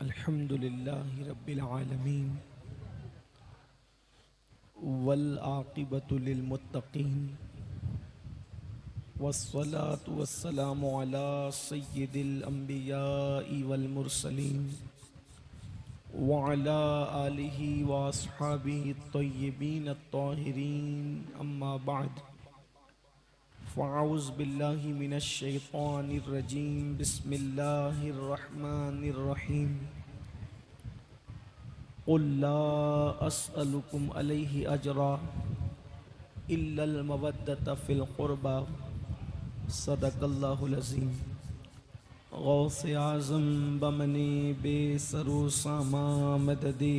अल्हम्दुलिल्लाहि रब्बिल आलमीन वल आक़िबतु लिल मुत्तक़ीन वस्सलातु वस्सलामु अला सय्यिदिल अंबियाइ वल मुरसलीन व अला आलिहि व अस्हाबिहि अत्तय्यिबीन अत्ताहिरीन अम्मा बअद फ़अऊज़ु बिल्लाहि मिनश शैतानिर रजीम बिस्मिल्लाहिर रहमानिर रहीम क़ुल ला अस्अलुकुम अलैहि अजरा इल्लल मवद्दत फ़िल क़ुरबा सदक़ल्लाहुल अज़ीम। गौसे आज़म बमने बेसरो सामा मददे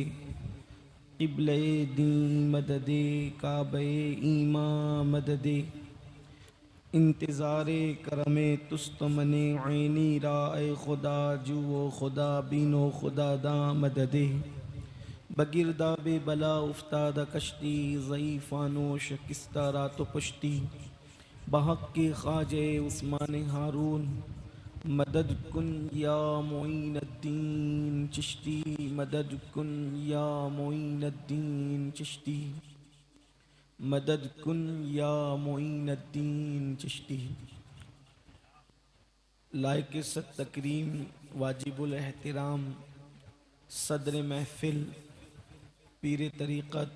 क़िबले दी मददे काबे ईमा मददे इंतज़ारे करमे तुस्तमने ऐनी राए खुदा जुओ खुदा बीनो खुदा दा मददे बगिरदा बे बला उफ्तादा कश्ती ज़ईफ़ानो शकिस्ता रातो पुश्ती बहक के ख्वाजे उस्मान हारून मदद कुन या मोइनुद्दीन चिश्ती मदद कुन या मोइनुद्दीन चिश्ती मदद कुन या मोइनुद्दीन चिश्ती। लायक सत तकरीम वाजिबुल एहतराम सदर महफिल पीर तरीक़त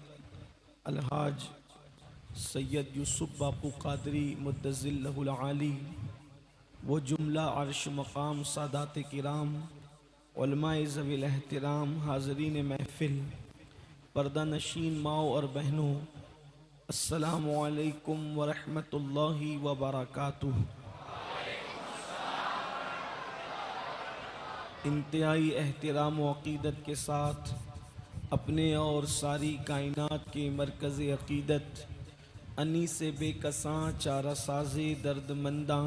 अलहाज सैयद यूसुफ बापू कादरी मुद्दज़िल्लहुल आली वो जुमला अर्श मकाम सादात किराम उलमाए ज़वील एहतराम हाज़रीन महफिल पर्दा नशीन माओ और बहनों, अस्सलामु अलैकुम व रहमतुल्लाहि व बरकातुहू। इंतहाई एहतराम व अक़ीदत के साथ अपने और सारी कायनात के मरकज़ अक़ीदत अनीस बेकसां चारा साज़े दर्दमंदा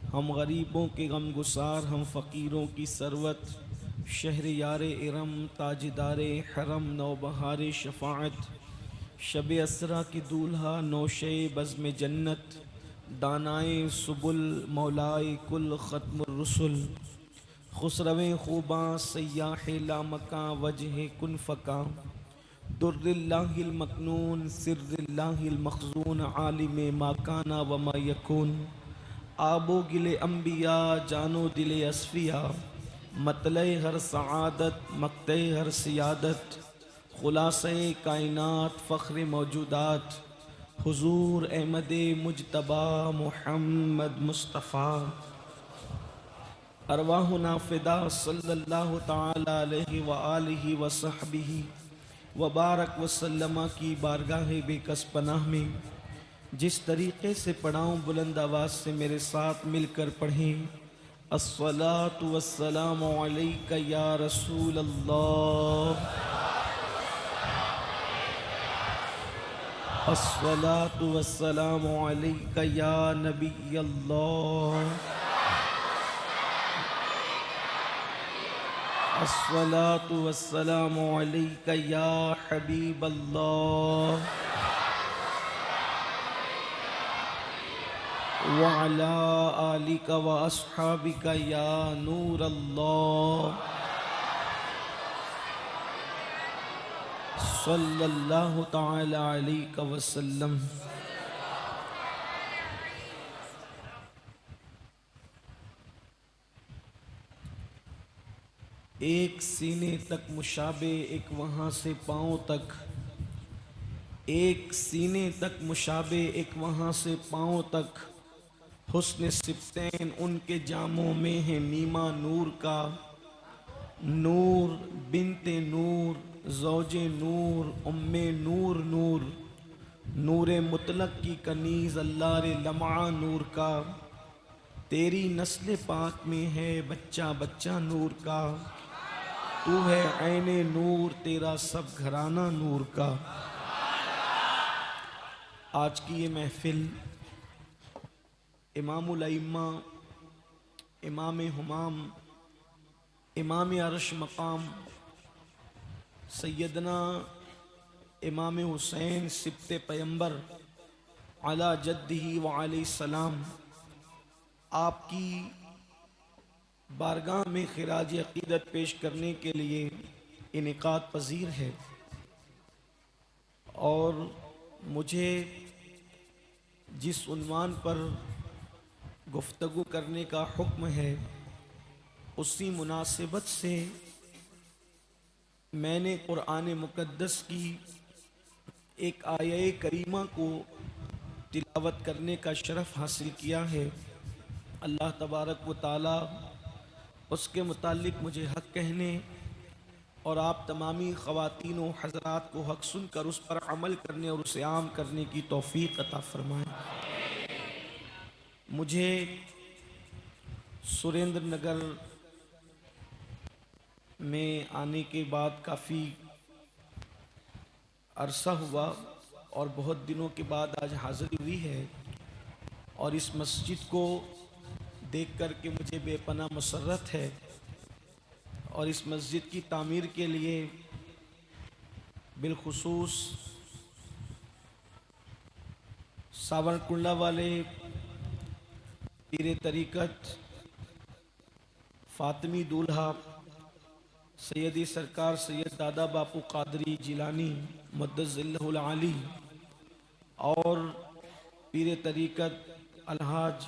हम गरीबों के गम गुसार हम फ़कीरों की सरवत शहर यार इरम ताजदार हरम नौबहार शफ़ाअत शब असरा की दूल्हा नौशे बज़्म जन्नत दानाए सुबुल मौलाए कुल ख़त्मुर रुसुल खुसरवे खूबा सयाह लामका वजह कुन फ़का दुर्रिल्लाहिल मकनून सिर्रिल्लाहिल मखज़ून आलिम माकाना व मा यकून आबो गिले अम्बिया जानो दिले असफिया मतले हर सआदत मक्ते हर सियादत खुलासे कायनात फ़ख्र मौजूदात हुजूर अहमद मुजतबा मुहम्मद मुस्तफ़ा अरवाहुना फ़िदा सल्लल्लाहु तआला अलैहि व आलिहि व सहबिही व बारक व सल्लमा की बारगाह बेकस पनाह में जिस तरीक़े से पढ़ाऊँ बुलंद आवाज़ से मेरे साथ मिलकर पढ़ें। अस्सलातु वस्सलामु अलैका या रसूल अल्लाह, अस्सलातु वस्सलामु अलैका या नबी अल्लाह, अस्सलातु वस्सलामु अलैका या हबीब अल्लाह व अला आलिका व अस्हाबिका या नूर अल्लाह सल्लल्लाहु तआला अलैका वसल्लम। एक सीने तक मुशाबे एक वहाँ से पाँव तक, एक सीने तक मुशाबे एक वहाँ से पाँव तक हुस्न सिफ्तैन उनके जामों में है मीमा नूर का। नूर बिनते नूर ज़ौजे नूर उम्मे नूर नूर नूरे मुतलक की कनीज़ अल्लाह रे लम्आ नूर का। तेरी नस्ल पाक में है बच्चा बच्चा नूर का। तू है ऐने नूर तेरा सब घराना नूर का। आज की ये महफिल इमामुल अइम्मा इमाम हुमाम इमाम अर्श मकाम सैयदना इमाम हुसैन सिब्ते पैगंबर अला जद्दिही व अलैहि सलाम आपकी बारगाह में खिराज अकीदत पेश करने के लिए इनेकाद पजीर है और मुझे जिस उन्वान पर गुफ्तगू करने का हुक्म है उसी मुनासिबत से मैंने कुरान मुक़द्दस की एक आये करीमा को तिलावत करने का शरफ़ हासिल किया है। अल्लाह तबारक व ताला उसके मुतालिक मुझे हक़ कहने और आप तमामी ख़वातीन व हज़रात को हक़ सुनकर उस पर अमल करने और उसे आम करने की तौफ़ीक़ अता फ़रमाएँ। मुझे सुरेंद्र नगर में आने के बाद काफ़ी अरसा हुआ और बहुत दिनों के बाद आज हाज़िरी हुई है और इस मस्जिद को देख कर के मुझे बेपनाह मसर्रत है और इस मस्जिद की तामीर के लिए बिलखुसूस सावरकुंडला वाले पीर तरीक़त फ़ातिमी दूल्हा सैयदी सरकार सैयद दादा बापू कादरी जिलानी मुद्दज़िल्लहुल आली और पीर तरीक़त अलहाज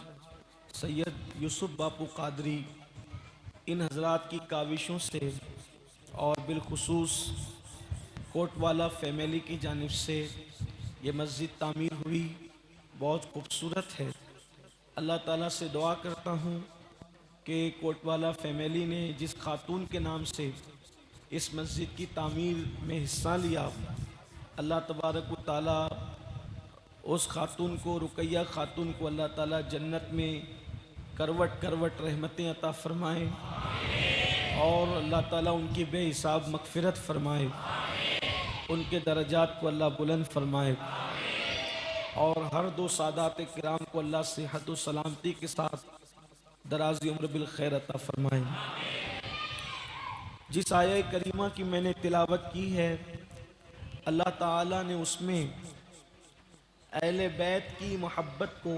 सैयद यूसुफ बापू कादरी, इन हज़रात की काविशों से और बिलखुसूस कोटवाला फैमिली की जानिब से ये मस्जिद तामीर हुई, बहुत खूबसूरत है। अल्लाह ताला से दुआ करता हूँ कि कोटवाला फैमिली ने जिस खातून के नाम से इस मस्जिद की तामीर में हिस्सा लिया, अल्लाह तबारक व ताला उस खातून को, रुकैया खातून को अल्लाह ताला जन्नत में करवट करवट रहमतें अता फ़रमाए और अल्लाह ताला उनकी बेहिसाब मग़फ़िरत फ़रमाए, उनके दरजात को अल्लाह बुलंद फ़रमाए और हर दो सादात किराम को अल्लाह सेहत व सलामती के साथ दराज़ी उम्र बिल खैर अता फ़रमाए। जिस आया करीमा की मैंने तिलावत की है, अल्लाह ताला ने उसमें अहले बैत की मोहब्बत को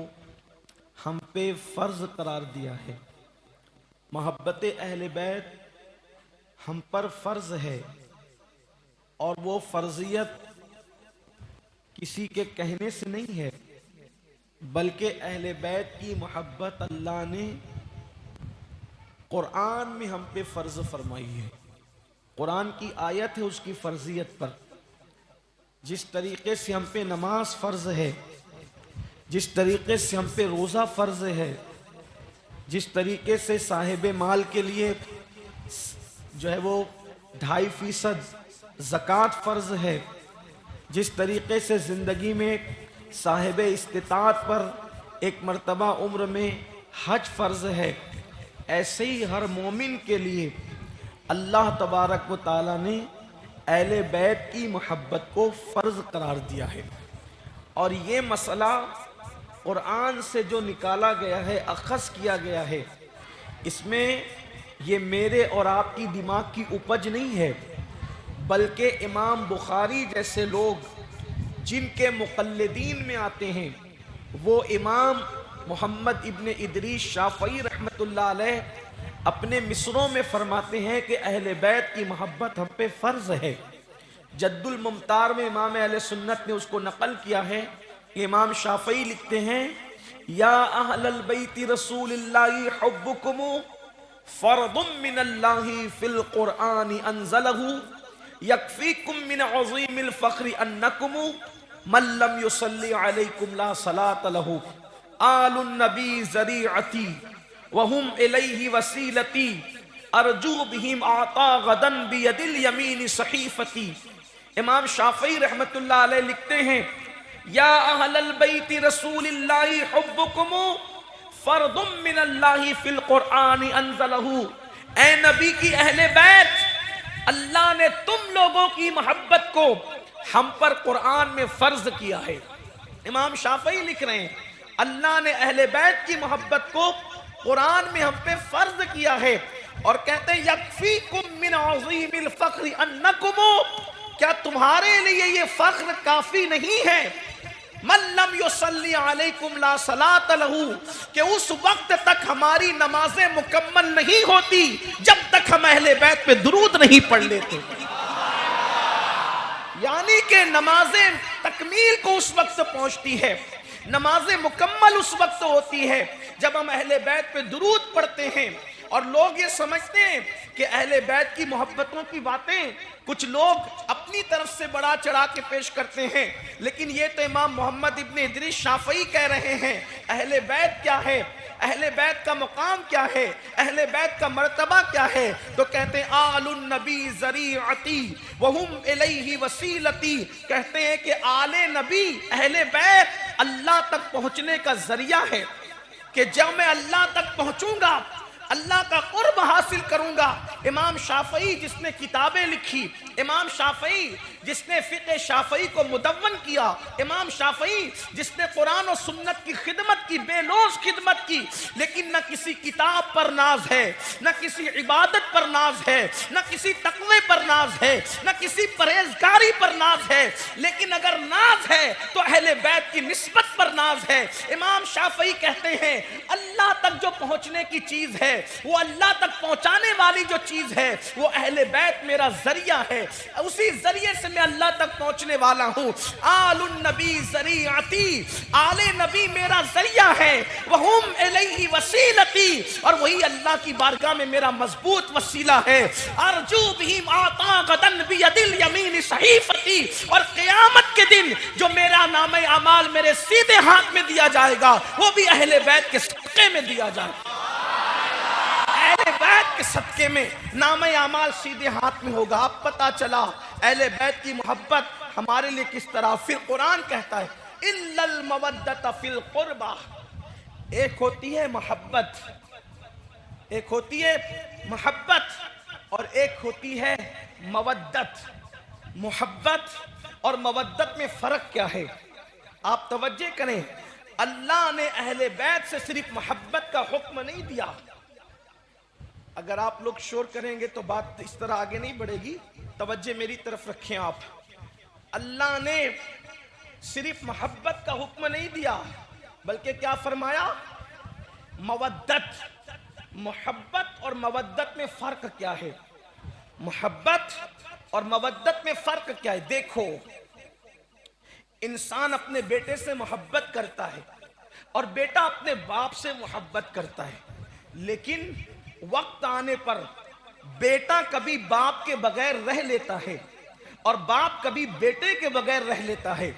हम पे फ़र्ज़ करार दिया है। मोहब्बत अहले बैत हम पर फ़र्ज़ है और वो फ़र्ज़ियत किसी के कहने से नहीं है, बल्कि अहले बैत की मोहब्बत अल्लाह ने कुरान में हम पे फ़र्ज़ फरमाई है। कुरान की आयत है उसकी फ़र्ज़ियत पर। जिस तरीक़े से हम पे नमाज फ़र्ज़ है, जिस तरीक़े से हम पे रोज़ा फ़र्ज़ है, जिस तरीक़े से साहिब माल के लिए जो है वो 2.5% ज़कात फ़र्ज़ है, जिस तरीक़े से ज़िंदगी में साहिब इस्तिताअत पर एक मर्तबा उम्र में हज फ़र्ज़ है, ऐसे ही हर मोमिन के लिए अल्लाह तबारक व ताला ने अहले बैत की मोहब्बत को फ़र्ज़ करार दिया है। और ये मसला कुरान से जो निकाला गया है, अख़ज़ किया गया है, इसमें ये मेरे और आपकी दिमाग की उपज नहीं है, बल्कि इमाम बुखारी जैसे लोग जिनके मुक़ल्लिदीन में आते हैं, वो इमाम मोहम्मद इब्न इदरीस शाफ़ई रहमतुल्लाह अलैह अपने मिसरों में फरमाते हैं कि अहले बैत की मोहब्बत हम पे फ़र्ज़ है। जद्दुल मुमतार में इमाम अहले सुन्नत ने उसको नकल किया है। इमाम शाफ़ई लिखते हैं, या अहलल बैति रसूलिल्लाहि हुब्बुकुम फ़र्दुम मिनल्लाहि फ़िल क़ुरआनि अंज़लहु यकफ़ीकुम मिन अज़ीमिल फ़ख्रि अन्नकुम मन लम युसल्ली अलैकुम ला सलात लहु आलुन नबी ज़रीअती वहुम इलैहि वसीलती अर्जू बिहिम आता गदन बियदिल यमीन सहीफ़ती। इमाम शाफ़ई रहमतुल्लाह अलैह लिखते हैं, या अहलल बैति रसूलिल्लाहि हुब्बुकुम फ़र्दुम मिनल्लाहि फ़िल क़ुरआनि अंज़लहु। ऐ नबी की अहले बैत, अल्लाह ने तुम लोगों की मोहब्बत को हम पर कुरान में फ़र्ज़ किया है। इमाम शाफ़ई लिख रहे हैं, अल्लाह ने अहले बैत की मोहब्बत को कुरान में हम पे फ़र्ज़ किया है और कहते हैं यकफ़ीकुम मिन अज़ीमिल फ़ख्रि अन्नकुम, क्या तुम्हारे लिए ये फ़ख्र काफ़ी नहीं है मल्लम युसल्ली अलैकुम ला सलात लहू, कि उस वक्त तक हमारी नमाजें मुकम्मल नहीं होती जब तक हम अहले बैत पे दुरूद नहीं पढ़ लेते। यानी कि नमाजें तकमील को उस वक्त पहुंचती है, नमाजें मुकम्मल उस वक्त होती है जब हम अहले बैत पे दुरूद पढ़ते हैं। और लोग ये समझते हैं कि अहले बैत की मोहब्बतों की बातें कुछ लोग अपनी तरफ से बड़ा चढ़ा के पेश करते हैं, लेकिन ये तो इमाम मोहम्मद इब्न इदरीस शाफई कह रहे हैं अहले बैत क्या है, अहले बैत का मुकाम क्या है, अहले बैत का मर्तबा क्या है। तो कहते हैं आलुन नबी ज़रीअती वहुम इलैहि वसीलती, कहते हैं कि आले नबी अहले बैत अल्लाह तक पहुंचने का जरिया है, कि जब मैं अल्लाह तक पहुंचूंगा, अल्लाह का कुर्ब हासिल करूंगा। इमाम शाफई जिसने किताबें लिखी, इमाम शाफई जिसने फिक़्ह शाफई को मुदव्वन किया, इमाम शाफई जिसने कुरान और सुन्नत की खिदमत की, बेलोस खिदमत की, लेकिन न किसी किताब पर नाज है, न किसी इबादत पर नाज है, न किसी तकवे पर नाज है, न किसी परहेजगारी पर नाज है, लेकिन अगर नाज है तो अहले बैत की निस्बत पर नाज है। इमाम शाफई कहते हैं अल्लाह तक जो पहुंचने की चीज है, वो अल्लाह तक पहुंचाने वाली जो चीज है, वो अहले बैत मेरा जरिया है, उसी जरिए से मैं अल्लाह तक पहुंचने वाला हूं। आलुन नबी ज़रीअती, आले नबी मेरा जरिया है, वहुम इलैहि वसीलती, और वही अल्लाह की बारगाह में मेरा मजबूत वसीला है। अर्जू बिहिम आता गदन बियदिल यमीन सहीफती, और क़यामत के दिन जो मेरा नामे अमाल मेरे सीधे हाथ में दिया जाएगा, वो भी अहले बैत के सदक़े में दिया जाएगा। अहले बैत के सदक़े में नामे अमाल सीधे हाथ में होगा। अब पता चला अहले बैत की मोहब्बत हमारे लिए किस तरह। फिर कुरान कहता है इल्लल मवद्दत फिल कुर्बा, एक होती है मोहब्बत, एक होती है मोहब्बत और एक होती है मवद्दत। मोहब्बत और मवद्दत में फर्क क्या है, आप तवज्जो करें। अल्लाह ने अहले बैत से सिर्फ मोहब्बत का हुक्म नहीं दिया। अगर आप लोग शोर करेंगे तो बात इस तरह आगे नहीं बढ़ेगी, तवज्जो मेरी तरफ रखें आप। अल्लाह ने सिर्फ मोहब्बत का हुक्म नहीं दिया, बल्कि क्या फरमाया, मवद्दत। मोहब्बत और मवद्दत में फर्क क्या है, मोहब्बत और मवद्दत में फर्क क्या है। देखो, इंसान अपने बेटे से मोहब्बत करता है और बेटा अपने बाप से मोहब्बत करता है, लेकिन वक्त आने पर बेटा कभी बाप के बगैर रह लेता है और बाप कभी बेटे के बगैर रह लेता है।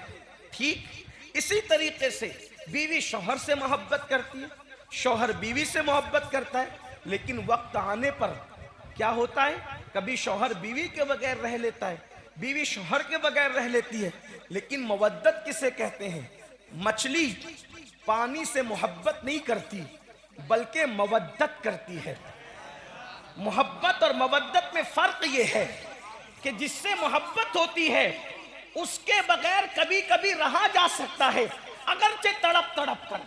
ठीक इसी तरीके से बीवी शौहर से मोहब्बत करती है, शौहर बीवी से मोहब्बत करता है, लेकिन वक्त आने पर क्या होता है, कभी शौहर बीवी के बगैर रह लेता है, बीवी शौहर के बगैर रह लेती है। लेकिन मवद्दत किसे कहते हैं, मछली पानी से मोहब्बत नहीं करती बल्कि मवद्दत करती है। मोहब्बत और मवद्दत में फर्क ये है कि जिससे मोहब्बत होती है उसके बगैर कभी कभी रहा जा सकता है, अगरचे तड़प तड़प कर।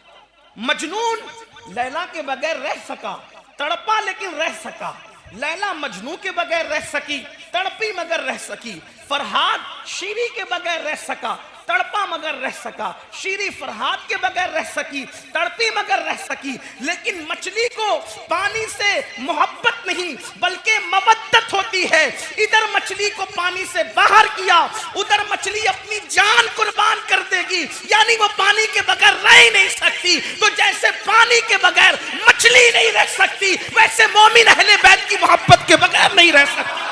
मजनून लैला के बगैर रह सका, तड़पा लेकिन रह सका। लैला मजनू के बगैर रह सकी, तड़पी मगर रह सकी। फरहाद शीरी के बगैर रह सका, तड़पा मगर रह सका। शीरी फरहाद के बगैर रह सकी, तड़पी मगर रह सकी। लेकिन मछली को पानी से मोहब्बत नहीं बल्कि मवद्दत होती है। इधर मछली को पानी से बाहर किया, उधर मछली अपनी जान कुर्बान कर देगी, यानी वो पानी के बगैर रह ही नहीं सकती। तो जैसे पानी के बगैर मछली नहीं रह सकती, वैसे मोमिन अहले बैत की मोहब्बत के बगैर नहीं रह सकती।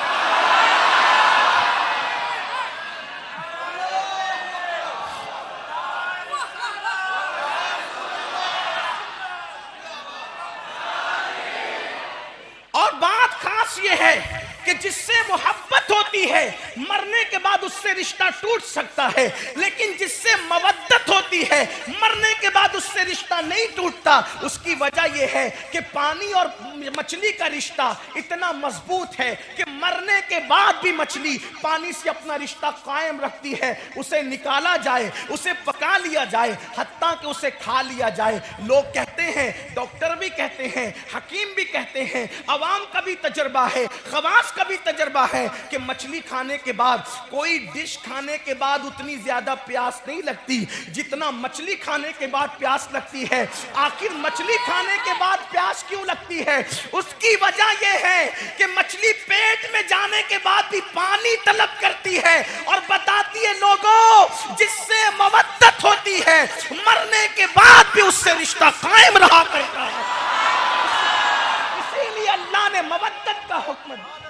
और बात खास ये है कि जिससे मोहब्बत होती है मरने के बाद उससे रिश्ता टूट सकता है, लेकिन जिससे मवद्दत होती है मरने के बाद उससे रिश्ता नहीं टूटता। उसकी वजह यह है कि पानी और मछली का रिश्ता इतना मजबूत है कि मरने के बाद भी मछली पानी से अपना रिश्ता कायम रखती है। उसे निकाला जाए, उसे पका लिया जाए, हत्ता कि उसे खा लिया जाए। लोग कहते हैं, डॉक्टर भी कहते हैं, हकीम भी कहते हैं, अवाम का भी तजर्बा है, खवास का भी तजर्बा है कि मछली खाने के बाद, कोई डिश खाने के बाद उतनी ज्यादा प्यास नहीं लगती जितना मछली खाने के बाद प्यास लगती है। आखिर मछली खाने के बाद प्यास क्यों लगती है? उसकी वजह यह है कि मछली पेट में जाने के बाद भी पानी तलब करती है और बताती है लोगों, जिससे मवद्दत होती है मरने के बाद भी उससे रिश्ता कायम रहा करता है। इसीलिए अल्लाह ने मवद्दत का हुक्म दिया।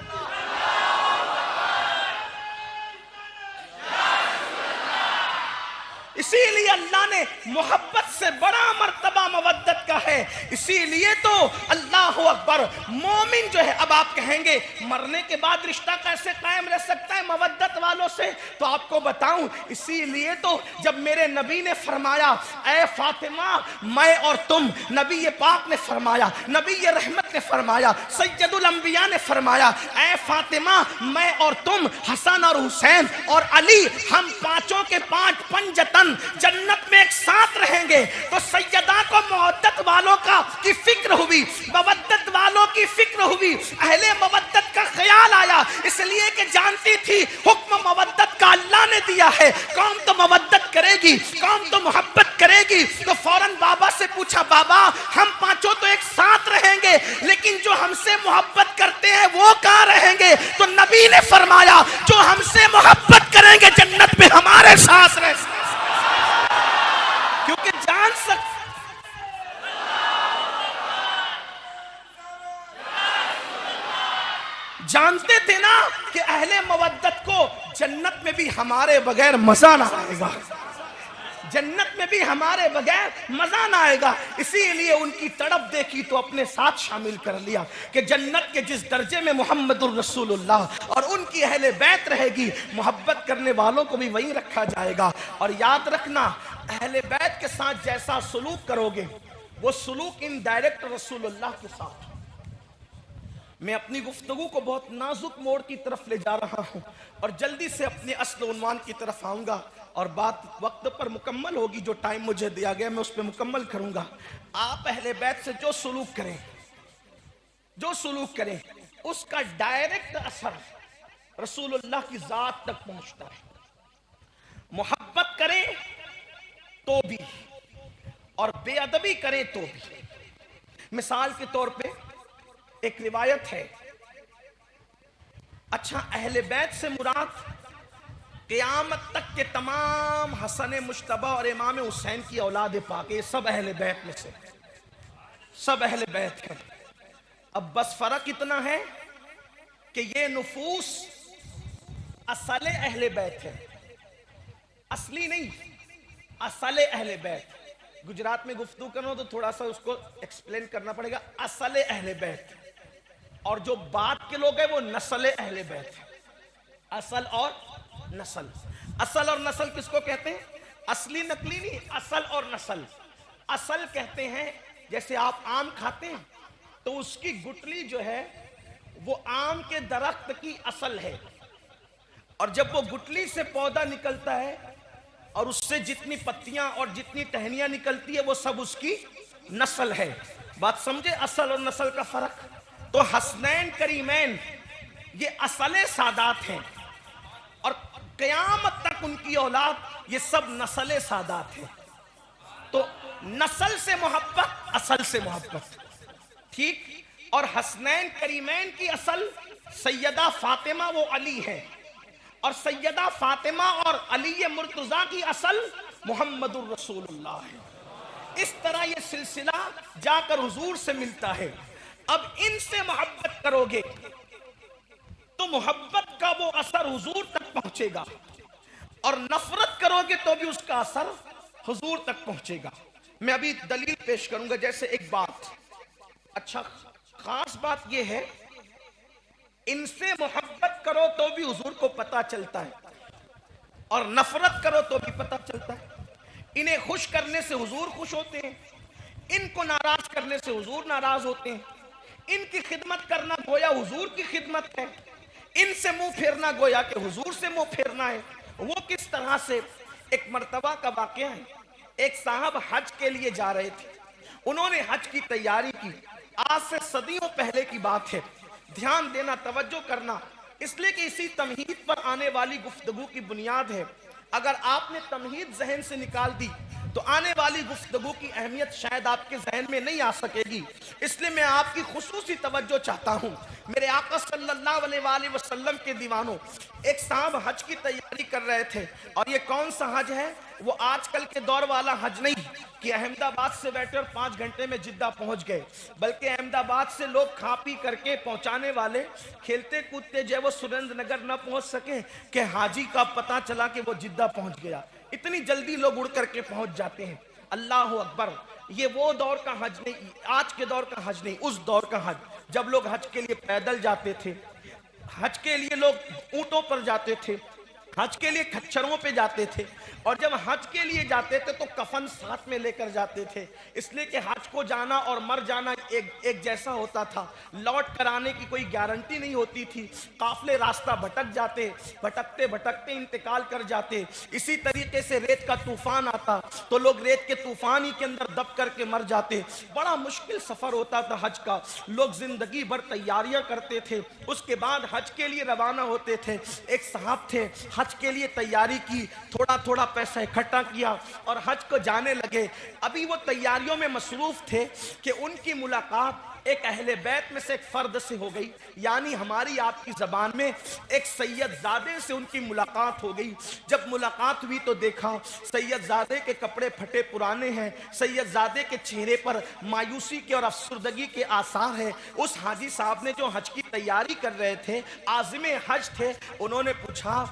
इसीलिए अल्लाह ने मोहब्बत से बड़ा मर्तबा मवद्दत का है। इसीलिए तो अल्लाह अकबर, मोमिन जो है, अब आप कहेंगे मरने के बाद रिश्ता कैसे कायम रह सकता है मवद्दत वालों से? तो आपको बताऊं, इसीलिए तो जब मेरे नबी ने फरमाया ऐ फातिमा मैं और तुम, नबी ये पाक ने फरमाया, नबी ये रहमत ने फरमाया, सैयदुल अंबिया ने फरमाया ऐ फातिमा मैं और तुम, हसन और हुसैन और अली, हम पांचों के पांच पंजतन जन्नत में एक साथ रहेंगे। तो सैयदा को मवद्दत वालों का की फिक्र हुई, मवद्दत वालों की फिक्र हुई, अहले मवद्दत का ख्याल आया, इसलिए कि जानती थी हुक्म मवद्दत का अल्लाह ने दिया है। कौम तो मवद्दत करेगी, कौम तो मोहब्बत करेगी। तो फौरन बाबा से पूछा, बाबा हम पांचों तो एक साथ रहेंगे, लेकिन जो हमसे मोहब्बत करते हैं वो कहां रहेंगे? तो नबी ने फरमाया जो हमसे मोहब्बत करेंगे जन्नत में हमारे साथ रह, क्योंकि जानते थे ना कि अहले मवद्दत को जन्नत में भी हमारे बगैर मजा ना आएगा, जन्नत में भी हमारे बगैर मजा ना आएगा। इसीलिए उनकी तड़प देखी तो अपने साथ शामिल कर लिया कि जन्नत के जिस दर्जे में मोहम्मदुर रसूलुल्लाह और उनकी अहले बैत रहेगी, मोहब्बत करने वालों को भी वहीं रखा जाएगा। और याद रखना, अहले बैत के साथ जैसा सुलूक करोगे वो सुलूक इनडायरेक्ट रसूलुल्लाह के साथ। मैं अपनी गुफ्तगू को बहुत नाजुक मोड़ की तरफ ले जा रहा हूं और जल्दी से अपने अस्ल उन्वान की तरफ आऊंगा और बात वक्त पर मुकम्मल होगी। जो टाइम मुझे दिया गया मैं उस पर मुकम्मल करूंगा। आप अहले बैत से जो सुलूक करें, जो सुलूक करें, उसका डायरेक्ट असर रसूलुल्लाह की जात तक पहुंचता है। मोहब्बत करें तो भी और बेअदबी करें तो भी। मिसाल के तौर पे एक रिवायत है, अच्छा अहले बैत से मुराद क़यामत तक के तमाम हसन मुश्तबा और इमाम हुसैन की औलाद पाक, ये सब अहले बैत में से, सब अहले बैत है। अब बस फर्क इतना है कि ये नुफूस असल अहले बैत है, असली नहीं, असल अहले बैत। गुजरात में गुफ्तगू करो तो थोड़ा सा उसको एक्सप्लेन करना पड़ेगा। असल अहले बैत और जो बात के लोग हैं वो नस्ल अहले बैत है। असल और नस्ल, असल और नस्ल किसको कहते हैं? असली नकली नहीं, असल और नस्ल। असल कहते हैं जैसे आप आम खाते हैं तो उसकी गुठली जो है वो आम के दरख्त की असल है, और जब वो गुठली से पौधा निकलता है और उससे जितनी पत्तियां और जितनी टहनियां निकलती है वो सब उसकी नस्ल है। बात समझे असल और नस्ल का फर्क? तो हसनैन करीमैन ये असले सादात हैं और क़यामत तक उनकी औलाद ये सब नस्ले सादात हैं। तो नस्ल से मोहब्बत, असल से मोहब्बत, ठीक। और हसनैन करीमैन की असल सैयदा फातिमा वो अली है, और सैयदा फातिमा और अली मुर्तजा की असल मोहम्मदुर रसूलुल्लाह है। इस तरह ये सिलसिला जाकर हुजूर से मिलता है। अब इनसे मोहब्बत करोगे तो मोहब्बत का वो असर हुजूर तक पहुंचेगा, और नफरत करोगे तो भी उसका असर हुजूर तक पहुंचेगा। मैं अभी दलील पेश करूंगा। जैसे एक बात, अच्छा खास बात यह है, इनसे मोहब्बत करो तो भी हुजूर को पता चलता है, और नफरत करो तो भी पता चलता है। इन्हें खुश करने से हुजूर खुश होते हैं, इनको नाराज करने से हुजूर नाराज होते हैं। इनकी खिदमत करना गोया हुजूर की खिदमत है, इनसे मुंह फेरना गोया के हुजूर से मुंह फेरना है। वो किस तरह से, एक मर्तबा का वाकया है। एक साहब हज के लिए जा रहे थे, उन्होंने हज की तैयारी की, आज से सदियों पहले की बात है। ध्यान देना, तवज्जो करना, इसलिए कि इसी तमहीद पर आने वाली गुफ्तगू की बुनियाद है। अगर आपने तमहीद जहन से निकाल दी तो आने वाली गुफ्तगू की अहमियत शायद आपके जहन में नहीं आ सकेगी। इसलिए मैं आपकी खुसूसी तवज्जो चाहता हूँ। मेरे आका सल्लल्लाहु अलैहि वसल्लम के दीवानों, एक साहब हज की तैयारी कर रहे थे, और ये कौन सा हज है? वो आजकल के दौर वाला हज नहीं कि अहमदाबाद से बैठे और 5 घंटे में जिद्दा पहुंच गए, बल्कि अहमदाबाद से लोग खा पी करके पहुंचाने वाले खेलते कूदते जो वो सुरेंद्र नगर न पहुंच सके कि हाजी का पता चला कि वो जिद्दा पहुंच गया। इतनी जल्दी लोग उड़ करके पहुंच जाते हैं। अल्लाह अकबर। ये वो दौर का हज नहीं, आज के दौर का हज नहीं, उस दौर का हज जब लोग हज के लिए पैदल जाते थे, हज के लिए लोग ऊंटों पर जाते थे, हज के लिए खच्चरों पे जाते थे, और जब हज के लिए जाते थे तो कफन साथ में लेकर जाते थे। इसलिए कि हज को जाना और मर जाना एक जैसा होता था, लौट कर आने की कोई गारंटी नहीं होती थी। काफले रास्ता भटक जाते, भटकते भटकते इंतकाल कर जाते। इसी तरीके से रेत का तूफान आता तो लोग रेत के तूफान ही के अंदर दब करके मर जाते। बड़ा मुश्किल सफर होता था हज का। लोग जिंदगी भर तैयारियां करते थे, उसके बाद हज के लिए रवाना होते थे। एक साहब थे, हज के लिए तैयारी की, थोड़ा थोड़ा पैसा इकट्ठा किया और हज को जाने लगे। अभी वो तैयारियों में मसरूफ थे कि उनकी मुलाकात एक अहले बैत में से एक फर्द से हो गई, यानी हमारी आपकी जबान में एक सैयदजादे से उनकी मुलाकात हो गई। जब मुलाकात हुई तो देखा सैयदजादे के कपड़े फटे पुराने हैं, सैयदजादे के चेहरे पर मायूसी के और अफसरदगी के आसार हैं। उस हाजी साहब ने जो हज की तैयारी कर रहे थे, आज़िम हज थे, उन्होंने पूछा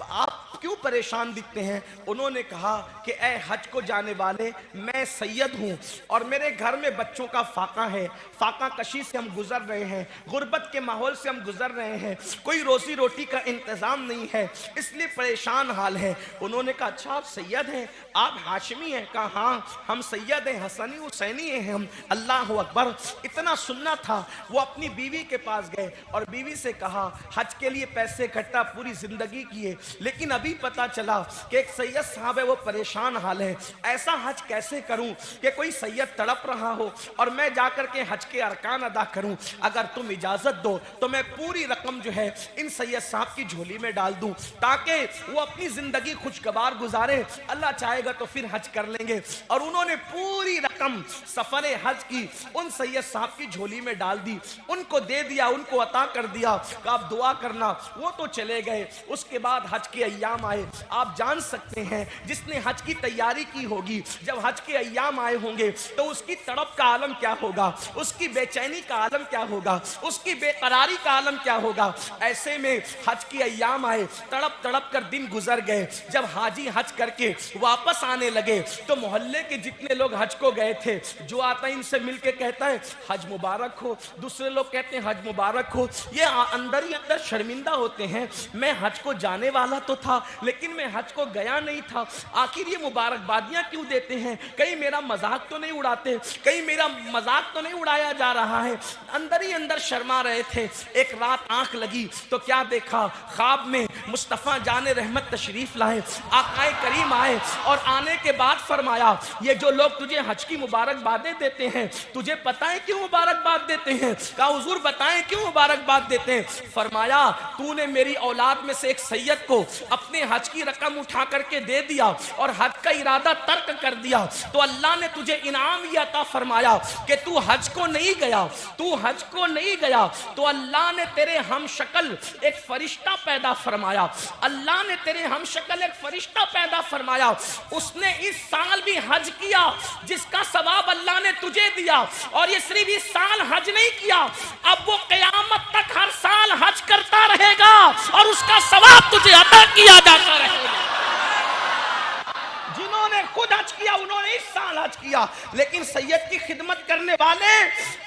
आप क्यों परेशान दिखते हैं? उन्होंने कहा कि ए हज को जाने वाले, मैं सैयद हूं और मेरे घर में बच्चों का फाका है, फाका कशी से हम गुजर रहे हैं, गुर्बत के माहौल से हम गुजर रहे हैं, कोई रोजी रोटी का इंतजाम नहीं है, इसलिए परेशान हाल है। उन्होंने कहा अच्छा आप सैयद हैं, आप हाशमी हैं? कहा हाँ हम सैयद हैं, हसनी हुसैनी हैं हम। अल्लाह अकबर। इतना सुनना था, वो अपनी बीवी के पास गए और बीवी से कहा हज के लिए पैसे इकट्ठा पूरी जिंदगी किए, लेकिन अभी पता चला कि एक सैयद साहब है वो परेशान हाल है, ऐसा हज कैसे करूं कि कोई सैयद तड़प रहा हो और मैं जाकर के हज के अरकान अदा करूं। अगर तुम इजाजत दो तो मैं पूरी रकम जो है इन सैयद साहब की झोली में डाल दूं ताकि वो अपनी जिंदगी खुशगवार गुजारे, अल्लाह चाहेगा तो फिर हज कर लेंगे। और उन्होंने पूरी रकम सफर हज की उन सैयद साहब की झोली में डाल दी, उनको दे दिया, उनको अता कर दिया कि आप दुआ करना। वो तो चले गए। उसके बाद हज के अय्याम आए। आप जान सकते हैं जिसने हज की तैयारी की होगी, जब हज के अय्याम आए होंगे तो उसकी तड़प का आलम क्या होगा, उसकी बेचैनी का आलम क्या होगा, उसकी बेकरारी का आलम क्या होगा। ऐसे में हज के अय्याम आए, तड़प तड़प कर दिन गुजर गए। जब हाजी हज करके वापस आने लगे तो मोहल्ले के जितने लोग हज को गए थे, जो आता है इनसे मिलके कहता है हज मुबारक हो, दूसरे लोग कहते हैं हज मुबारक हो। ये अंदर ही अंदर शर्मिंदा होते हैं, मैं हज को जाने वाला तो था लेकिन मैं हज को गया नहीं था, आखिर ये मुबारकबादियां क्यों देते हैं, कहीं मेरा मजाक तो नहीं उड़ाते, कहीं मेरा मजाक तो नहीं उड़ाया जा रहा है। अंदर ही अंदर शर्मा रहे थे। एक रात आंख लगी तो क्या देखा, ख्वाब में मुस्तफ़ा जाने रहमत तशरीफ लाए, आकाए करीम आए और आने के बाद फरमाया ये जो लोग तुझे हज की मुबारकबादें देते हैं, तुझे पता है क्यों मुबारकबाद देते हैं? कहा हुजूर बताएं क्यों मुबारकबाद देते हैं? फरमाया तूने मेरी औलाद में से एक सैयद को अपने हज की रकम उठा करके दे दिया और हज का इरादा तर्क कर दिया, तो अल्लाह ने तुझे इनाम ये अता फरमाया कि तू हज को नहीं गया, तू हज को नहीं गया तो अल्लाह ने तेरे हम शक्ल एक फरिश्ता पैदा फरमाया, अल्लाह ने तेरे हम शक्ल एक फरिश्ता पैदा फरमाया। उसने इस साल भी हज किया जिसका सवाब अल्लाह ने तुझे दिया, और ये सिर्फ इस साल हज नहीं किया, अब वो क़यामत तक हर साल हज करता रहेगा और उसका सवाब तुझे अता किया जाता रहेगा। जिन्होंने खुद हज किया उन्होंने इस साल हज किया, लेकिन सैयद की खिदमत करने वाले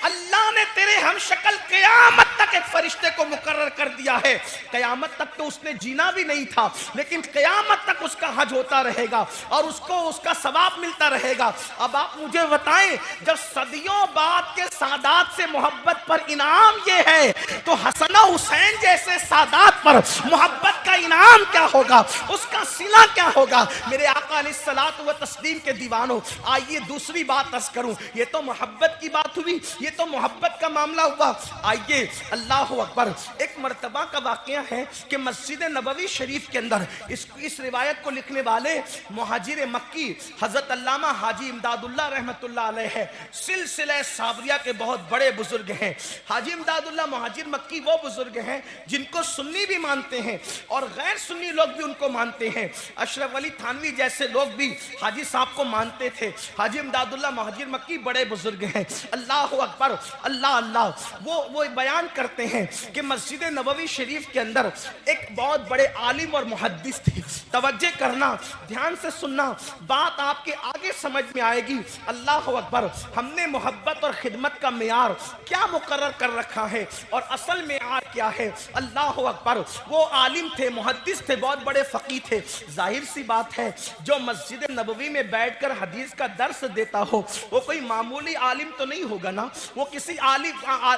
अल्लाह ने तेरे हम शक्ल क़यामत तक एक फरिश्ते को मुकर्रर कर दिया है। क़यामत तक तो उसने जीना भी नहीं था, लेकिन क़यामत तक उसका हज होता रहेगा और उसको उसका सवाब मिलता रहेगा। अब आप मुझे बताएं, जब सदियों बाद के सादात से मोहब्बत पर इनाम ये है, तो हसन हुसैन जैसे सादात पर मोहब्बत का का इनाम क्या होगा, उसका सिला क्या होगा। मेरे आका अलैहिस्सलात व तस्लीम के दीवानों, आइए दूसरी बात अर्ज करूं। ये तो मोहब्बत की बात हुई, ये तो मोहब्बत का मामला हुआ। आइए, अल्लाह अकबर। एक मर्तबा का वाकया है कि मस्जिद नबवी शरीफ के अंदर इस रिवायत को लिखने वाले मुहाजिर मक्की हजरत अल्लामा हाजी इमदादुल्लाह रहमतुल्लाह अलैह है, सिलसिला साबरिया के बहुत बड़े बुजुर्ग हैं। हाजी इमदादुल्लाह मुहाजिर मक्की वो बुजुर्ग हैं जिनको सुन्नी भी मानते हैं और गैर सुन्नी लोग भी उनको मानते हैं। अशरफ अली थानवी जैसे लोग भी हाजी साहब को मानते थे। हाजी इमदादुल्लाह मुहाजिर मक्की बड़े बुजुर्ग हैं। अल्लाह अकबर, अल्लाह अल्लाह। वो बयान करते हैं कि मस्जिद नबवी शरीफ के अंदर एक बहुत बड़े आलिम और मुहद्दिस थे। तवज्जो करना, ध्यान से सुनना, बात आपके आगे समझ में आएगी। अल्लाह अकबर। हमने मोहब्बत और खिदमत का मेयार क्या मुकर्रर कर रखा है और असल मेयार क्या है। अल्लाह अकबर। वो आलिम थे, मुहद्दिस थे, बहुत बड़े फ़क़ीह थे। जाहिर सी बात है, जो मस्जिद नबवी में बैठकर हदीस का दर्स देता हो वो कोई मामूली आलिम तो नहीं होगा ना, वो किसी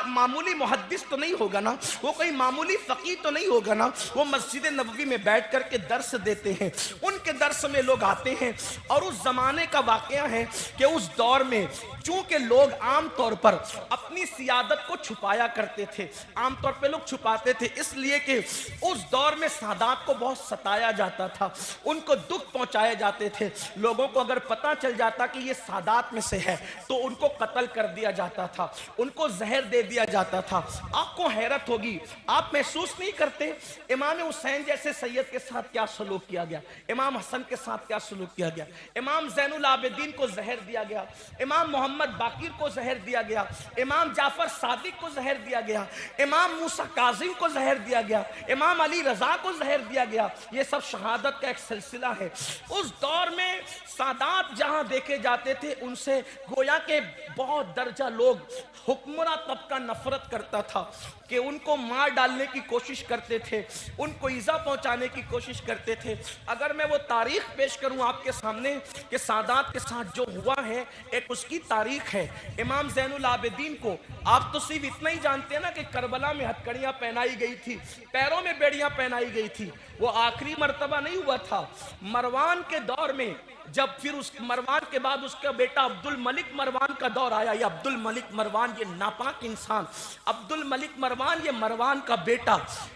मामूली मुहद्दिस तो नहीं होगा ना, वो कोई मामूली फ़क़ीह तो नहीं होगा ना। वो मस्जिद नबवी में बैठ कर के दर्स देते हैं, उनके दर्स में लोग आते हैं। और उस ज़माने का वाक़या है कि उस दौर में चूंकि लोग आम तौर पर अपनी सियादत को छुपाया करते थे, आम तौर पे लोग छुपाते थे, इसलिए कि उस दौर में सादात को बहुत सताया जाता था, उनको दुख पहुंचाए जाते थे। लोगों को अगर पता चल जाता कि ये सादात में से है तो उनको कत्ल कर दिया जाता था, उनको जहर दे दिया जाता था। आपको हैरत होगी, आप महसूस नहीं करते इमाम हुसैन जैसे सैयद के साथ क्या सलूक किया गया, इमाम हसन के साथ क्या सलूक किया गया, इमाम ज़ैनुल आबिदीन को जहर दिया गया, इमाम मोहम्मद बाकिर को जहर दिया गया, इमाम जाफर सादिक को जहर दिया गया, इमाम मूसा काजिम को जहर दिया गया, इमाम अली रजा को जहर दिया गया। ये सब शहादत का एक सिलसिला है। उस दौर में सादात जहां देखे जाते थे उनसे गोया के बहुत दर्जा लोग, हुक्मरान तबका नफरत करता था कि उनको मार डालने की कोशिश करते थे, उनको ईजा पहुंचाने की कोशिश करते थे। अगर मैं वो तारीख पेश करूं आपके सामने कि सादात के साथ जो हुआ है, एक उसकी तारीख है। इमाम ज़ैनुल आबिदीन को आप तो सिर्फ इतना ही जानते हैं ना कि करबला में हथकड़ियां पहनाई गई थी, पैरों में बेड़ियां पहनाई गई थी। वो आखिरी मर्तबा नहीं हुआ था, मरवान के दौर में, जब फिर उस मरवान के बाद उसका बेटा अब्दुल मलिक मरवान का दौर आया। ये अब्दुल मलिक मरवान, ये नापाक इंसान अब्दुल मलिक मरवान, ये मरवान का बेटा,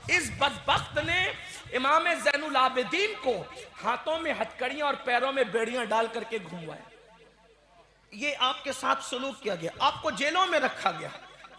इस बदबख्त ने इमाम ज़ैनुल आबिदीन को हाथों में हथकड़ियां और पैरों में बेड़ियां डाल करके घुमवाया। ये आपके साथ सलूक किया गया, आपको जेलों में रखा गया।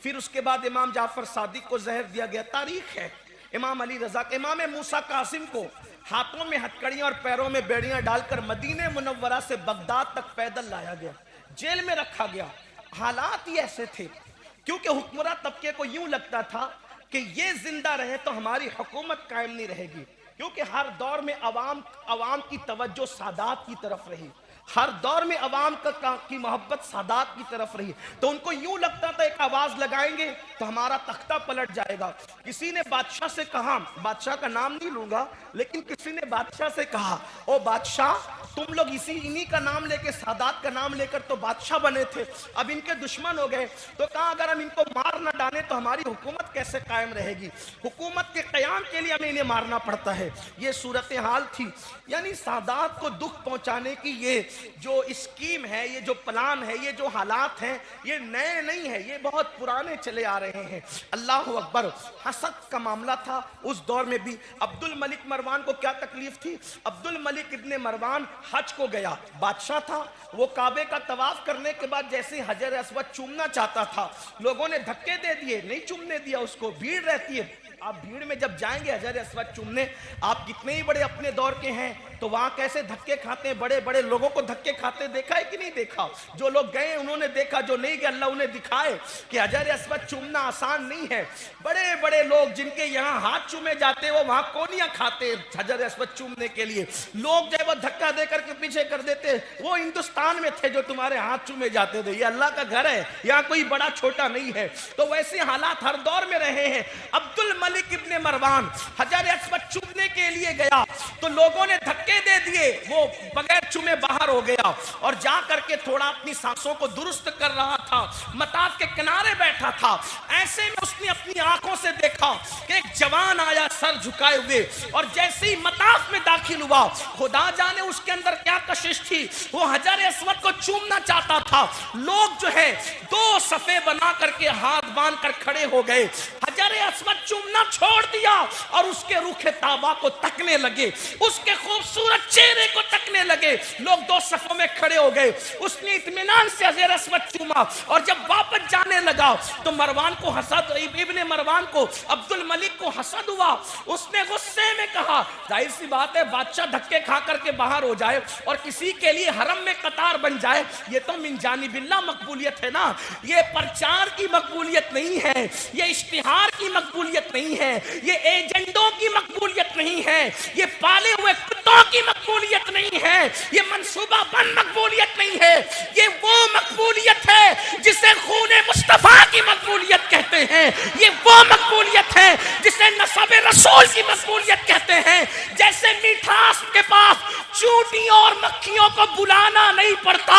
फिर उसके बाद इमाम जाफर सादिक को जहर दिया गया, तारीख है। इमाम अली रजा, इमाम मूसा कासिम को हाथों में हथकड़ियां और पैरों में बेड़ियां डालकर मदीने मुनव्वरा से बगदाद तक पैदल लाया गया, जेल में रखा गया। हालात ही ऐसे थे क्योंकि हुक्मरान तबके को यूं लगता था कि ये जिंदा रहे तो हमारी हुकूमत कायम नहीं रहेगी, क्योंकि हर दौर में अवाम की तवज्जो सादात की तरफ रही, हर दौर में अवाम की मोहब्बत सादात की तरफ रही। तो उनको यूं लगता था एक आवाज लगाएंगे तो हमारा तख्ता पलट जाएगा। किसी ने बादशाह से कहा, बादशाह का नाम नहीं लूंगा, लेकिन किसी ने बादशाह से कहा, ओ बादशाह, तुम लोग इन्हीं का नाम लेके, सादात का नाम लेकर तो बादशाह बने थे, अब इनके दुश्मन हो गए। तो कहा अगर हम इनको मार ना डालें तो हमारी हुकूमत कैसे कायम रहेगी, हुकूमत के कयाम के लिए हमें इन्हें मारना पड़ता है। ये सूरत हाल थी। यानी सादात को दुख पहुंचाने की ये जो स्कीम है, ये जो प्लान है, ये जो हालात हैं, ये नए नहीं है, ये बहुत पुराने चले आ रहे हैं। अल्लाह अकबर। हसद का मामला था उस दौर में भी। अब्दुल मलिक मरवान को क्या तकलीफ थी? अब्दुल मलिक इब्ने मरवान हज को गया, बादशाह था, वो काबे का तवाफ करने के बाद जैसे हजर अस्वद चूमना चाहता था, लोगों ने धक्के दे दिए, नहीं चूमने दिया उसको, भीड़ रहती है। आप भीड़ में जब जाएंगे हजर अस्वद चूमने, आप कितने ही बड़े अपने दौर के हैं तो वहां कैसे धक्के खाते हैं, बड़े बड़े लोगों को धक्के खाते देखा है कि नहीं देखा? जो लोग गए उन्होंने देखा, जो नहीं गए अल्लाह उन्हें दिखाए कि हजर अस्वद चूमना आसान नहीं है। बड़े बड़े लोग जिनके यहाँ हाथ चूमे जाते वो वहां कोनियां खाते हजर अस्वद चूमने के लिए। लोग जो वो धक्का देकर के पीछे कर देते, वो हिंदुस्तान में थे जो तुम्हारे हाथ चूमे जाते थे। ये अल्लाह का घर है, यहाँ कोई बड़ा छोटा नहीं है। तो वैसे हालात हर दौर में रहे हैं। अब्दुल मलिक इब्ने मरवान हजर अस्वद चूमने के लिए गया तो लोगों ने धक्के दे दिए, वो बगैर चूमे बाहर हो गया और जा करके थोड़ा अपनी सांसों को दुरुस्त कर रहा था, मताफ के किनारे बैठा था। ऐसे में उसने अपनी आंखों से देखा कि एक जवान आया सर झुकाए हुए, और जैसे ही मताफ में दाखिल हुआ, खुदा जाने उसके अंदर क्या कशिश थी, वो हजर अस्वद को चूमना चाहता था। लोग जो है दो सफे बना करके हाथ बांध कर खड़े हो गए, हजर अस्वद चूमना छोड़ दिया और उसके रूखे ताबा को तकने लगे, उसके खूबसूरत चेहरे को तकने लगे। लोग दो सफों में खड़े हो गए, उसने इत्मीनान से हजर अस्वद चूमा, और जब वापस जाने लगा तो मरवान को हसद, इब्ने मरवान को, अब्दुल मलिक को हसद हुआ। उसने गुस्से में कहा, जाहिर सी बात है बादशाह धक्के खा करके बाहर हो जाए और किसी के लिए हरम में कतार बन जाए, ये तो मिन जानिबिल्लाह मकबूलियत है ना, ये प्रचार की मकबूलियत नहीं है, ये इश्तिहार की मकबूलियत नहीं है, ये एजेंडों की मकबूलियत नहीं है, ये पाले हुए कुत्तों की मकबूलियत नहीं है, ये मंसूबा बंद मकबूलियत नहीं है, ये वो मकबूलियत है जिसे खूने मुस्तफा की मकबूलियत कहते हैं, ये वो मकबूलियत है जिसे नसब रसूल की मकबूलियत कहते हैं। जैसे मिठास के पास चूंटियों और मक्खियों को बुलाना नहीं पड़ता,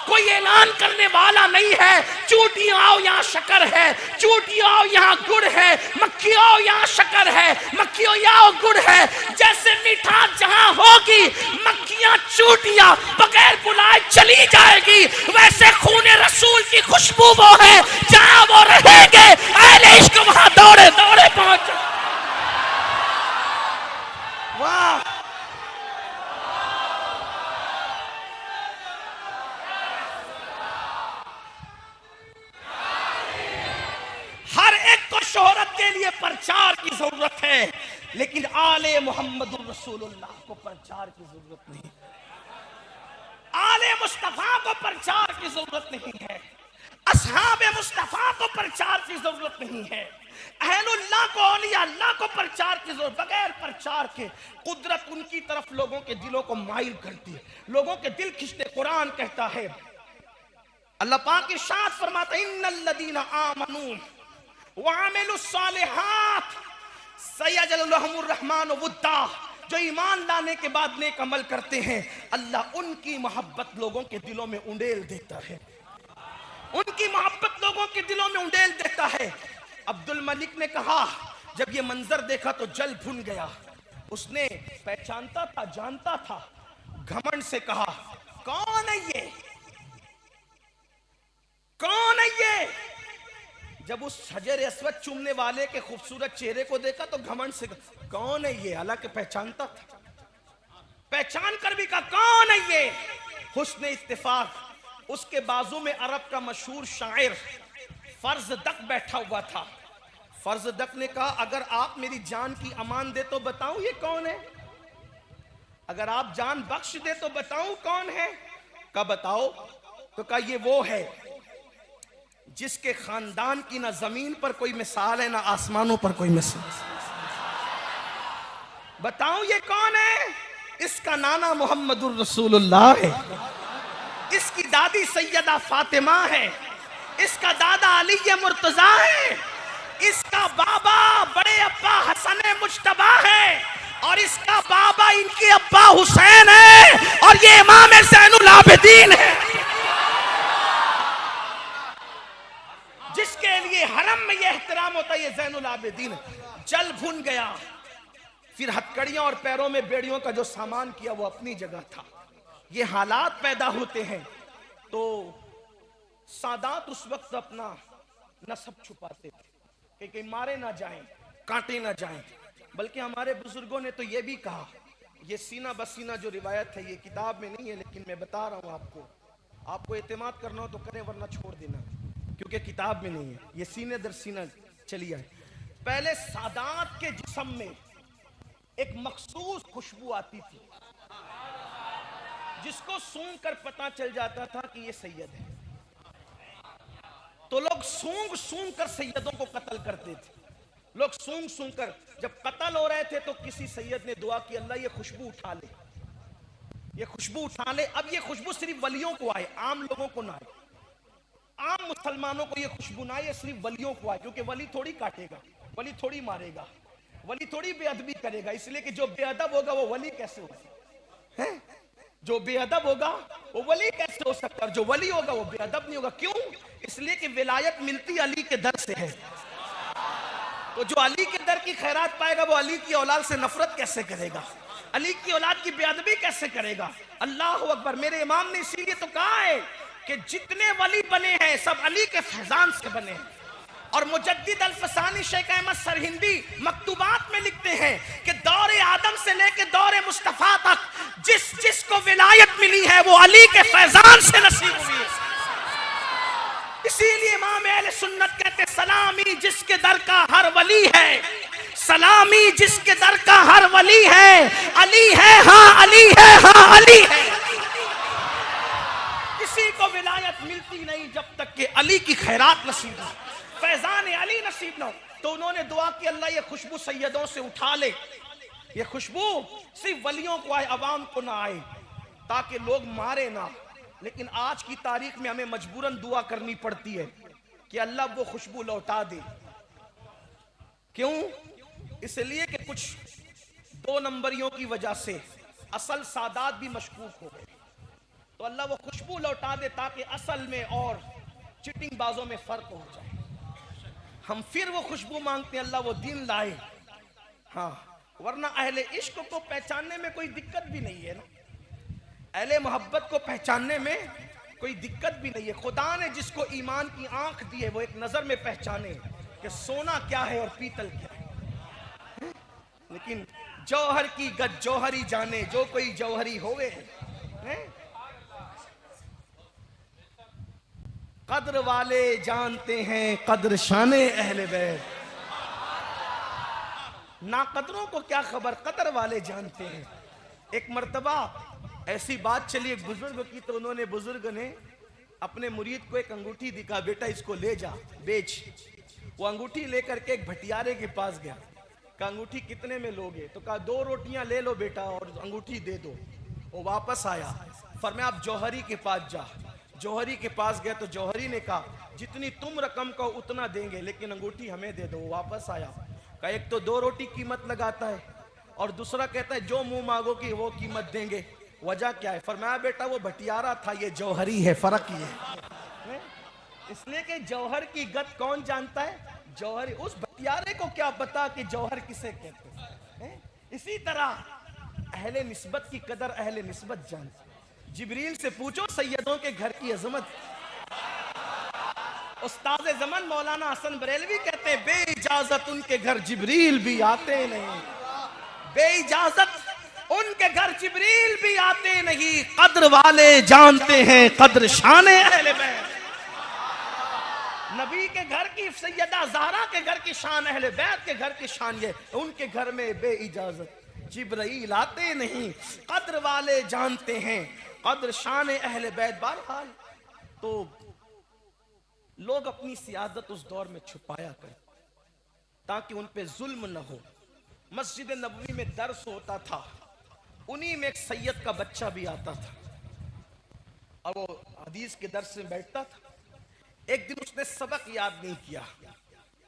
कोई ऐलान करने वाला नहीं है, चूंटियों आओ यहाँ शक्कर है, चूंटियों आओ यहाँ गुड़ है, मक्खियों आओ यहाँ शक्कर है, मक्खियों आओ गुड़ है। जैसे मिठास जहाँ होगी मक्खियाँ चूंटियाँ बगैर बुलाए चली जाएगी, वैसे खूने रसूल की खुशबू वो है, जहाँ वो रहेंगे अहले इश्क वहाँ दौड़े दौड़े पहुंच। वाह, हर एक को शोहरत के लिए प्रचार की जरूरत है, लेकिन आले मोहम्मदुर रसूलुल्लाह को प्रचार की जरूरत नहीं, आले मुस्तफा को प्रचार की जरूरत नहीं है, असहाबे मुस्तफा को प्रचार की जरूरत नहीं है, अहलुल्लाह को, औलिया अल्लाह को प्रचार की जरूरत। बगैर प्रचार के कुदरत उनकी तरफ लोगों के दिलों को माइल करती है, लोगों के दिल खींचते। कुरान कहता है, अल्लाह पाक इरशाद फरमाता है, इन्नल्लज़ीना आमनू व अमिलुस्सालिहात सयजअलु लहुमुर रहमानु वुद्दा, जो ईमान लाने के बाद नेक अमल करते हैं, अल्लाह उनकी मोहब्बत लोगों के दिलों में उंडेल देता है, उनकी मोहब्बत लोगों के दिलों में उंडेल देता है। अब्दुल मलिक ने कहा, जब ये मंजर देखा तो जल भुन गया। उसने पहचानता था, जानता था, घमंड से कहा, कौन है ये, कौन है ये? जब उस हजर अस्वद चूमने वाले के खूबसूरत चेहरे को देखा तो घमंड से कहा, कौन है ये? हालांकि पहचानता था, पहचान कर भी कहा, कौन है ये? हुस्न इत्तेफाक, उसके बाजू में अरब का मशहूर शायर फर्जदक बैठा हुआ था। फर्जदक ने कहा, अगर आप मेरी जान की अमान दे तो बताऊं ये कौन है, अगर आप जान बख्श दे तो बताऊं कौन है? कहा बताओ। तो कहा ये वो है जिसके खानदान की ना जमीन पर कोई मिसाल है, ना आसमानों पर कोई मिसाल। बताओ ये कौन है? इसका नाना मोहम्मदुर रसूलुल्लाह है, इसकी दादी सैयदा फातिमा है, इसका दादा अली मुर्तजा है, इसका बाबा बड़े अब्बा हसन मुज्तबा है, और इसका बाबा इनके अब्बा हुसैन है, और ये इमाम ज़ैनुल आबिदीन है, जिसके लिए हरम में ये एहतराम होता है, ये ज़ैनुल आबिदीन। जल भुन गया, फिर हथकड़ियां और पैरों में बेड़ियों का जो सामान किया वो अपनी जगह था। ये हालात पैदा होते हैं तो सादात उस वक्त अपना नसब छुपाते थे कि कहीं मारे ना जाएं, काटे ना जाएं। बल्कि हमारे बुजुर्गों ने तो ये भी कहा, ये सीना बसीना जो रिवायत है ये किताब में नहीं है, लेकिन मैं बता रहा हूँ आपको, आपको एतमाद करना हो तो करें वरना छोड़ देना, क्योंकि किताब में नहीं है, ये सीने दर सीना चली आए। पहले सादात के जिस्म में एक मखसूस खुशबू आती थी, जिसको सूंघ कर पता चल जाता था कि ये सैयद है। तो लोग सूंघ सूंघ कर सैयदों को कत्ल करते थे। लोग सूंघ सूंघ कर, जब कत्ल हो रहे थे तो किसी सैयद ने दुआ की, अल्लाह ये खुशबू उठा ले, ये खुशबू उठा ले। अब ये खुशबू सिर्फ वलियों को आए, आम लोगों को ना आए, आम मुसलमानों को ये खुशबू ना आए, सिर्फ वलियों को आए, क्योंकि वली थोड़ी काटेगा, वली थोड़ी मारेगा, वली थोड़ी बेअदबी करेगा। इसलिए कि जो बेअदब होगा वो वली कैसे होगा, है? जो बेअदब होगा वो वली कैसे हो सकता है? जो वली होगा वो बेअदब नहीं होगा। क्यों? इसलिए कि विलायत मिलती अली के दर से है। तो जो अली के दर की खैरात पाएगा वो अली की औलाद से नफरत कैसे करेगा, अली की औलाद की बेअदबी कैसे करेगा। अल्लाह अकबर। मेरे इमाम ने इसीलिए तो कहा है कि जितने वली बने हैं सब अली के फैजान से बने हैं। और मुजद्दिद अल-फसानी शेख अहमद सरहिंदी मकतूबात में लिखते हैं कि दौरे आदम से लेकर दौरे मुस्तफा तक जिस जिसको विलायत मिली है वो अली के फैजान से नसीब हुई है। इसीलिए इमाम अहले सुन्नत कहते सलामी जिसके दर का हर वली है, सलामी जिसके दर का हर वली है, अली है हाँ अली है हाँ अली है। किसी को विलायत मिलती नहीं जब तक कि अली की खैरात नसीब हो, फैजान अली नसीब ना हो। तो उन्होंने दुआ की अल्लाह ये खुशबू सैयदों से उठा ले, ये खुशबू सिर्फ वलियों को आए, अवाम को ना आए, ताकि लोग मारे ना। लेकिन आज की तारीख में हमें मजबूरन दुआ करनी पड़ती है कि अल्लाह वो खुशबू लौटा दे। क्यों? इसलिए कि कुछ दो नंबरियों की वजह से असल सादात भी मशकूक हो गए। तो अल्लाह वो खुशबू लौटा दे ताकि असल में और चिटिंग बाजों में फर्क हो जाए। हम फिर वो खुशबू मांगते हैं, अल्लाह वो दिन लाए। हाँ, वरना अहले इश्क को पहचानने में कोई दिक्कत भी नहीं है ना, अहले मोहब्बत को पहचानने में कोई दिक्कत भी नहीं है। खुदा ने जिसको ईमान की आंख दी है वो एक नजर में पहचाने कि सोना क्या है और पीतल क्या है। लेकिन जौहर की गद जौहरी जाने जो कोई जौहरी होवे है। कद्र वाले जानते हैं कद्र शाने अहले बैत, ना कदरों को क्या खबर कद्र वाले जानते हैं। एक मर्तबा ऐसी बात चली एक बुजुर्ग की, तो उन्होंने बुजुर्ग ने अपने मुरीद को एक अंगूठी दिखा, बेटा इसको ले जा बेच। वो अंगूठी लेकर के एक भटियारे के पास गया, कहा अंगूठी कितने में लोगे? तो कहा 2 रोटियां ले लो बेटा और अंगूठी दे दो। वो वापस आया, फरमाया आप जौहरी के पास जा। जौहरी के पास गया तो जौहरी ने कहा जितनी तुम रकम को उतना देंगे लेकिन अंगूठी हमें दे दो। वो वापस आया, कहा एक तो 2 रोटी कीमत लगाता है और दूसरा कहता है जो मुंह मांगोगी वो कीमत देंगे, वजह क्या है? फरमाया बेटा वो भटियारा था, ये जौहरी है, फर्क ये है। इसलिए कि जौहर की गद कौन जानता है? जौहरी। उस भटियारे को क्या पता कि जौहर किसे कहते हैं। इसी तरह अहले निस्बत की कदर अहले निस्बत जानते। जिब्रील से पूछो सैयदों के घर की अजमत। उस्ताद ज़मान मौलाना हसन बरेलवी कहते हैं बेइजाजत उनके घर जिब्रील भी आते नहीं, बेइजाजत उनके घर जिब्रील भी आते नहीं। कद्र वाले जानते हैं कद्र शाने अहले बैत। नबी के घर की सैयदा ज़हरा के घर की शान, अहले बैत के घर की शान ये उनके घर में बेइजाजत जिब्रील आते नहीं। कद्र वाले जानते हैं कद्र शान अहले बैत। बहरहाल तो लोग अपनी सियादत उस दौर में छुपाया करें ताकि उन पे जुल्म न हो। मस्जिद नबवी में दर्स होता था, उन्हीं में एक सैयद का बच्चा भी आता था और वो हदीस के दर्स में बैठता था। एक दिन उसने सबक याद नहीं किया,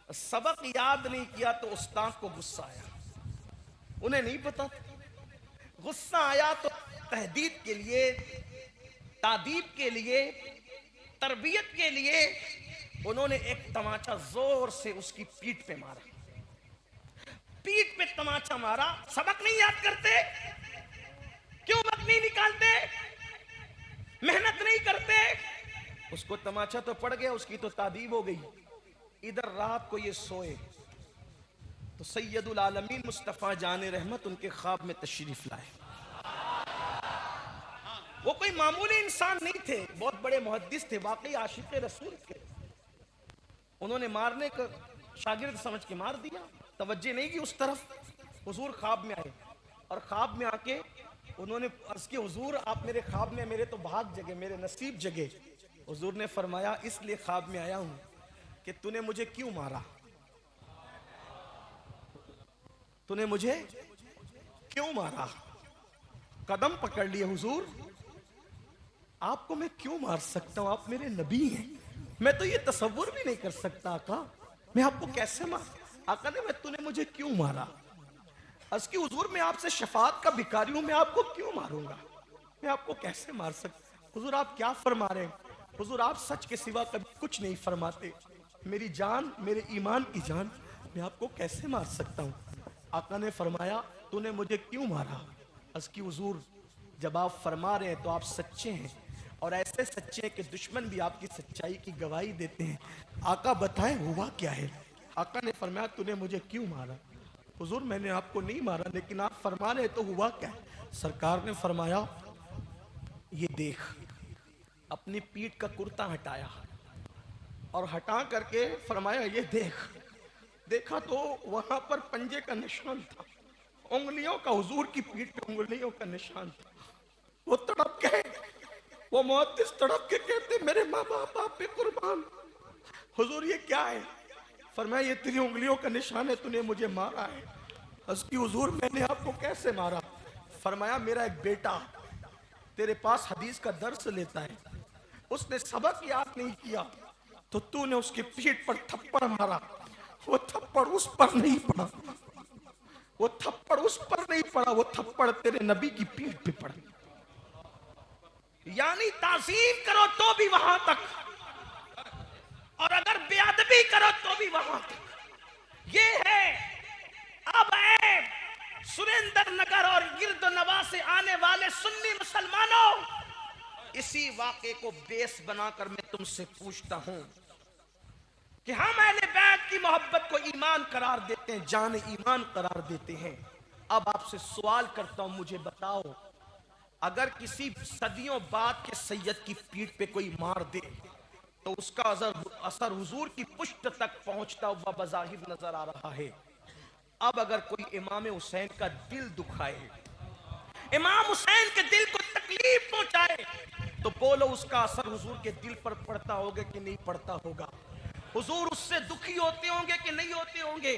सबक याद नहीं किया तो उस्ताद को गुस्सा आया। उन्हें नहीं पता, गुस्सा आया तो तहदीद के लिए, तादीब के लिए, तरबियत के लिए उन्होंने एक तमाचा जोर से उसकी पीठ पे मारा। पीठ पे तमाचा मारा। सबक नहीं याद करते? क्यों वक्त नहीं निकालते? मेहनत नहीं करते? उसको तमाचा तो पड़ गया, उसकी तो तादीब हो गई। इधर रात को ये सोए तो सैयदुल आलमीन मुस्तफ़ा जाने रहमत उनके ख्वाब में तशरीफ लाए। वो कोई मामूली इंसान नहीं थे, बहुत बड़े मुहद्दिस थे, वाकई आशिक रसूल थे। उन्होंने मारने का शागिर्द समझ के मार दिया, तवज्जो नहीं की उस तरफ। हुजूर ख्वाब में आए और ख्वाब में आके उन्होंने अर्ज़ की हुजूर आप मेरे ख्वाब में, मेरे तो भाग जगे, मेरे नसीब जगे। हुजूर ने फरमाया इसलिए ख्वाब में आया हूं कि तूने मुझे क्यों मारा, तूने मुझे क्यों मारा। कदम पकड़ लिए हुजूर, आपको मैं क्यों मार सकता हूं, आप मेरे नबी हैं, मैं तो ये तसव्वुर भी नहीं कर सकता आका, मैं आपको कैसे मार। आका ने मैं तूने मुझे क्यों मारा। अस्की हुजूर मैं आपसे शफाअत का भिखारी हूं, मैं आपको क्यों मारूंगा, मैं आपको कैसे मार सकता। हुजूर आप क्या फरमा रहे हैं? हुजूर आप सच के सिवा कभी कुछ नहीं फरमाते। मेरी जान, मेरे ईमान की जान, मैं आपको कैसे मार सकता हूँ। आका ने फरमाया तूने मुझे क्यों मारा। अर्ज़ की हुजूर जब आप फरमा रहे हैं तो आप सच्चे हैं और ऐसे सच्चे हैं कि दुश्मन भी आपकी सच्चाई की गवाही देते हैं। आका बताएं हुआ क्या है। आका ने फरमाया तूने मुझे क्यों मारा। हुजूर मैंने आपको नहीं मारा, लेकिन आप फरमा रहे तो हुआ क्या है। सरकार ने फरमाया ये देख। अपनी पीठ का कुर्ता हटाया और हटा करके फरमाया ये देख। देखा तो वहां पर पंजे का निशान था, उंगलियों का, हुजूर की पीठ पे उंगलियों का निशान था। वो तड़प के, वो मुहद्दिस तड़प के कहते मेरे माँ बाप आप पे कुर्बान। हुजूर ये क्या है। फरमाया ये तेरी उंगलियों का निशान है, तूने मुझे मारा है। उसकी हुजूर मैंने आपको कैसे मारा। फरमाया मेरा एक बेटा तेरे पास हदीस का दर्स लेता है, उसने सबक याद नहीं किया तो तूने उसकी पीठ पर थप्पड़ मारा। वो थप्पड़ उस पर नहीं पड़ा, वो थप्पड़ उस पर नहीं पड़ा, वो थप्पड़ तेरे नबी की पीठ पे पड़ा। यानी ताज़ीम करो तो भी वहां तक, और अगर बेअदबी करो तो भी वहां तक। ये है अब सुरेंद्र नगर और गिरद नवाज से आने वाले सुन्नी मुसलमानों, इसी वाक़े को बेस बनाकर मैं तुमसे पूछता हूं कि हम अहले बैत की मोहब्बत को ईमान करार देते हैं, जान ईमान करार देते हैं। अब आपसे सवाल करता हूं, मुझे बताओ अगर किसी सदियों बाद के सैयद की पीठ पे कोई मार दे तो उसका असर हुजूर की पुश्त तक पहुंचता हुआ बज़ाहिर नजर आ रहा है। अब अगर कोई इमाम हुसैन का दिल दुखाए, इमाम हुसैन के दिल को तकलीफ पहुंचाए, तो बोलो उसका असर हुजूर के दिल पर पड़ता होगा कि नहीं पड़ता होगा। हुजूर उससे दुखी होते होंगे कि नहीं होते होंगे।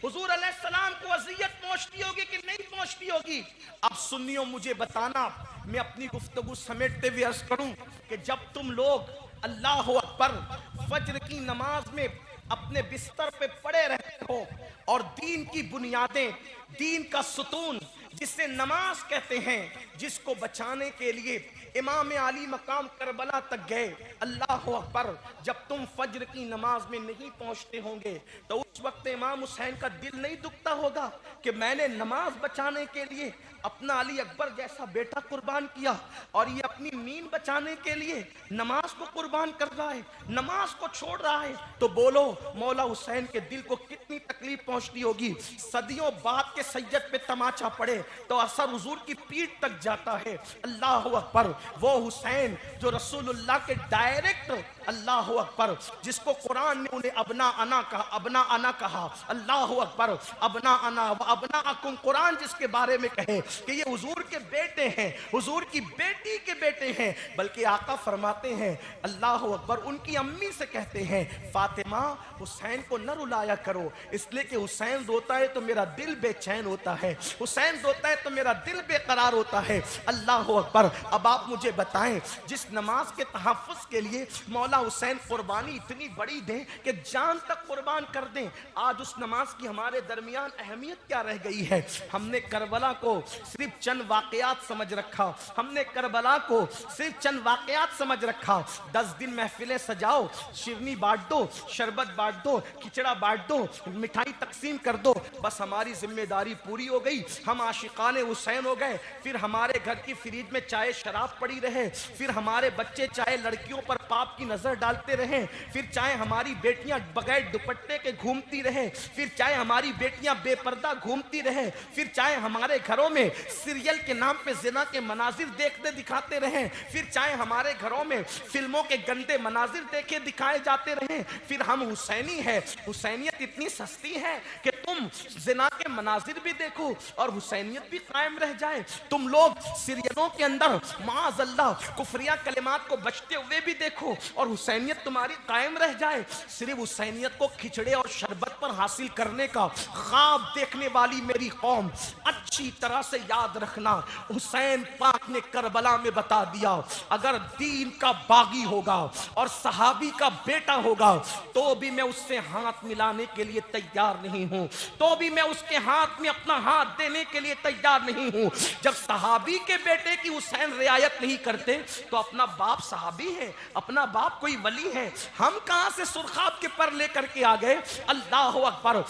हुजूर अलैहिस्सलाम को अज़ियत पहुंचती होगी कि नहीं पहुंचती होगी। अब सुन्नियों मुझे बताना, मैं अपनी गुफ्तगू समेटते हुए अर्ज करूं कि जब तुम लोग अल्लाह अकबर फज्र की नमाज में अपने बिस्तर पे पड़े रहते हो और दीन की बुनियादें, दीन का सुतून जिसे नमाज कहते हैं, जिसको बचाने के लिए इमाम आली मकाम करबला तक गए, अल्लाह अकबर, जब तुम फज्र की नमाज में नहीं पहुंचते होंगे तो उस वक्त इमाम हुसैन का दिल नहीं दुखता होगा कि मैंने नमाज बचाने के लिए अपना अली अकबर जैसा बेटा कुर्बान किया और ये अपनी नींद बचाने के लिए नमाज को कुर्बान कर रहा है, नमाज को छोड़ रहा है। तो बोलो मौला हुसैन के दिल को कितनी तकलीफ पहुंचती होगी। सदियों बाद के सैयद पे तमाचा पड़े तो असर हुजूर की पीठ तक जाता है। अल्लाह अकबर, वो हुसैन जो रसूलुल्लाह के डायरेक्ट, अल्लाह अकबर, जिसको कुरान ने उन्हें अबना अना कहा, अबना अना कहा, अल्लाह अकबर, अबना अना व अबना अकुम, कुरान जिसके बारे में कहे कि ये हुजूर के बेटे हैं, हुजूर की बेटी के बेटे हैं। बल्कि आका फरमाते हैं अल्लाह अकबर, उनकी अम्मी से कहते हैं फातिमा हुसैन को न रुलाया करो, इसलिए कि हुसैन रोता है तो मेरा दिल बेचैन होता है, हुसैन रोता है तो मेरा दिल बेकरार होता है। अल्लाह अकबर। अब आप मुझे बताएं, जिस नमाज के तहफ़्फ़ुज़ के लिए मौला हुसैन कुर्बानी इतनी बड़ी दें कि जान तक कुर्बान कर दें, आज उस नमाज की हमारे दरमियान अहमियत क्या रह गई है। हमने करबला को सिर्फ चंद वाकयात समझ रखा, हमने करबला को सिर्फ चंद वाकयात समझ रखा। 10 दिन महफिलें सजाओ, शिरनी बांट दो, शरबत बांट दो, खिचड़ा बांट दो, मिठाई तकसीम कर दो, बस हमारी जिम्मेदारी पूरी हो गई, हम आशिकाने हुसैन हो गए। फिर हमारे घर की फ्रिज में चाहे शराब पड़ी रहे, फिर हमारे बच्चे चाहे लड़कियों पर पाप की नजर डालते रहे, फिर चाहे हमारी बेटियां बगैर दुपट्टे के घूमती रहे, फिर चाहे हमारी बेटियां बेपर्दा घूमती रहे, फिर चाहे हमारे घरों में सीरियल के नाम पे जिना के मनाजिर देखते दिखाते रहे, फिर चाहे हमारे घरों में फिल्मों के गंदे मनाजिर देखे दिखाए जाते रहे, फिर हम हुसैनी है। हुसैनियत इतनी सस्ती है कि तुम जिना के मनाजिर भी देखो और हुसैनियत भी कायम रह जाए। तुम लोग सीरियलों के अंदर माअज़ल्लाह कुफरिया कलिमात को बचते हुए भी देखो और हुसैनियत तुम्हारी कायम रह जाए। सिर्फ हुसैनियत को खिचड़े और शरबत पर हासिल करने का ख्वाब देखने वाली मेरी कौम, अच्छी तरह से याद रखना, हुसैन पाक ने करबला में बता दिया, अगर दीन का बागी होगा और सहाबी का बेटा होगा तो भी मैं उससे हाथ मिलाने के लिए तैयार नहीं हूं, तो भी मैं उसके हाथ में अपना हाथ देने के लिए तैयार नहीं हूं। जब सहाबी के बेटे की हुसैन रियायत नहीं करते तो अपना बाप सहाबी है, अपना बाप कोई वली है, हम कहां से सुरखाब के पर लेकर के आ गए। अल्लाह अकबर।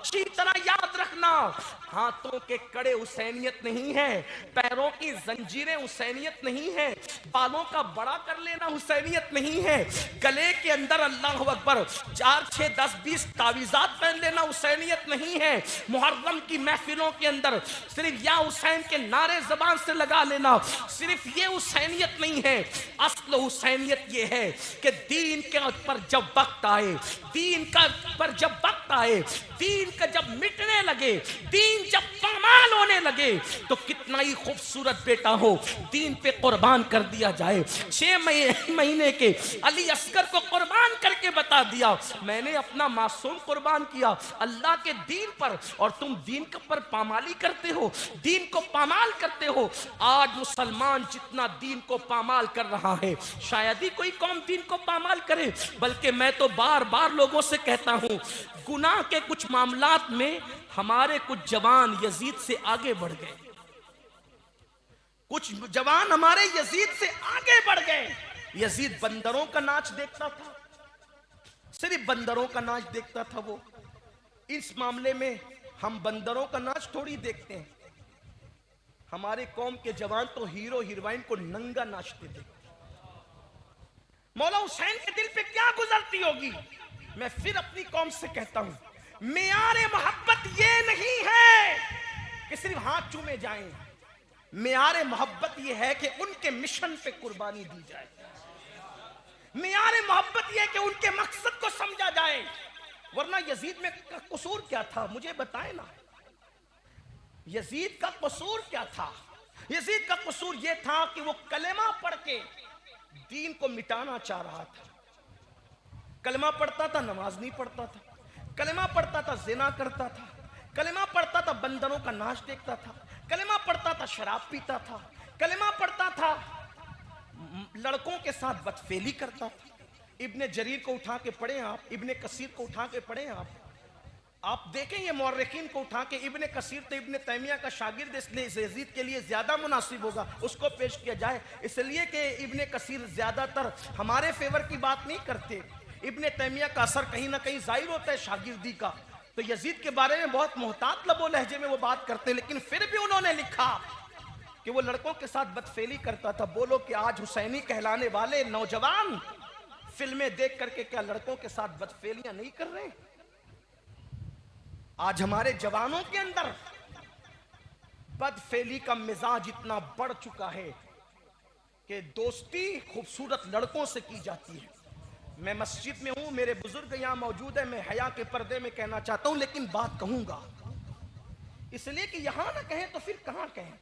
अच्छी तरह याद रखना, हाथों के कड़े हुसैनियत नहीं है, पैरों की जंजीरें हुसैनियत नहीं है, बालों का बड़ा कर लेना हुसैनियत नहीं है, गले के अंदर अल्लाह अकबर 4 6 10 20 तावीज़ात पहन लेना हुसैनियत नहीं है, मुहर्रम की महफिलों के अंदर सिर्फ या हुसैन के नारे जबान से लगा लेना, सिर्फ ये हुसैनियत नहीं है। असल हुसैनियत ये है कि दीन के पर जब वक्त आए, दीन का पर जब वक्त आए, दीन का जब मिटने लगे, दीन जब पामाल होने लगे, तो कितना ही खूबसूरत बेटा हो दीन पे कुर्बान कर दिया जाए। 6 महीने के अली असगर को कुर्बान करके बता दिया, मैंने अपना मासूम कुर्बान किया अल्लाह के दीन पर, और तुम दीन के पर पामाली करते हो, दीन को पामाल करते हो। आज मुसलमान जितना दीन को पामाल कर रहा है, शायद ही कोई कौम दीन को पामाल करे। बल्कि मैं तो बार बार लोगों से कहता हूं, गुनाह के कुछ मामलात में हमारे कुछ जवान यजीद से आगे बढ़ गए, कुछ जवान हमारे यजीद से आगे बढ़ गए। यजीद बंदरों का नाच देखता था, सिर्फ बंदरों का नाच देखता था वो। इस मामले में हम बंदरों का नाच थोड़ी देखते हैं, हमारे कौम के जवान तो हीरो हीरोइन को नंगा नाचते थे। मौला हुसैन के दिल पे क्या गुजरती होगी। मैं फिर अपनी कौम से कहता हूं, मेयारे मोहब्बत ये नहीं है कि सिर्फ हाथ चूमे जाएं, मेयारे मोहब्बत ये है कि उनके मिशन पे कुर्बानी दी जाए, मेयारे मोहब्बत ये है कि उनके मकसद को समझा जाए। वरना यजीद में का कसूर क्या था, मुझे बताए ना, यजीद का कसूर क्या था। यजीद का कसूर ये था कि वो कलेमा पढ़ के दीन को मिटाना चाह रहा था। कलमा पढ़ता था, नमाज नहीं पढ़ता था, कलमा पढ़ता था, जिना करता था, कलमा पढ़ता था, बंदरों का नाच देखता था, कलमा पढ़ता था, शराब पीता था, कलमा पढ़ता था, लड़कों के साथ बदफेली करता था। इब्ने जरीर को उठा के पढ़े आप, इब्ने कसीर को उठा के पढ़े आप देखें ये मौर्रिखीन को उठा के, इब्ने कसीर तो इब्ने तैमिया का शागिर्द, इसलिए यजीद के लिए ज्यादा मुनासिब होगा उसको पेश किया जाए, इसलिए कि इब्ने कसीर ज्यादातर हमारे फेवर की बात नहीं करते। इब्ने तैमिया का असर कहीं ना कहीं जाहिर होता है शागिर्दी का, तो यजीद के बारे में बहुत मोहतात लबो लहजे में वो बात करते, लेकिन फिर भी उन्होंने लिखा कि वो लड़कों के साथ बदफेली करता था। बोलो कि आज हुसैनी कहलाने वाले नौजवान फिल्में देख करके क्या लड़कों के साथ बदफेलियां नहीं कर रहे? आज हमारे जवानों के अंदर बदफेली का मिजाज इतना बढ़ चुका है कि दोस्ती खूबसूरत लड़कों से की जाती है। मैं मस्जिद में हूं, मेरे बुजुर्ग यहां मौजूद है, मैं हया के पर्दे में कहना चाहता हूं, लेकिन बात कहूंगा इसलिए कि यहां ना कहें तो फिर कहां कहें।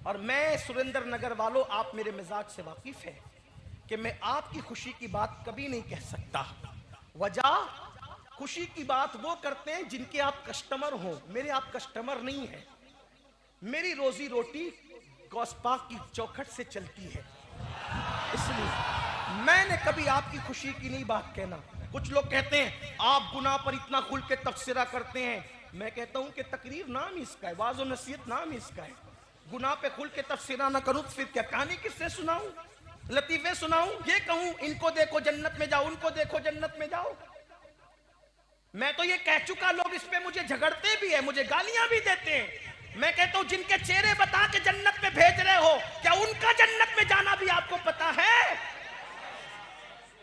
और मैं सुरेंद्र नगर वालों, आप मेरे मिजाज से वाकिफ है कि मैं आपकी खुशी की बात कभी नहीं कह सकता। वजह, खुशी की बात वो करते हैं जिनके आप कस्टमर हो, मेरे आप कस्टमर नहीं है। मेरी रोजी रोटी गौसपाक की चौखट से चलती है, इसलिए मैंने कभी आपकी खुशी की नहीं बात कहना। कुछ लोग कहते हैं आप गुनाह पर इतना खुल के तबसरा करते हैं, मैं कहता हूं कि तकरीर नाम ही इसका है, वाज़ और नसीहत नाम ही इसका है। गुनाह पे खुल के तबसरा ना करूं तो फिर क्या कहानी किससे सुनाऊं, लतीफे सुनाऊं, ये कहूं इनको देखो जन्नत में जाओ, उनको देखो जन्नत में जाओ। मैं तो ये कह चुका, लोग इस पे मुझे झगड़ते भी है, मुझे गालियां भी देते हैं। मैं कहता हूं जिनके चेहरे बता के जन्नत में भेज रहे हो, क्या उनका जन्नत में जाना भी आपको पता है?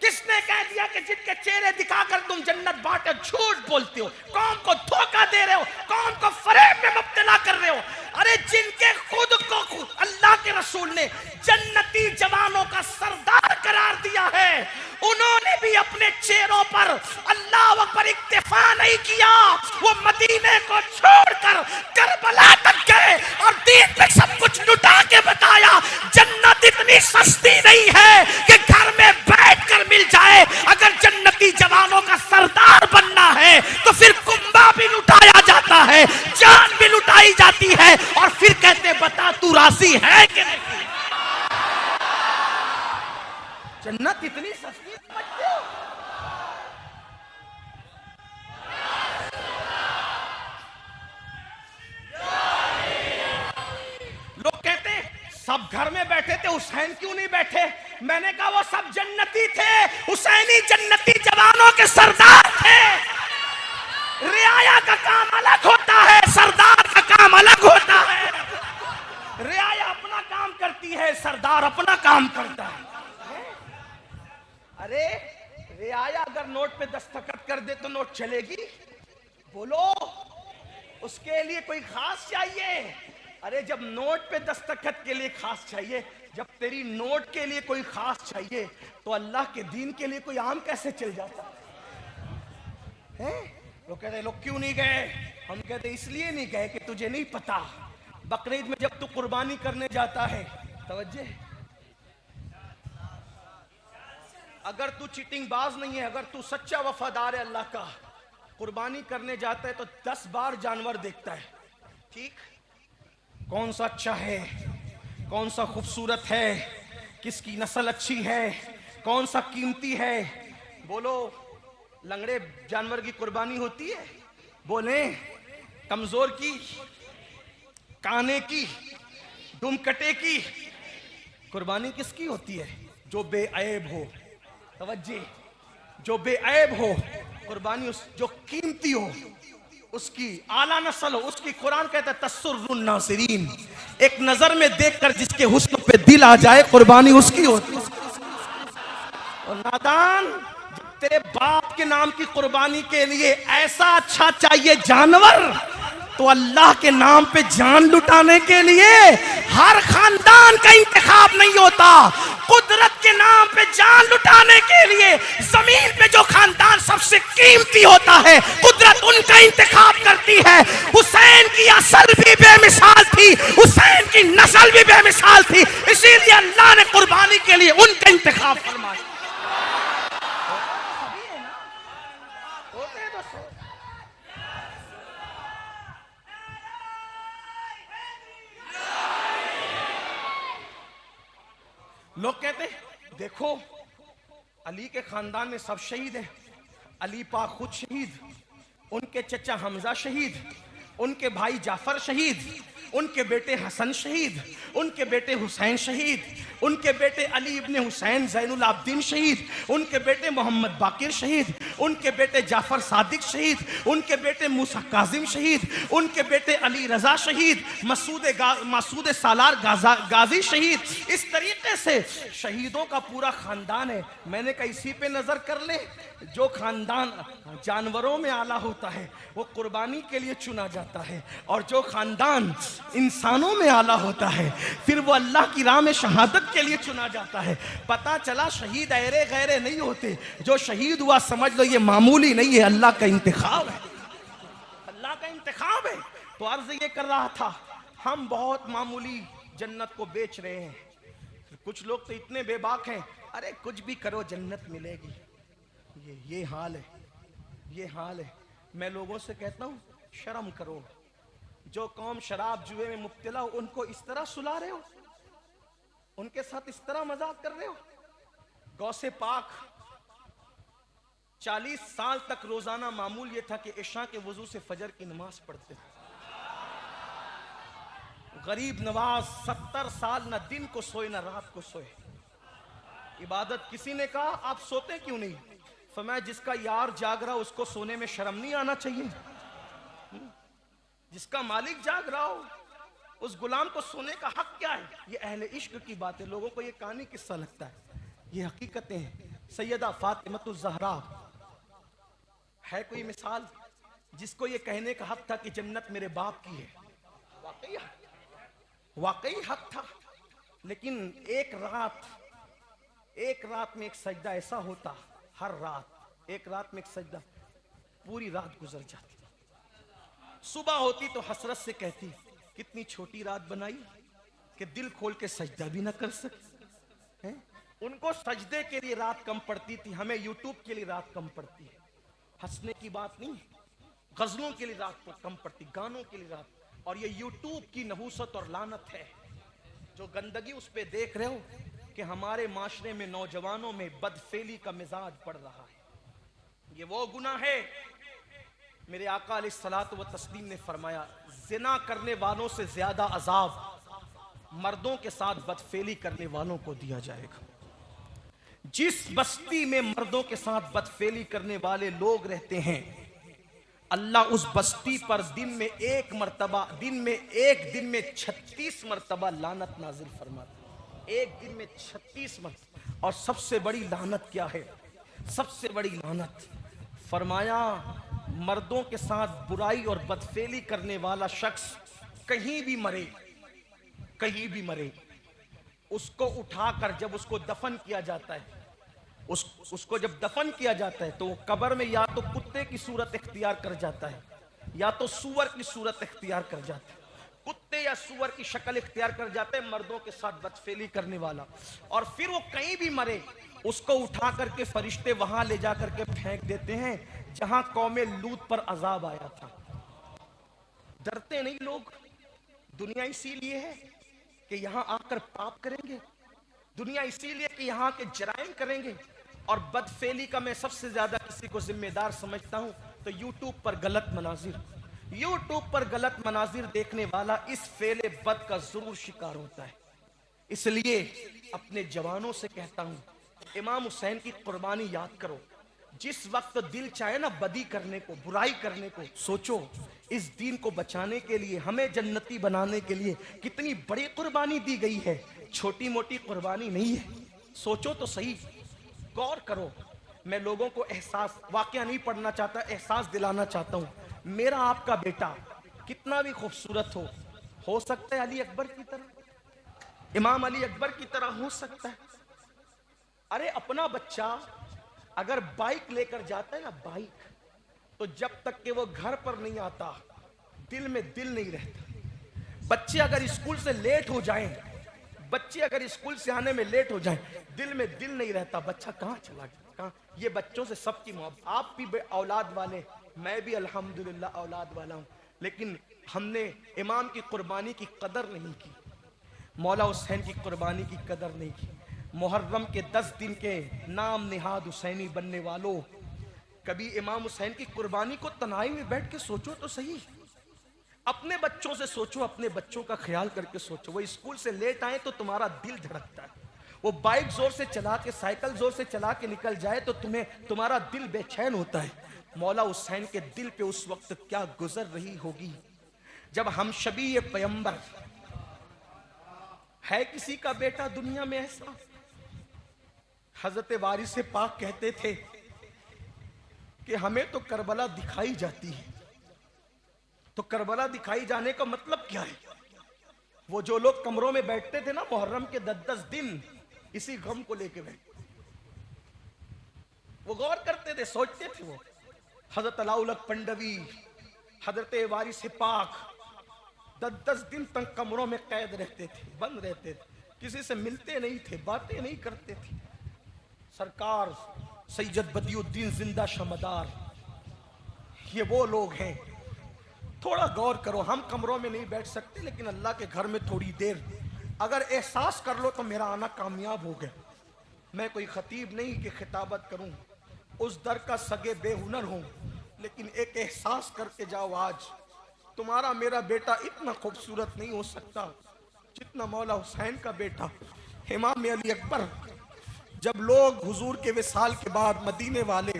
किसने कह दिया कि जिनके चेहरे दिखाकर तुम जन्नत बांटे? झूठ बोलते हो, कौम को धोखा दे रहे हो, कौम को फरेब में मुब्तला कर रहे हो। अरे जिनके खुद को अल्लाह के रसूल ने जन्नती जवानों का सरदार करार दिया है, उन्होंने भी अपने चेहरों पर अल्लाह अकबर इक्तिफा नहीं किया। वो मदीने को छोड़कर करबला तक गए और दीन पे सब कुछ लुटा के बताया जन्नत इतनी सस्ती नहीं है कि घर में बैठकर मिल जाए। अगर जन्नती जवानों का सरदार बनना है तो फिर कुंबा भी लुटाया जाता है, जान भी लुटाई जाती है, और फिर कहते बता तू राजी है कि नहीं। जन्नत इतनी सस्ती समझते हो? लोग कहते हैं सब घर में बैठे थे, हुसैन क्यों नहीं बैठे? मैंने कहा वो सब जन्नती थे, हुसैनी जन्नती जवानों के सरदार थे। रियाया रियाया का काम अलग होता है, सरदार का काम अलग होता है। रियाया अपना काम करती है, सरदार अपना काम करता है। अरे रियाया अगर नोट पे दस्तखत कर दे तो नोट चलेगी? बोलो, उसके लिए कोई खास चाहिए? अरे जब नोट पे दस्तखत के लिए खास चाहिए, जब तेरी नोट के लिए कोई खास चाहिए, तो अल्लाह के दीन के लिए कोई आम कैसे चल जाता है? लोग कहते लोग क्यों नहीं गए? हम कहते इसलिए नहीं गए कि तुझे नहीं पता। बकरीद में जब तू कुर्बानी करने जाता है, तवज्जे, अगर तू चीटिंग बाज नहीं है, अगर तू सच्चा वफादार है अल्लाह का, कुर्बानी करने जाता है तो 10 बार जानवर देखता है। ठीक, कौन सा अच्छा है, कौन सा खूबसूरत है, किसकी नस्ल अच्छी है, कौन सा कीमती है। बोलो, लंगड़े जानवर की कुर्बानी होती है? बोले, कमजोर की, काने की, दुमकटे की कुर्बानी किसकी होती है? जो बेऐब हो। तवज्जे, जो बेऐब हो कुर्बानी, उस जो कीमती हो, उसकी आला नस्ल हो, उसकी। कुरान कहता है तस्सुर्रुन नासिरीन, एक नजर में देखकर जिसके हुस्न पे दिल आ जाए, कुर्बानी उसकी होती है। और नादान, तेरे बाप के नाम की कुर्बानी के लिए ऐसा अच्छा चाहिए जानवर, तो अल्लाह के नाम पे जान लुटाने के लिए हर खानदान का इंतखाब नहीं होता। कुदरत के नाम पे जान लुटाने के लिए जमीन पे जो खानदान सबसे कीमती होता है, कुदरत उनका इंतखाब करती है। हुसैन की असल भी बेमिसाल थी, हुसैन की नस्ल भी बेमिसाल थी, इसीलिए अल्लाह ने कुर्बानी के लिए उनका इंतखाब फरमाया। लोग कहते देखो, अली के खानदान में सब शहीद हैं। अली पाक खुद शहीद, उनके चचा हमजा शहीद, उनके भाई जाफर शहीद, उनके बेटे हसन शहीद, उनके बेटे हुसैन शहीद, उनके बेटे अली इब्ने हुसैन ज़ैनुल आब्दीन शहीद, उनके बेटे मोहम्मद बाकिर शहीद, उनके बेटे जाफर सादिक शहीद, उनके बेटे मूसा काजिम शहीद, उनके बेटे अली रजा शहीद, मसूद सालार गाजी शहीद। इस तरीके से शहीदों का पूरा खानदान है। मैंने कहा इसी पे नजर कर ले। जो खानदान जानवरों में आला होता है वो कुर्बानी के लिए चुना जाता है, और जो खानदान इंसानों में आला होता है फिर वो अल्लाह की राह में शहादत के लिए चुना जाता है। पता चला शहीद ऐरे गैरे नहीं होते, जो शहीद हुआ समझ लो ये मामूली नहीं है, अल्लाह का इंतखाब है, अल्लाह का इंतखाब है। तो अर्ज ये कर रहा था, हम बहुत मामूली जन्नत को बेच रहे हैं। कुछ लोग तो इतने बेबाक हैं, अरे कुछ भी करो जन्नत मिलेगी। ये हाल है, ये हाल है। मैं लोगों से कहता हूँ शर्म करो, जो कौम शराब जुए में मुब्तला हो उनको इस तरह सुला रहे हो, उनके साथ इस तरह मजाक कर रहे हो। गौसे पाक 40 साल तक रोजाना मामूल ये था कि इशा के वजू से फजर की नमाज पढ़ते थे। गरीब नवाज 70 साल न दिन को सोए न रात को सोए, इबादत। किसी ने कहा आप सोते क्यों नहीं? फरमाया जिसका यार जाग रहा उसको सोने में शर्म नहीं आना चाहिए? जिसका मालिक जाग रहा हो उस गुलाम को सोने का हक क्या है? ये अहले इश्क की बात है। लोगों को ये कहानी किस्सा लगता है, ये हकीकतें हैं। सैयदा फातिमतुज़ ज़हरा है कोई मिसाल जिसको ये कहने का हक था कि जन्नत मेरे बाप की है। वाकई हक था, लेकिन एक रात में एक सजदा ऐसा होता, हर रात एक रात में एक सजदा, पूरी रात गुजर जाती। सुबह होती तो हसरत से कहती कितनी छोटी रात बनाई कि दिल खोल के सजदा भी ना कर सकते हैं। उनको सजदे के लिए रात कम पड़ती थी, हमें यूट्यूब के लिए रात कम पड़ती है। हंसने की बात नहीं, गजलों के लिए रात कम पड़ती, गानों के लिए रात। और ये यूट्यूब की नहूसत और लानत है, जो गंदगी उस पे देख रहे हो कि हमारे माशरे में नौजवानों में बदफेली का मिजाज बढ़ रहा है। ये वो गुनाह है, मेरे आका अलैहिस्सलात व तस्लीम ने फरमाया जिना करने वालों से ज्यादा अजाब मर्दों के साथ बदफेली करने वालों को दिया जाएगा। जिस बस्ती में मर्दों के साथ बदफेली करने वाले लोग रहते हैं, अल्लाह उस बस्ती पर दिन में एक दिन में 36 मरतबा लानत नाजिल फरमाता, एक दिन में 36 मरतबा। और सबसे बड़ी लानत क्या है? सबसे बड़ी लानत फरमाया, मर्दों के साथ बुराई और बदफेली करने वाला शख्स कहीं भी मरे, कहीं भी मरे, उसको उठाकर जब उसको दफन किया जाता है, उसको जब दफन किया जाता है तो वो कब्र में या तो कुत्ते की सूरत इख्तियार कर जाता है या तो सूअर की सूरत इख्तियार कर जाता है। कुत्ते या सूअर की शक्ल इख्तियार कर जाते हैं मर्दों के साथ बदफेली करने वाला। और फिर वो कहीं भी मरे, उसको उठा करके फरिश्ते वहां ले जा करके फेंक देते हैं जहां कौमे लूत पर अजाब आया था। डरते नहीं लोग। दुनिया इसीलिए है कि यहां आकर पाप करेंगे, दुनिया इसीलिए कि यहां के जराइम करेंगे। और बदफेली का मैं सबसे ज्यादा किसी को जिम्मेदार समझता हूं तो यूट्यूब पर गलत मनाजिर, यूट्यूब पर गलत मनाजिर देखने वाला इस फेले बद का जरूर शिकार होता है। इसलिए अपने जवानों से कहता हूं, इमाम हुसैन की कुर्बानी याद करो। जिस वक्त दिल चाहे ना बदी करने को, बुराई करने को, सोचो इस दीन को बचाने के लिए, हमें जन्नती बनाने के लिए कितनी बड़ी कुर्बानी दी गई है। छोटी मोटी कुर्बानी नहीं है। सोचो तो सही, गौर करो। मैं लोगों को एहसास, वाकया नहीं पढ़ना चाहता, एहसास दिलाना चाहता हूं। मेरा आपका बेटा कितना भी खूबसूरत हो सकता है अली अकबर की तरह, इमाम अली अकबर की तरह हो सकता है। अरे अपना बच्चा अगर बाइक लेकर जाता है ना, बाइक, तो जब तक कि वो घर पर नहीं आता दिल में दिल नहीं रहता। बच्चे अगर स्कूल से लेट हो जाएं, बच्चे अगर स्कूल से आने में लेट हो जाएं, दिल में दिल नहीं रहता। बच्चा कहाँ चला गया, कहाँ? ये बच्चों से सबकी मोहब्बत। आप भी औलाद वाले, मैं भी अल्हम्दुलिल्लाह औलाद वाला हूँ, लेकिन हमने इमाम की कुर्बानी की कदर नहीं की, मौला हुसैन की कुर्बानी की कदर नहीं की। मुहर्रम के 10 दिन के नाम निहाद हुसैनी बनने वालों, कभी इमाम हुसैन की कुर्बानी को तनाई में बैठ के सोचो तो सही। अपने बच्चों से सोचो, अपने बच्चों का ख्याल करके सोचो। वो स्कूल से लेट आए तो तुम्हारा दिल धड़कता है, वो बाइक जोर से चला के, साइकिल जोर से चला के निकल जाए तो तुम्हारा दिल बेचैन होता है। मौला हुसैन के दिल पे उस वक्त क्या गुजर रही होगी जब हम शबी पैगंबर, है किसी का बेटा दुनिया में ऐसा? हजरत वारिस पाक कहते थे कि हमें तो करबला दिखाई जाती है। तो करबला दिखाई जाने का मतलब क्या है? वो जो लोग कमरों में बैठते थे ना मुहर्रम के 10-10 दिन इसी गम को लेके बैठते, वो गौर करते थे, सोचते थे। वो हजरत अलाउलक पंडवी, हजरत वारिस पाक 10-10 दिन तक कमरों में कैद रहते थे, बंद रहते थे, किसी से मिलते नहीं थे, बातें नहीं करते थे। सरकार सैयद बदियुद्दीन जिंदा शमदार, ये वो लोग हैं। थोड़ा गौर करो, हम कमरों में नहीं बैठ सकते, लेकिन अल्लाह के घर में थोड़ी देर अगर एहसास कर लो तो मेरा आना कामयाब हो गया। मैं कोई खतीब नहीं कि खिताबत करूं, उस दर का सगे बेहुनर हूं, लेकिन एक एहसास करके जाओ, आज तुम्हारा मेरा बेटा इतना खूबसूरत नहीं हो सकता जितना मौला हुसैन का बेटा इमाम अली अकबर। जब लोग हुजूर के विसाल के बाद मदीने वाले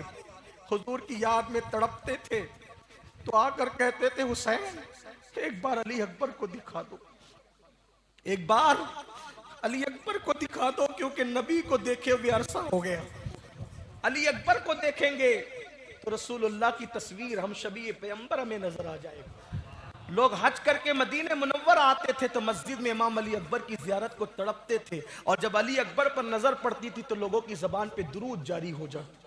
हुजूर की याद में तड़पते थे तो आकर कहते थे, हुसैन एक बार अली अकबर को दिखा दो, एक बार अली अकबर को दिखा दो, क्योंकि नबी को देखे हुए अरसा हो गया। अली अकबर को देखेंगे तो रसूलुल्लाह की तस्वीर, हम शबी पैगंबर हमें नजर आ जाएगा। लोग हज करके मदीने मुनव्वर आते थे तो मस्जिद में इमाम अली अकबर की जियारत को तड़पते थे, और जब अली अकबर पर नजर पड़ती थी तो लोगों की जबान पे दुरूद जारी हो जाता,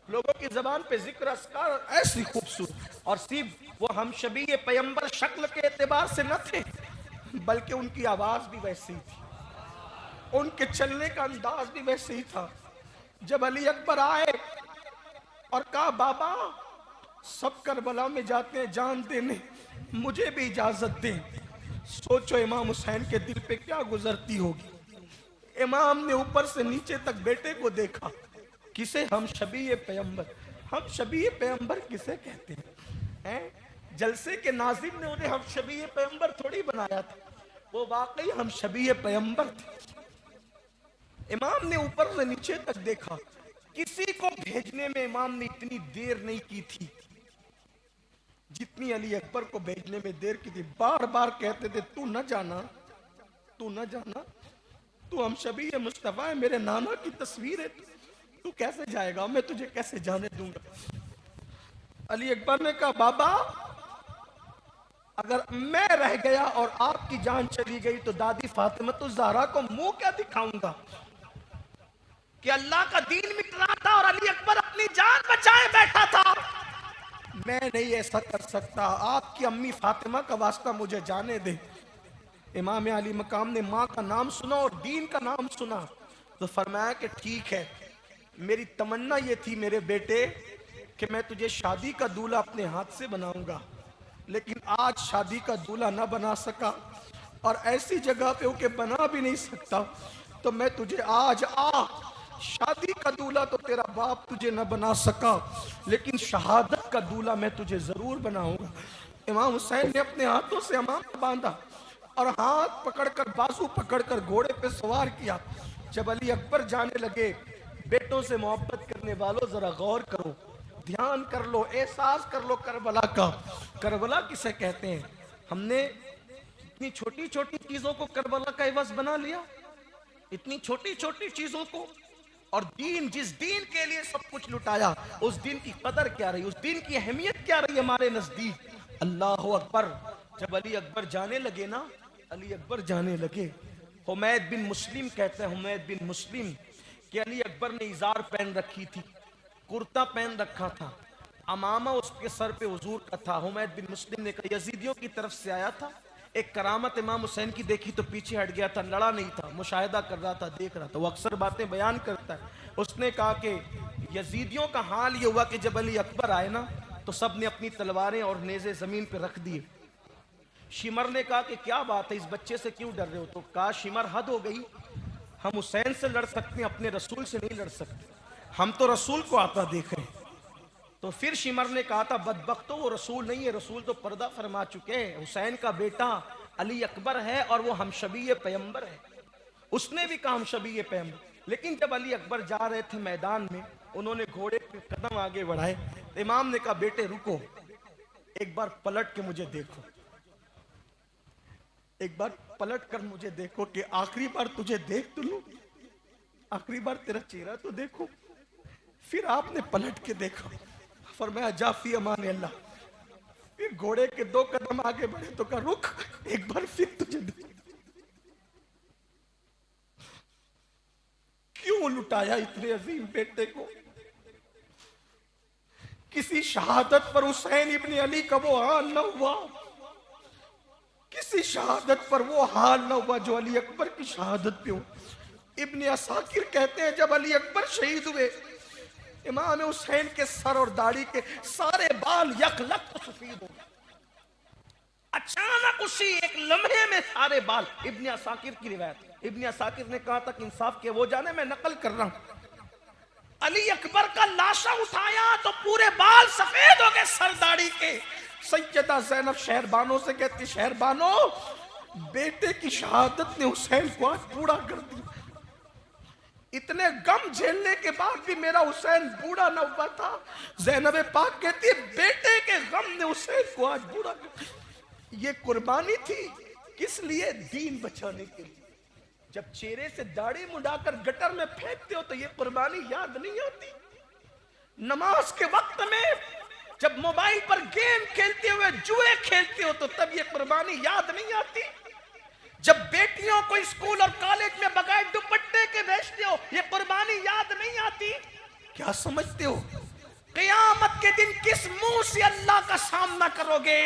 लोगों की जबान पे जिक्र अस्कार ऐसी खूबसूरत। और सिर्फ वो हम शबी पैगंबर शक्ल के एतबार से न थे, बल्कि उनकी आवाज भी वैसी थी, उनके चलने का अंदाज भी वैसे ही था। जब अली अकबर आए और कहा, बाबा सब करबला में जाते हैं जान देने, मुझे भी इजाजत दें। सोचो इमाम हुसैन के दिल पे क्या गुजरती होगी। इमाम ने ऊपर से नीचे तक बेटे को देखा, किसे? हम शबी पैगंबर। हम शबी पैगंबर किसे कहते हैं? जलसे के नाज़िम ने उन्हें हम शबी पैगंबर थोड़ी बनाया था, वो वाकई हम शबी पैगंबर थे। इमाम ने ऊपर से नीचे तक देखा, किसी को भेजने में इमाम ने इतनी देर नहीं की थी। जितनी अली अकबर को भेजने में देर की थी, बार बार कहते थे तू न जाना, तू न जाना, तू हम शबी मुस्तफा है, मेरे नाना की तस्वीर है, तू कैसे जाएगा, मैं तुझे कैसे जाने दूंगा। अली अकबर ने कहा बाबा अगर मैं रह गया और आपकी जान चली गई तो दादी फातिमा तो ज़हरा को मुंह क्या दिखाऊंगा कि अल्लाह का दीन मिट रहा था और अली अकबर अपनी जान बचाए बैठा था। मैं नहीं ऐसा कर सकता, आपकी अम्मी फातिमा का वास्ता मुझे जाने दे। इमाम अली मकाम ने माँ का नाम सुना और दीन का नाम सुना तो फरमाया कि ठीक है, मेरी तमन्ना ये थी मेरे बेटे कि मैं तुझे शादी का दूल्हा अपने हाथ से बनाऊंगा, लेकिन आज शादी का दूल्हा ना बना सका और ऐसी जगह पे होके बना भी नहीं सकता, तो मैं तुझे आज शादी का दूल्हा तो तेरा बाप तुझे न बना सका, लेकिन शहादत का दूल्हा मैं तुझे जरूर बनाऊंगा। इमाम हुसैन ने अपने हाथों से अमामा बांधा और हाथ पकड़कर बाजू पकड़कर घोड़े पे सवार किया। जब अली अकबर जाने लगे, बेटों से मोहब्बत करने वालों जरा गौर करो, ध्यान कर लो, एहसास कर लो करबला का। करबला किसे कहते हैं? हमने इतनी छोटी छोटी चीजों को करबला का इवज बना लिया, इतनी छोटी छोटी चीजों को, और दीन, जिस दीन के लिए सब कुछ लुटाया, उस दिन की कदर क्या रही, उस दिन की अहमियत क्या रही हमारे नजदीक। अल्लाह अकबर। जब अली अकबर जाने लगे ना, अली अकबर जाने लगे, हुमैद बिन मुस्लिम कहते हैं, हुमैद बिन मुस्लिम कि अली अकबर ने इजार पहन रखी थी, कुर्ता पहन रखा था, अमामा उसके सर पे हुजूर का था। हुमैद बिन मुस्लिम ने कहा यजीदियों की तरफ से आया था, एक करामत इमाम हुसैन की देखी तो पीछे हट गया था, लड़ा नहीं था, मुशाहिदा कर रहा था, देख रहा था। वो अक्सर बातें बयान करता है। उसने कहा कि यजीदियों का हाल ये हुआ कि जब अली अकबर आए ना तो सब ने अपनी तलवारें और नेज़े जमीन पर रख दिए। शिमर ने कहा कि क्या बात है, इस बच्चे से क्यों डर रहे हो? तो कहा शिमर हद हो गई, हम हुसैन से लड़ सकते हैं, अपने रसूल से नहीं लड़ सकते, हम तो रसूल को आता देख रहे हैं। तो फिर शिमर ने कहा था बदबख्तो, वो रसूल नहीं है, रसूल तो पर्दा फरमा चुके हैं, हुसैन का बेटा अली अकबर है और वो हमशबी पैगंबर है। उसने भी कहा हमशबी पैगंबर। लेकिन जब अली अकबर जा रहे थे मैदान में, उन्होंने घोड़े पे कदम आगे बढ़ाए, इमाम ने कहा बेटे रुको, एक बार पलट के मुझे देखो, एक बार पलट कर मुझे देखो कि आखिरी बार तुझे देख तो लूं, आखिरी बार तेरा चेहरा तो देखो। फिर आपने पलट के देखा, फरमाया जाफी अमान अल्लाह। फिर घोड़े के 2 कदम आगे बढ़े तो कहा रुक, एक बार फिर तुझे देख। क्यों लुटाया इतने अजीम बेटे को? किसी शहादत पर हुसैन इब्ने अली का वो हाल न हुआ, किसी शहादत पर वो हाल न हुआ जो अली अकबर की शहादत पे हो। इब्ने असाकिर कहते हैं जब अली अकबर शहीद हुए, इमाम हुसैन के सर और दाढ़ी के सारे बाल यकलक सफेद हो गए, अचानक उसी एक लम्हे में सारे बाल। इब्ने असाकिर की रिवायत, इब्ने असाकिर ने कहा था कि इंसाफ के वो जाने, मैं नकल कर रहा हूं, अली अकबर का लाशा उठाया तो पूरे बाल सफेद हो गए सर दाढ़ी के। सैयदा ज़ैनब शहरबानों से कहती, शहरबानों बेटे की शहादत ने हुसैन को आज बूढ़ा कर दिया, इतने गम झेलने के बाद भी मेरा हुसैन बूढ़ा न हुआ था। ज़ैनब पाक कहती है बेटे के गम ने हुसैन को आज बूढ़ा कर। ये कुर्बानी थी किस लिए? दीन बचाने के लिए। जब चेहरे से दाढ़ी मुड़ाकर गटर में फेंकते हो तो ये कुर्बानी याद नहीं आती। नमाज के वक्त में जब मोबाइल पर गेम खेलते हुए जुए खेलते हो तो तब ये कुर्बानी याद नहीं आती। जब बेटियों को स्कूल और कॉलेज में बगैर दुपट्टे के भेजते हो ये कुर्बानी याद नहीं आती। क्या समझते हो क़यामत के दिन किस मुंह से अल्लाह का सामना करोगे?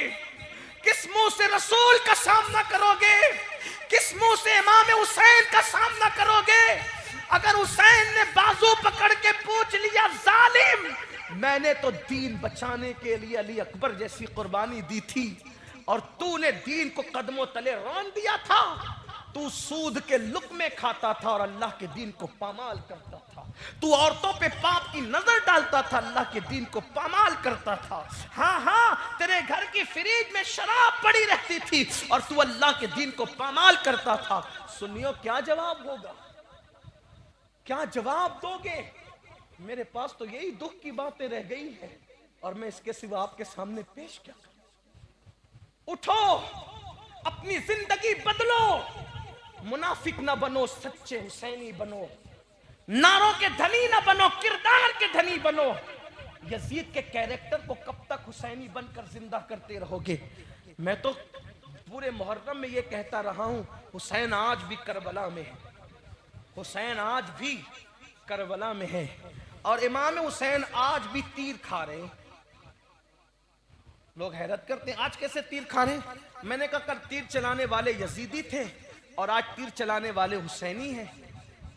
किस मुंह से रसूल का सामना करोगे? किस मुंह से इमाम हुसैन का सामना करोगे? अगर हुसैन ने बाजू पकड़ के पूछ लिया जालिम, मैंने तो दीन बचाने के लिए अली अकबर जैसी कुर्बानी दी थी और तूने दीन को कदमों तले रौंद दिया था, तू सूद के लुक़मे खाता था और अल्लाह के दीन को पामाल करता था, तू औरतों पे पाप की नजर डालता था, अल्लाह के दीन को पामाल करता था। हाँ हाँ, तेरे घर की फ्रिज में शराब पड़ी रहती थी और तू अल्लाह के दीन को पामाल करता था। सुनियो क्या जवाब होगा, क्या जवाब दोगे? मेरे पास तो यही दुख की बातें रह गई है और मैं इसके सिवा आपके सामने पेश क्या करूं? उठो, अपनी जिंदगी बदलो, मुनाफिक ना बनो, सच्चे हुसैनी बनो, नारों के धनी ना बनो, किरदार के धनी बनो। यजीद के कैरेक्टर को कब तक हुसैनी बनकर जिंदा करते रहोगे? मैं तो पूरे मुहर्रम में ये कहता रहा हूं, हुसैन आज भी करबला में है, हुसैन आज भी करबला में है, और इमाम हुसैन आज भी तीर खा रहे हैं। लोग हैरत करते हैं, आज कैसे तीर खा रहे हैं? मैंने कहा कल तीर चलाने वाले यजीदी थे और आज तीर चलाने वाले हुसैनी हैं।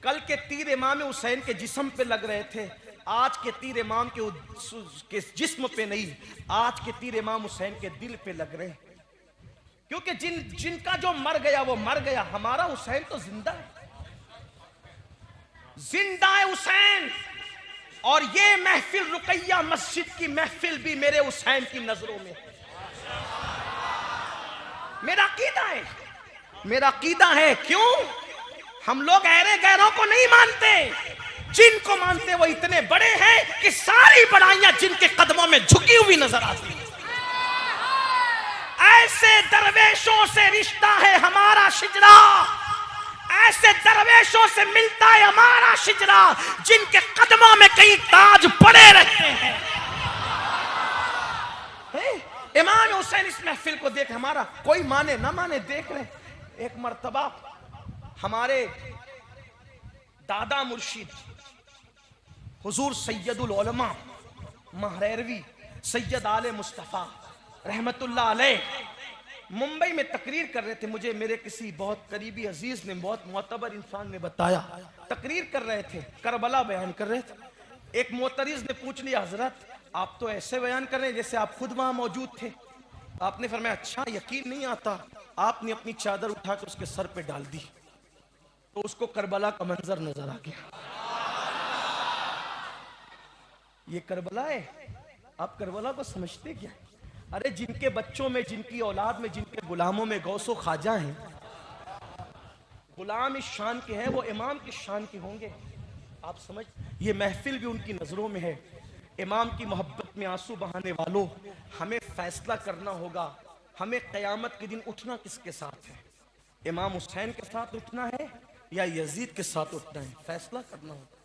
कल के तीर इमाम हुसैन के जिस्म पे लग रहे थे, आज के तीर इमाम के जिस्म पे नहीं, आज के तीर इमाम हुसैन के दिल पे लग रहे हैं। क्योंकि जिनका जो मर गया वो मर गया, हमारा हुसैन तो जिंदा है, जिंदा है हुसैन। और ये महफिल रुकैया मस्जिद की महफिल भी मेरे हुसैन की नजरों में है। मेरा अकीदा है, मेरा अकीदा है। क्यों? हम लोग ऐरे गैरों को नहीं मानते, जिनको मानते वो इतने बड़े हैं कि सारी बड़ाइयां जिनके कदमों में झुकी हुई नजर आती है। ऐसे दरवेशों से रिश्ता है हमारा शिजरा, ऐसे दरवेशों से मिलता है हमारा शिजरा, जिनके कदमों में कई ताज पड़े रहते हैं। इमाम हुसैन इस महफिल को देख, हमारा कोई माने ना माने देख रहे। एक मर्तबा हमारे दादा मुर्शिद हुजूर सैयदुल उलमा महरैरवी सैयद आले मुस्तफा रहमतुल्लाह अलैह मुंबई में तकरीर कर रहे थे। मुझे मेरे किसी बहुत करीबी अजीज ने, बहुत मोतबर इंसान ने बताया, तकरीर कर रहे थे, करबला बयान कर रहे थे। एक मोतरिज ने पूछ लिया, हजरत आप तो ऐसे बयान कर रहे हैं जैसे आप खुद वहां मौजूद थे। आपने फरमाया अच्छा यकीन नहीं आता। आपने अपनी चादर उठाकर उसके सर पे डाल दी तो उसको करबला का मंजर नजर आ गया। ये करबला है। आप करबला को समझते क्या? अरे जिनके बच्चों में, जिनकी औलाद में, जिनके गुलामों में गौसो ख्वाजा हैं, गुलाम इस शान के हैं, वो इमाम की शान के होंगे। आप समझ, ये महफिल भी उनकी नजरों में है। इमाम की मोहब्बत में आंसू बहाने वालों, हमें फैसला करना होगा, हमें क़यामत के दिन उठना किसके साथ है? इमाम हुसैन के साथ उठना है या यजीद के साथ उठना है? फैसला करना होगा।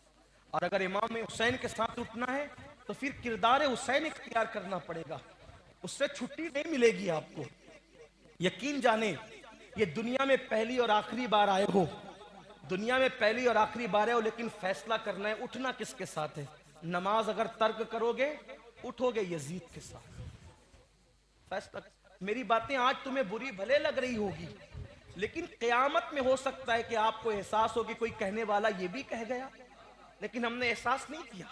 और अगर इमाम हुसैन के साथ उठना है तो फिर किरदार हुसैन इख्तियार करना पड़ेगा, उससे छुट्टी नहीं मिलेगी आपको। यकीन जाने, ये दुनिया में पहली और आखिरी बार आए हो, दुनिया में पहली और आखिरी बार आए हो, लेकिन फैसला करना है उठना किसके साथ है। नमाज अगर तर्क करोगे, उठोगे यजीद के साथ। फैसला। मेरी बातें आज तुम्हें बुरी भले लग रही होगी, लेकिन क़यामत में हो सकता है कि आपको एहसास हो कि कोई कहने वाला ये भी कह गया, लेकिन हमने एहसास नहीं किया।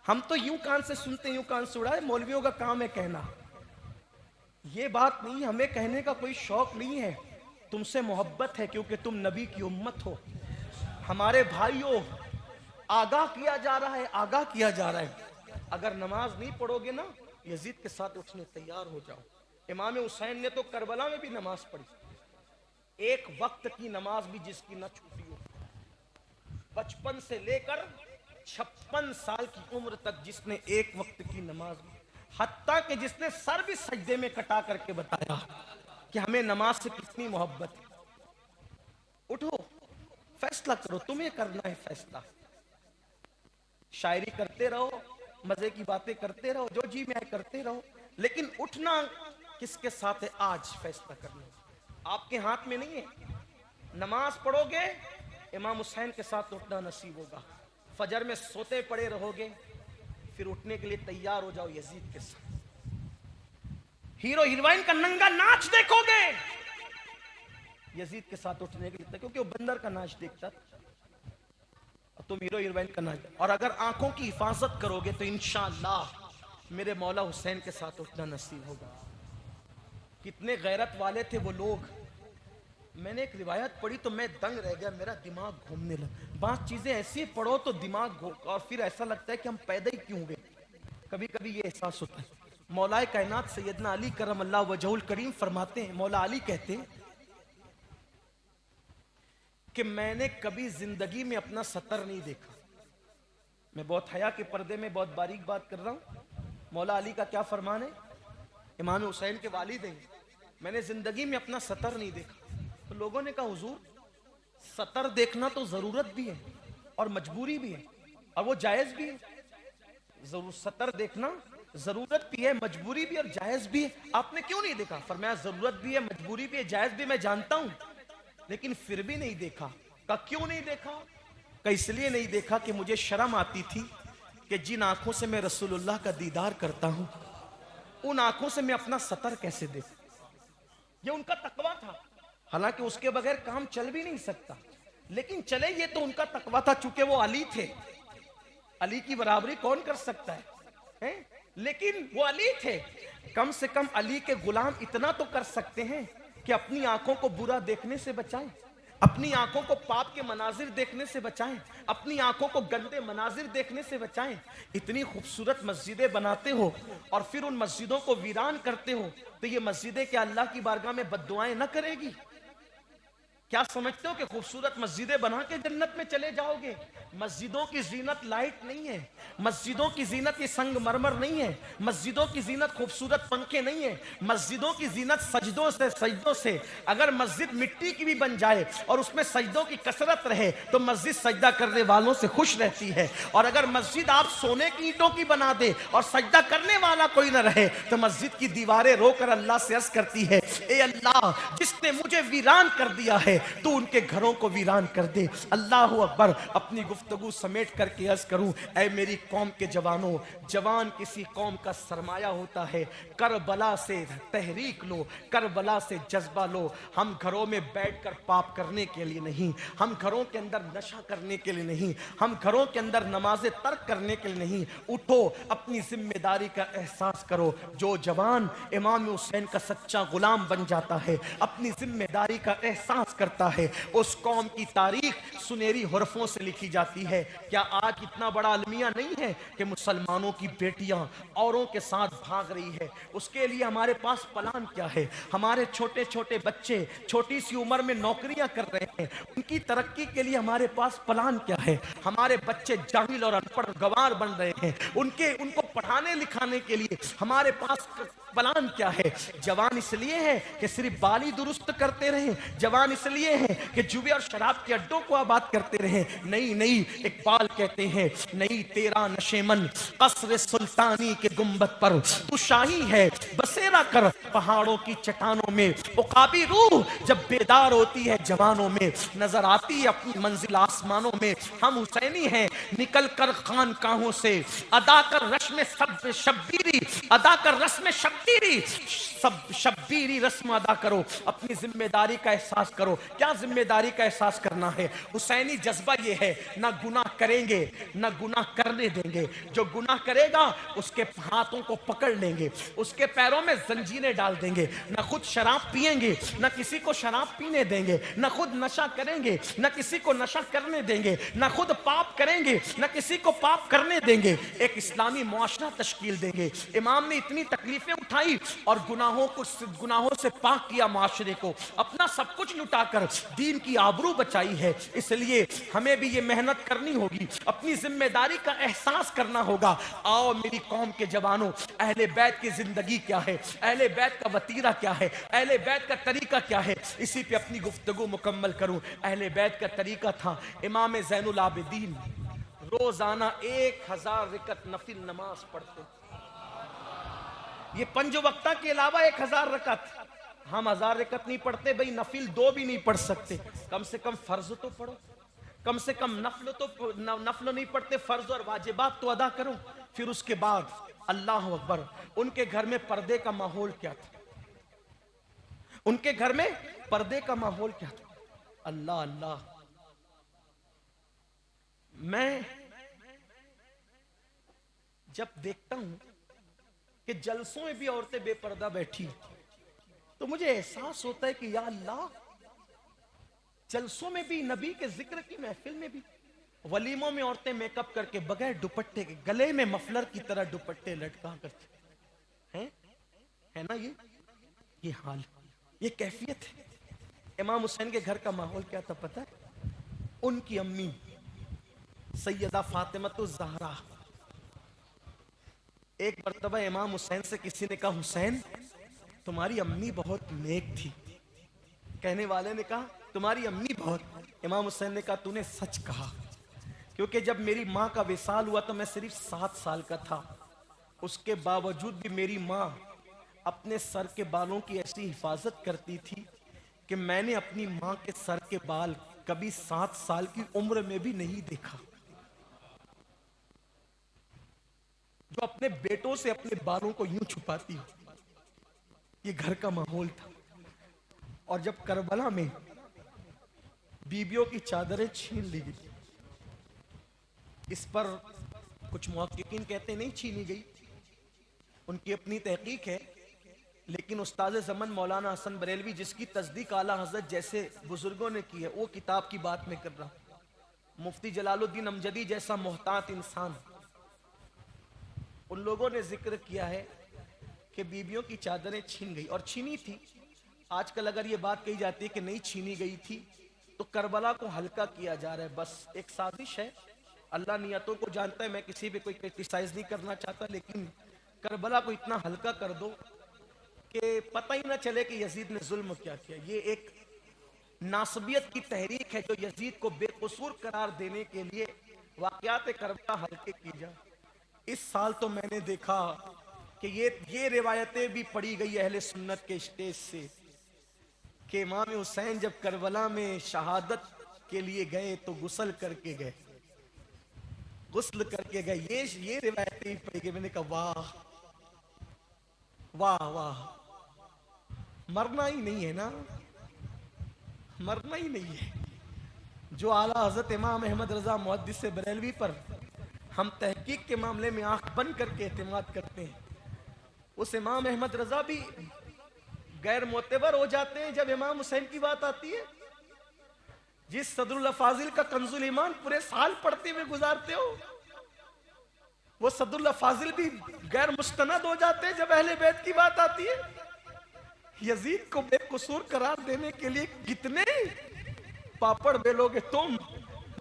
हम तो यूं कान से सुनते, यूं कान से उड़ाए, मौलवियों का काम है कहना। ये बात नहीं, हमें कहने का कोई शौक नहीं है। तुमसे मोहब्बत है क्योंकि तुम नबी की उम्मत हो। हमारे भाइयों, आगाह किया जा रहा है, आगाह किया जा रहा है। अगर नमाज नहीं पढ़ोगे ना, यजीद के साथ उठने तैयार हो जाओ। इमाम हुसैन ने तो करबला में भी नमाज पढ़ी। एक वक्त की नमाज भी जिसकी न छूटी हो, 55 से लेकर 56 साल की उम्र तक जिसने एक वक्त की नमाज, हत्ता कि जिसने सर भी सजदे में कटा करके बताया कि हमें नमाज से कितनी मोहब्बत है। उठो, फैसला करो, तुम्हें करना है फैसला। शायरी करते रहो, मजे की बातें करते रहो, जो जी में आए करते रहो, लेकिन उठना किसके साथ है आज फैसला करना आपके हाथ में नहीं है। नमाज पढ़ोगे, इमाम हुसैन के साथ उठना नसीब होगा। फजर में सोते पड़े रहोगे, फिर उठने के लिए तैयार हो जाओ यजीद के साथ। हीरो हीरोइन का नंगा नाच देखोगे, यजीद के साथ उठने के लिए, क्योंकि वो बंदर का नाच देखता और तुम हीरो हीरोइन का नाच। और अगर आंखों की हिफाजत करोगे तो इंशाअल्लाह मेरे मौला हुसैन के साथ उठना नसीब होगा। कितने गैरत वाले थे वो लोग। मैंने एक रिवायत पढ़ी तो मैं दंग रह गया, मेरा दिमाग घूमने लगा। 5 चीजें ऐसी पढ़ो तो दिमाग और फिर ऐसा लगता है कि हम पैदा ही क्यों हुए। कभी कभी ये एहसास होता है। मौलाए कायनात सैयदना अली करमल्लाहु वजहुल करीम फरमाते हैं, मौला अली कहते हैं कि मैंने कभी जिंदगी में अपना सतर नहीं देखा। मैं बहुत हया के पर्दे में बहुत बारीक बात कर रहा हूं। मौला अली का क्या फरमान है? इमाम हुसैन के वालिद हैं। मैंने जिंदगी में अपना सतर नहीं देखा। तो लोगों ने कहा हुजूर, सतर देखना तो जरूरत भी है और मजबूरी भी है, और वो जायज भी है। जरूर सतर देखना जरूरत भी है, मजबूरी भी और जायज भी है। आपने क्यों नहीं देखा? फरमाया जरूरत भी है, मजबूरी भी है, जायज भी मैं जानता हूं, लेकिन फिर भी नहीं देखा। का क्यों नहीं देखा? का इसलिए नहीं देखा कि मुझे शर्म आती थी कि जिन आंखों से मैं रसूलुल्लाह का दीदार करता हूं, उन आंखों से मैं अपना सतर कैसे देखूं। ये उनका तकवा था। हालांकि उसके बगैर काम चल भी नहीं सकता, लेकिन चले ये तो उनका तकवा था, चूंकि वो अली थे। अली की बराबरी कौन कर सकता है? लेकिन वो अली थे। कम से कम अली के गुलाम इतना तो कर सकते हैं कि अपनी आंखों को बुरा देखने से बचाएं, अपनी आंखों को पाप के मनाजिर देखने से बचाएं, अपनी आंखों को गंदे मनाजिर देखने से बचाएं। इतनी खूबसूरत मस्जिदें बनाते हो और फिर उन मस्जिदों को वीरान करते हो, तो ये मस्जिदें क्या अल्लाह की बारगाह में बद्दुआएं न करेगी? क्या समझते हो कि खूबसूरत मस्जिदें बना के जन्नत में चले जाओगे? मस्जिदों की जीनत लाइट नहीं है, मस्जिदों की जीनत ये संगमरमर नहीं है, मस्जिदों की जीनत खूबसूरत पंखे नहीं है, मस्जिदों की जीनत सजदों से सजदों से। अगर मस्जिद मिट्टी की भी बन जाए और उसमें सजदों की कसरत रहे तो मस्जिद सजदा करने वालों से खुश रहती है। और अगर मस्जिद आप सोने की ईंटों की बना दे और सजदा करने वाला कोई न रहे तो मस्जिद की दीवारें रोकर अल्लाह से अर्ज करती है, ए अल्लाह, जिसने मुझे वीरान कर दिया है तू उनके घरों को वीरान कर दे। अल्लाह अकबर। अपनी गुफ्तगू समेट करके अर्ज करूं, ऐ मेरी कौम के जवानों, जवान किसी कौम का सरमाया होता है। करबला से तहरीक लो, करबला से जज्बा लो। हम घरों में बैठकर पाप करने के लिए नहीं, हम घरों के अंदर नशा करने के लिए नहीं, हम घरों के अंदर नमाजें तर्क करने के लिए नहीं। उठो, अपनी जिम्मेदारी का एहसास करो। जो जवान इमाम हुसैन का सच्चा गुलाम बन जाता है, अपनी जिम्मेदारी का एहसास करता है, उस कौम की तारीख सुनहरी हरफों से लिखी जाती है। क्या आज इतना बड़ा अलमिया नहीं है कि मुसलमानों की बेटियां औरों के साथ भाग रही है? उसके लिए हमारे पास प्लान क्या है? हमारे छोटे छोटे बच्चे छोटी सी उम्र में नौकरियां कर रहे हैं, उनकी तरक्की के लिए हमारे पास प्लान क्या है? हमारे बच्चे जाहिल और अनपढ़ गवार बन रहे हैं, उनको पढ़ाने लिखाने के लिए हमारे पास प्लान क्या है? जवान इसलिए है कि सिर्फ बाल ही दुरुस्त करते रहे, जवान इसलिए है कि जुए और शराब के अड्डों को आबाद करते रहे? नहीं नहीं, इकबाल कहते हैं, नहीं तेरा नशेमन कसर सुल्तानी के गुंबद पर तू शाही है बसेरा कर पहाड़ों की चट्टानों में। उकाबी रूह जब बेदार होती है जवानों में, नजर आती है अपनी मंजिल आसमानों में। हम हुसैनी हैं, निकल कर खानकाहों से अदा कर रस्म शब्बीरी, अदा कर रस्म शब्बीरी, शब्बीरी रस्म अदा करो। अपनी जिम्मेदारी का एहसास करो। क्या जिम्मेदारी का एहसास करना है? हुसैनी जज्बा ये है, ना गुनाह करेंगे ना गुनाह करने देंगे। जो गुनाह करेगा उसके हाथों को पकड़ लेंगे, उसके पैरों में जंजीरें डाल देंगे। ना खुद शराब पिएंगे, ना किसी को शराब पीने देंगे, ना खुद नशा करेंगे, ना किसी को नशा करने देंगे, ना खुद पाप करेंगे, ना किसी को पाप करने देंगे। एक इस्लामी मुआशरा तश्कील देंगे। इमाम ने इतनी तकलीफें उठाई और गुनाहों से पाक किया माशरे को, अपना सब कुछ लुटाकर दीन की आबरू बचाई है। इसलिए हमें भी ये मेहनत करनी होगी, अपनी जिम्मेदारी का एहसास करना होगा। आओ मेरी कौम के जवानों, अहले बैत की जिंदगी क्या है, अहले बैत का वतीरा क्या है, अहले बैत का तरीका क्या है, इसी पे अपनी गुफ्तगू मुकम्मल करूं। अहले बैत का तरीका था, इमाम ज़ैनुल आबिदीन रोजाना 1000 रकत नफिल नमाज पढ़ते। ये 5 वक्ता के अलावा 1000 रकत। हम 1000 रकत नहीं पढ़ते भाई, नफिल 2 भी नहीं पढ़ सकते। कम से कम फर्ज तो पढ़ो, कम से कम नफल नहीं पढ़ते, फर्ज और वाजिबात तो अदा करो। फिर उसके बाद अल्लाह अकबर। उनके घर में पर्दे का माहौल क्या था? उनके घर में पर्दे का माहौल क्या था? अल्लाह अल्लाह। मैं जब देखता हूं कि जलसों में भी औरतें बेपर्दा बैठी तो मुझे एहसास होता है कि या अल्लाह, जलसों में भी, नबी के जिक्र की महफिल में भी, वलीमों में औरतें मेकअप करके बगैर दुपट्टे के, गले में मफलर की तरह दुपट्टे लटका करते हैं। है ना ये हाल, ये कैफियत है। इमाम हुसैन के घर का माहौल क्या था पता है? उनकी अम्मी सैयदा फातिमतुज़ ज़हरा, एक मर्तबा इमाम हुसैन से किसी ने कहा, हुसैन तुम्हारी अम्मी बहुत नेक थी। कहने वाले ने कहा तुम्हारी अम्मी बहुत। इमाम हुसैन ने कहा तूने सच कहा, क्योंकि जब मेरी माँ का विसाल हुआ तो मैं सिर्फ 7 साल का था। उसके बावजूद भी मेरी माँ अपने सर के बालों की ऐसी हिफाजत करती थी कि मैंने अपनी माँ के सर के बाल कभी 7 साल की उम्र में भी नहीं देखा। जो अपने बेटों से अपने बालों को यूं छुपाती हो, ये घर का माहौल था। और जब करबला में बीबियों की चादरें छीन ली गई, इस पर कुछ मुहक्किकीन कहते नहीं छीनी गई, उनकी अपनी तहकीक है, लेकिन उस्ताद ज़मन मौलाना हसन बरेलवी जिसकी तस्दीक आला हजरत जैसे बुजुर्गों ने की है, वो किताब की बात मैं कर रहा हूं। मुफ्ती जलालुद्दीन अमजदी जैसा मोहतात इंसान, उन लोगों ने जिक्र किया है कि बीबियों की चादरें छीन गई, और छीनी थी। आजकल अगर ये बात कही जाती है कि नहीं छीनी गई थी तो करबला को हल्का किया जा रहा है, बस एक साजिश है। अल्लाह नियतों को जानता है, मैं किसी भी कोई क्रिटिसाइज नहीं करना चाहता, लेकिन करबला को इतना हल्का कर दो कि पता ही ना चले कि यजीद ने जुल्म क्या किया। ये एक नासबियत की तहरीक है जो यजीद को बेकसूर करार देने के लिए वाक़यात करबला हल्के की जाए। इस साल तो मैंने देखा कि ये रिवायतें भी पढ़ी गई अहले सुन्नत के स्टेज से कि इमाम हुसैन जब करबला में शहादत के लिए गए तो गुस्ल करके गए, गुस्ल करके गए। ये रिवायतें पढ़ी गई। मैंने कहा वाह वाह वाह, मरना ही नहीं है ना, मरना ही नहीं है। जो आला हजरत इमाम अहमद रजा मुहद्दिस बरेलवी पर हम तहकीक के मामले में आंख बंद करके एतमाद करते हैं, उस इमाम अहमद रजा भी गैर मोतबर हो जाते हैं जब इमाम हुसैन की बात आती है। जिस सदरुल फाजिल का कंजुल ईमान पूरे साल पढ़ते हुए गुजारते हो, वो सदरुल फाजिल भी गैर मुस्तनद हो जाते हैं जब अहले बैत की बात आती है। यजीद को बेकसूर करार देने के लिए कितने पापड़ बेलोगे तुम,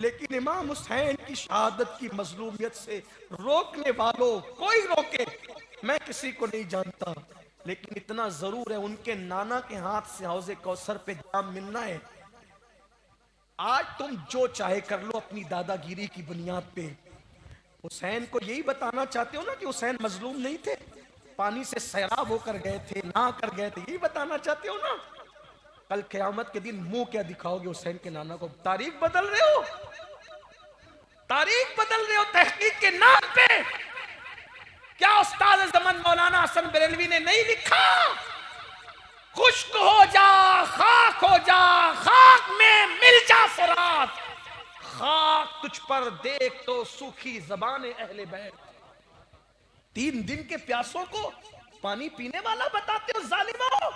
लेकिन इमाम हुसैन की शहादत की मजलूमियत से रोकने वालों कोई रोके, मैं किसी को नहीं जानता, लेकिन इतना जरूर है उनके नाना के हाथ से हौज़े कौसर पे जाम मिलना है। आज तुम जो चाहे कर लो अपनी दादागिरी की बुनियाद पे। हुसैन को यही बताना चाहते हो ना कि हुसैन मजलूम नहीं थे, पानी से सैराब होकर गए थे, नहा कर गए थे, यही बताना चाहते हो ना। कल क़यामत के दिन मुंह क्या दिखाओगे हुसैन के नाना को? तारीख बदल रहे हो, तारीख बदल रहे हो तहकीक के नाम पे। क्या उस्ताद ज़मन मौलाना हसन बरेलवी ने नहीं लिखा, खुश्क हो जा खाक हो जा, खाक में मिल जा फुरात, खाक तुझ पर देख तो सूखी ज़बान अहले बैत। 3 दिन के प्यासों को पानी पीने वाला बताते हो जालिमों।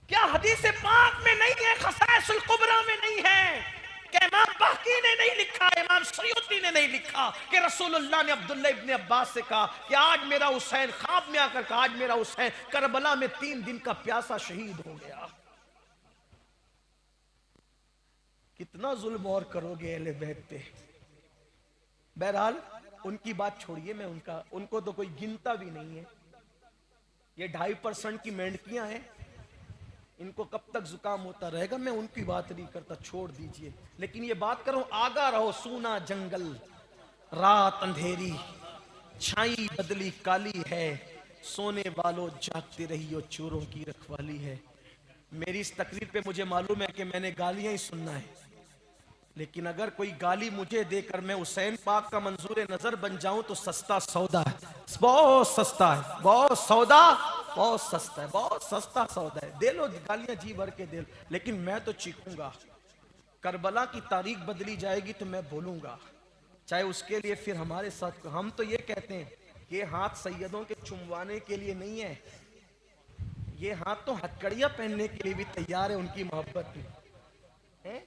क्या हदीस पाक में नहीं है, खसाइसुल कुबरा में नहीं है कि इमाम बाकी ने नहीं लिखा, इमाम सयूती ने नहीं लिखा कि रसूलुल्लाह ने अब्दुल्लाह इब्ने अब्बास से कहा कि आज मेरा हुसैन ख्वाब में आकर कहा, आज मेरा हुसैन करबला में 3 दिन का प्यासा शहीद हो गया। कितना जुल्म और करोगे अहले बैत पे। बहरहाल उनकी बात छोड़िए, मैं उनको तो कोई गिनता भी नहीं है। ये 2.5% की मेंढकियां हैं, इनको कब तक जुकाम होता रहेगा, मैं उनकी बात नहीं करता, छोड़ दीजिए। लेकिन ये बात करो, आगा रहो, सूना जंगल रात अंधेरी, छाई बदली काली है, सोने वालों जागते रहियो चोरों की रखवाली है। मेरी इस तकरीर पे मुझे मालूम है कि मैंने गालियां ही सुनना है, लेकिन अगर कोई गाली मुझे देकर मैं हुसैन पाक का मंजूर नजर बन जाऊं तो सस्ता सौदा है, बहुत सस्ता है, बहुत सौदा, बहुत सस्ता है, बहुत सस्ता सौदा है। दे लो गालियां जी भर के दे लो, लेकिन मैं तो चीखूंगा। करबला की तारीख बदली जाएगी तो मैं बोलूंगा, चाहे उसके लिए फिर हमारे साथ। हम तो ये कहते हैं कि ये हाथ सैयदों के चुमवाने के लिए नहीं है, ये हाथ तो हथकड़ियां पहनने के लिए भी तैयार है उनकी मोहब्बत में है।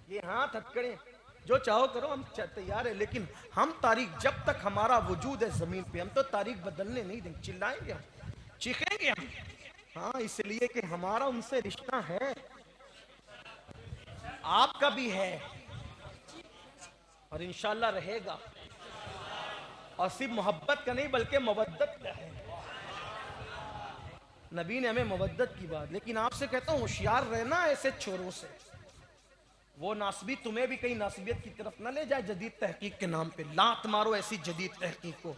ये हाथ हथकड़े जो चाहो करो, हम तैयार है, लेकिन हम तारीख, जब तक हमारा वजूद है जमीन पे, हम तो तारीख बदलने नहीं देंगे। चिल्लाएंगे हम, चीखेंगे हम, हाँ, इसलिए कि हमारा उनसे रिश्ता है, आपका भी है और इंशाल्लाह रहेगा। और सिर्फ मोहब्बत का नहीं बल्कि मवद्दत का है। नबी ने हमें मवद्दत की बात, लेकिन आपसे कहता हूं होशियार रहना ऐसे छोरों से। वो नासबी तुम्हें भी कहीं नासबियत की तरफ ना ले जाए जदीद तहकीक के नाम पे। लात मारो ऐसी जदीद तहकीक को,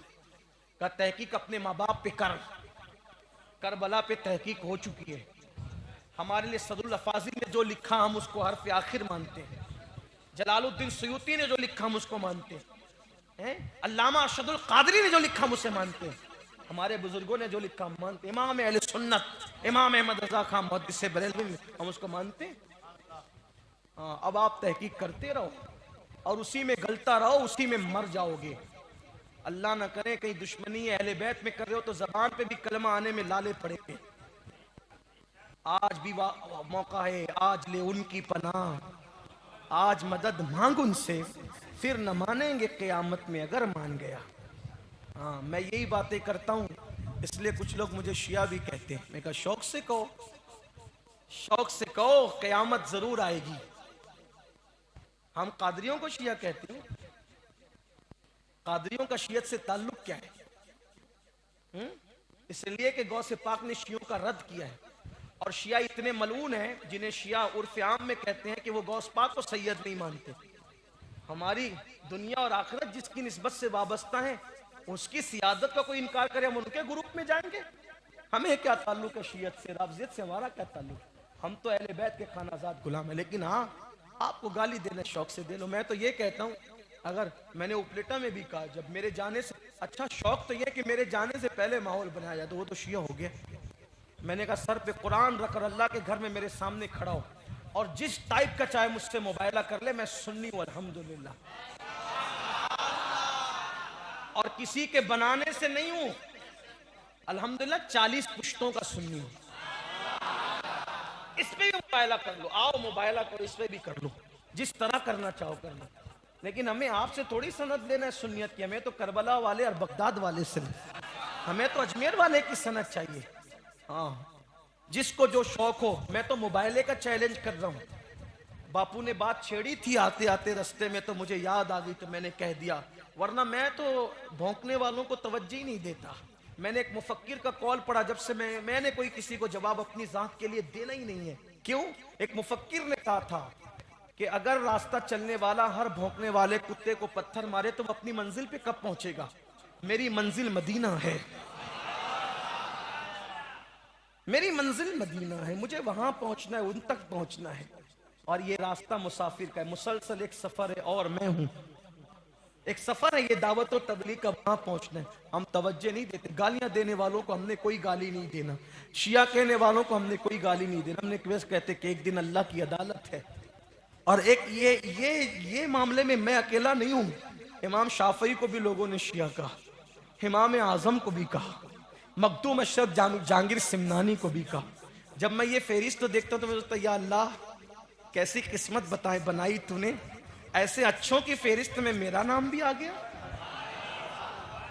का तहकीक अपने माँ बाप पे कर। करबला पे तहकीक हो चुकी है। हमारे लिए सदरुल अफाजी ने जो लिखा हम उसको हर्फ आखिर मानते हैं। जलालुद्दीन सयूती ने जो लिखा हम उसको मानते हैं। अल्लामा अरशदुल कादरी ने जो लिखा हम उसे मानते हैं। हमारे बुजुर्गों ने जो लिखा हम मानते हैं। इमाम अहले सुन्नत इमाम अहमद रजा खां मुहद्दिस बरेलवी हम उसको मानते हैं। हाँ, अब आप तहकीक करते रहो और उसी में गलता रहो, उसी में मर जाओगे। अल्लाह ना करे कहीं दुश्मनी अहले बैत में कर रहे हो तो जबान पे भी कलमा आने में लाले पड़ेंगे। आज भी मौका है, आज ले उनकी पनाह, आज मदद मांग उनसे, फिर न मानेंगे क़यामत में अगर मान गया। हाँ, मैं यही बातें करता हूँ, इसलिए कुछ लोग मुझे शिया भी कहते हैं। मैं कहा शौक से कहो, शौक से कहो, क़यामत जरूर आएगी। हम कादरियों को शिया कहते हैं। कादरियों का शियत से ताल्लुक क्या है? इसलिए कि गौसे पाक ने शियों का रद्द किया है। और शिया इतने मलून हैं जिन्हें शिया उर्फ आम में कहते हैं कि वो गौस पाक को सैयद नहीं मानते। हमारी दुनिया और आखिरत जिसकी निस्बत से वाबस्ता है, उसकी सियादत का कोई इनकार करे हम उनके ग्रुप में जाएंगे? हमें क्या ताल्लुक है शियत से, राफजियत से हमारा क्या ताल्लुक? हम तो अहले बैत के खानाजाद गुलाम है। लेकिन हाँ, आपको गाली देना शौक से दे लो। मैं तो ये कहता हूँ, अगर मैंने उपलेटा में भी कहा जब मेरे जाने से अच्छा शौक तो यह कि मेरे जाने से पहले माहौल बनाया जाए, तो वो तो शिया हो गया। मैंने कहा सर पे कुरान रख कर अल्लाह के घर में मेरे सामने खड़ा हो और जिस टाइप का चाहे मुझसे मुबायला कर ले, मैं सुन्नी हूं अल्हम्दुलिल्लाह। और किसी के बनाने से नहीं हूं अल्हम्दुलिल्लाह, 40 पुश्तों का सुन्नी हूं। इस पे भी मुबायला कर लो, आओ मुबायला करो, इस पे भी कर लो, जिस तरह करना चाहो कर लो। लेकिन हमें आपसे थोड़ी सनद लेना है सुन्नियत की। हमें तो करबला वाले और बगदाद वाले से, हमें तो अजमेर वाले की सनद चाहिए। हाँ, जिसको जो शौक हो। मैं तो मुबायले का चैलेंज कर रहा हूँ। बापू ने बात छेड़ी थी आते आते रास्ते में, तो मुझे याद आ गई तो मैंने कह दिया, वरना मैं तो भौंकने वालों को तवज्जो ही नहीं देता। मैंने एक मुफक्किर का कॉल पढ़ा, जब से मैंने कोई किसी को जवाब अपनी जात के लिए देना ही नहीं है। क्यों? एक मुफक्किर ने कहा था कि अगर रास्ता चलने वाला हर भौंकने वाले कुत्ते को पत्थर मारे तो वो अपनी मंजिल पे कब पहुंचेगा? मेरी मंजिल मदीना है, मेरी मंजिल मदीना है, मुझे वहां पहुंचना है, उन तक पहुंचना है। और ये रास्ता मुसाफिर का है, मुसलसल एक सफर है और मैं हूं। एक सफर है ये दावत और तबलीग का, वहां पहुंचना है। हम तवज्जो नहीं देते। गालियां देने वालों को हमने कोई गाली नहीं देना, शिया कहने वालों को हमने कोई गाली नहीं देना। हमने बस कहते कि एक दिन अल्लाह की अदालत है। और एक ये मामले में मैं अकेला नहीं हूं। इमाम शाफई को भी लोगों ने शिया कहा, इमाम आजम को भी कहा, मखदूम अशरफ जहांगीर सिमनानी को भी कहा। जब मैं ये फहरिस्त तो देखता हूं तो मैं सोचता, या अल्लाह कैसी किस्मत बनाई तूने, ऐसे अच्छों की फहरिस्त में मेरा नाम भी आ गया।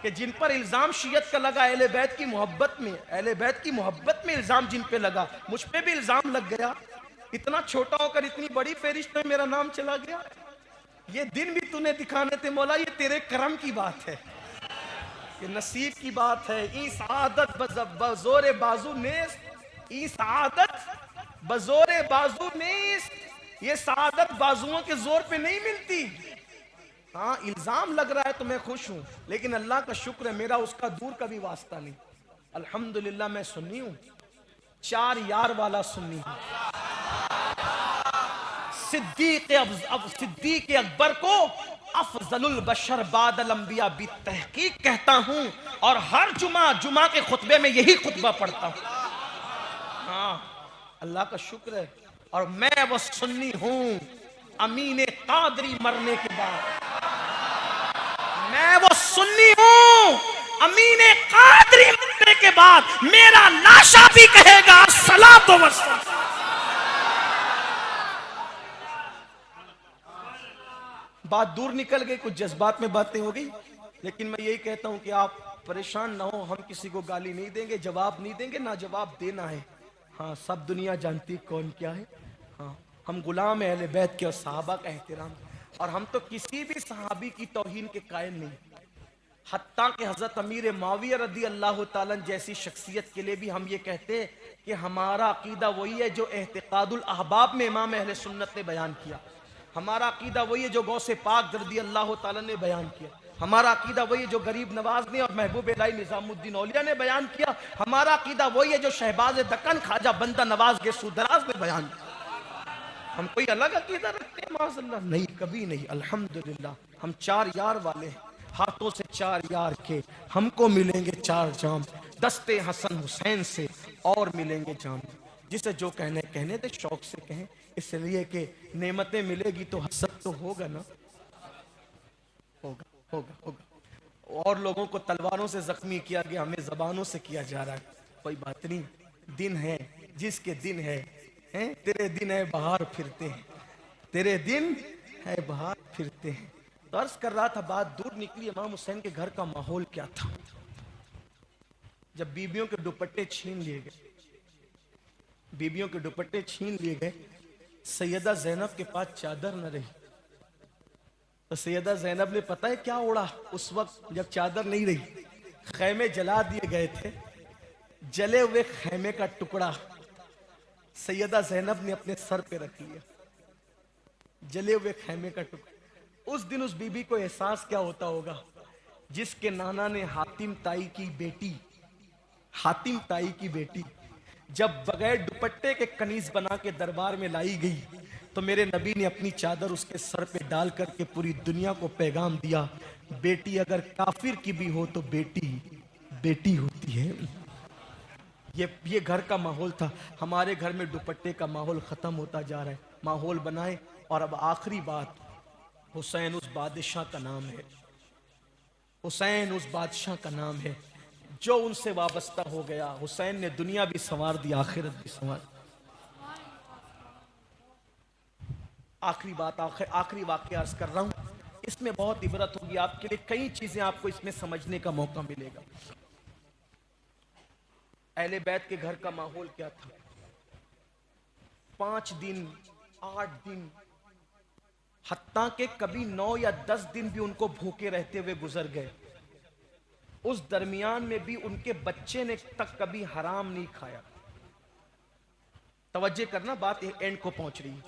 कि जिन पर इल्जाम शियत का लगा, अहले बैत की मोहब्बत में, अहले बैत की मोहब्बत में इल्जाम जिन पे लगा, मुझ पे भी इल्जाम लग गया। इतना छोटा होकर इतनी बड़ी फहरिस्त में मेरा नाम चला गया। ये दिन भी तूने दिखाने थे मौला, ये तेरे करम की बात है, ये नसीब की बात है। ई सआदत बजोरे बाजू नेस, ई सआदत बजोरे बाजू नेस, ये सआदत बाजुओं के जोर पे नहीं मिलती। हाँ, इल्जाम लग रहा है तो मैं खुश हूं, लेकिन अल्लाह का शुक्र है मेरा उसका दूर का भी वास्ता नहीं। अल्हम्दुलिल्लाह मैं सुन्नी हूं, 4 यार वाला सुन्नी हूं। सिद्दीक अकबर को अफजलुल बशर बादल अंबिया भी तहकीक कहता हूं, और हर जुमा के खुतबे में यही खुतबा पढ़ता हूं। हाँ, अल्लाह का शुक्र है। और मैं वो सुन्नी हूं अमीन कादरी मरने के बाद, मैं वो सुन्नी हूं अमीन कादरी मरने के बाद मेरा लाशा भी कहेगा सलातो वस्सलाम। बात दूर निकल गई, कुछ जज्बात में बातें हो गई, लेकिन मैं यही कहता हूं कि आप परेशान ना हो। हम किसी को गाली नहीं देंगे, जवाब नहीं देंगे, ना जवाब देना है। हाँ, सब दुनिया जानती कौन क्या है। हाँ, हम गुलाम हैं अहले बैत के और सहाबा का एहतराम। और हम तो किसी भी सहाबी की तौहीन के कायल नहीं। हत्ता कि हजरत अमीर माविया रदी अल्लाह ताला जैसी शख्सियत के लिए भी हम ये कहते हैं कि हमारा अकीदा वही है जो एहतिकादुल अहबाब में इमाम अहले सुन्नत ने बयान किया। हमारा अकीदा वही है जो गौसे पाक रदी अल्लाह ताला ने बयान किया। हमारा अकीदा वही है जो गरीब नवाज ने और महबूब इलाही निजामुद्दीन औलिया ने बयान किया। हमारा अकीदा वही है जो शहबाज दक्कन ख्वाजा बंदा नवाज के सुदराज ने बयान किया। हम कोई अलग अकीदा रखते हैं माज़अल्लाह? नहीं, कभी नहीं। अल्हम्दुलिल्लाह हम चार यार वाले हैं, हाथों से चार यार के हमको मिलेंगे चार जाम, दस्ते हसन हुसैन से और मिलेंगे जाम। जिसे जो कहने दे शौक से कहें, इसलिए कि नेमतें मिलेगी तो हसद तो होगा ना, होगा होगा होगा। और लोगों को तलवारों से जख्मी किया गया, हमें जबानों से किया जा रहा है। कोई बात नहीं, दिन है जिसके दिन है, तेरे दिन है बाहर फिरते हैं, तेरे दिन है बाहर फिरते हैं। तो अर्ज कर रहा था, बात दूर निकली। इमाम हुसैन के घर का माहौल क्या था? जब बीबियों के दुपट्टे छीन लिए गए, बीबियों के दुपट्टे छीन लिए गए, सैयदा ज़ैनब के पास चादर न रही। तो सैयदा ज़ैनब ने पता है क्या ओढ़ा उस वक्त जब चादर नहीं रही? खैमे जला दिए गए थे, जले हुए खैमे का टुकड़ा सैयदा ज़ैनब ने अपने सर पे रख लिया, जले हुए खैमे का टुकड़ा। उस दिन उस बीबी को एहसास क्या होता होगा जिसके नाना ने हातिम ताई की बेटी, हातिम ताई की बेटी जब बगैर दुपट्टे के कनीज बना के दरबार में लाई गई, तो मेरे नबी ने अपनी चादर उसके सर पे डाल करके पूरी दुनिया को पैगाम दिया, बेटी अगर काफिर की भी हो तो बेटी बेटी होती है। ये घर का माहौल था। हमारे घर में दुपट्टे का माहौल खत्म होता जा रहा है। माहौल बनाए। और अब आखिरी बात, हुसैन उस बादशाह का नाम है, हुसैन उस बादशाह का नाम है जो उनसे वाबस्ता हो गया। हुसैन ने दुनिया भी संवार दी, आखिरत भी संवार। आखिरी बात, आखिरी वाक़या अर्ज कर रहा हूं, इसमें बहुत इबरत होगी आपके लिए। कई चीजें आपको इसमें समझने का मौका मिलेगा। अहले बैत के घर का माहौल क्या था? 5 दिन 8 दिन, हत्ता के कभी 9 या 10 दिन भी उनको भूखे रहते हुए गुजर गए। उस दरमियान में भी उनके बच्चे ने तक कभी हराम नहीं खाया। तवज्जो करना, बात एंड को पहुंच रही है।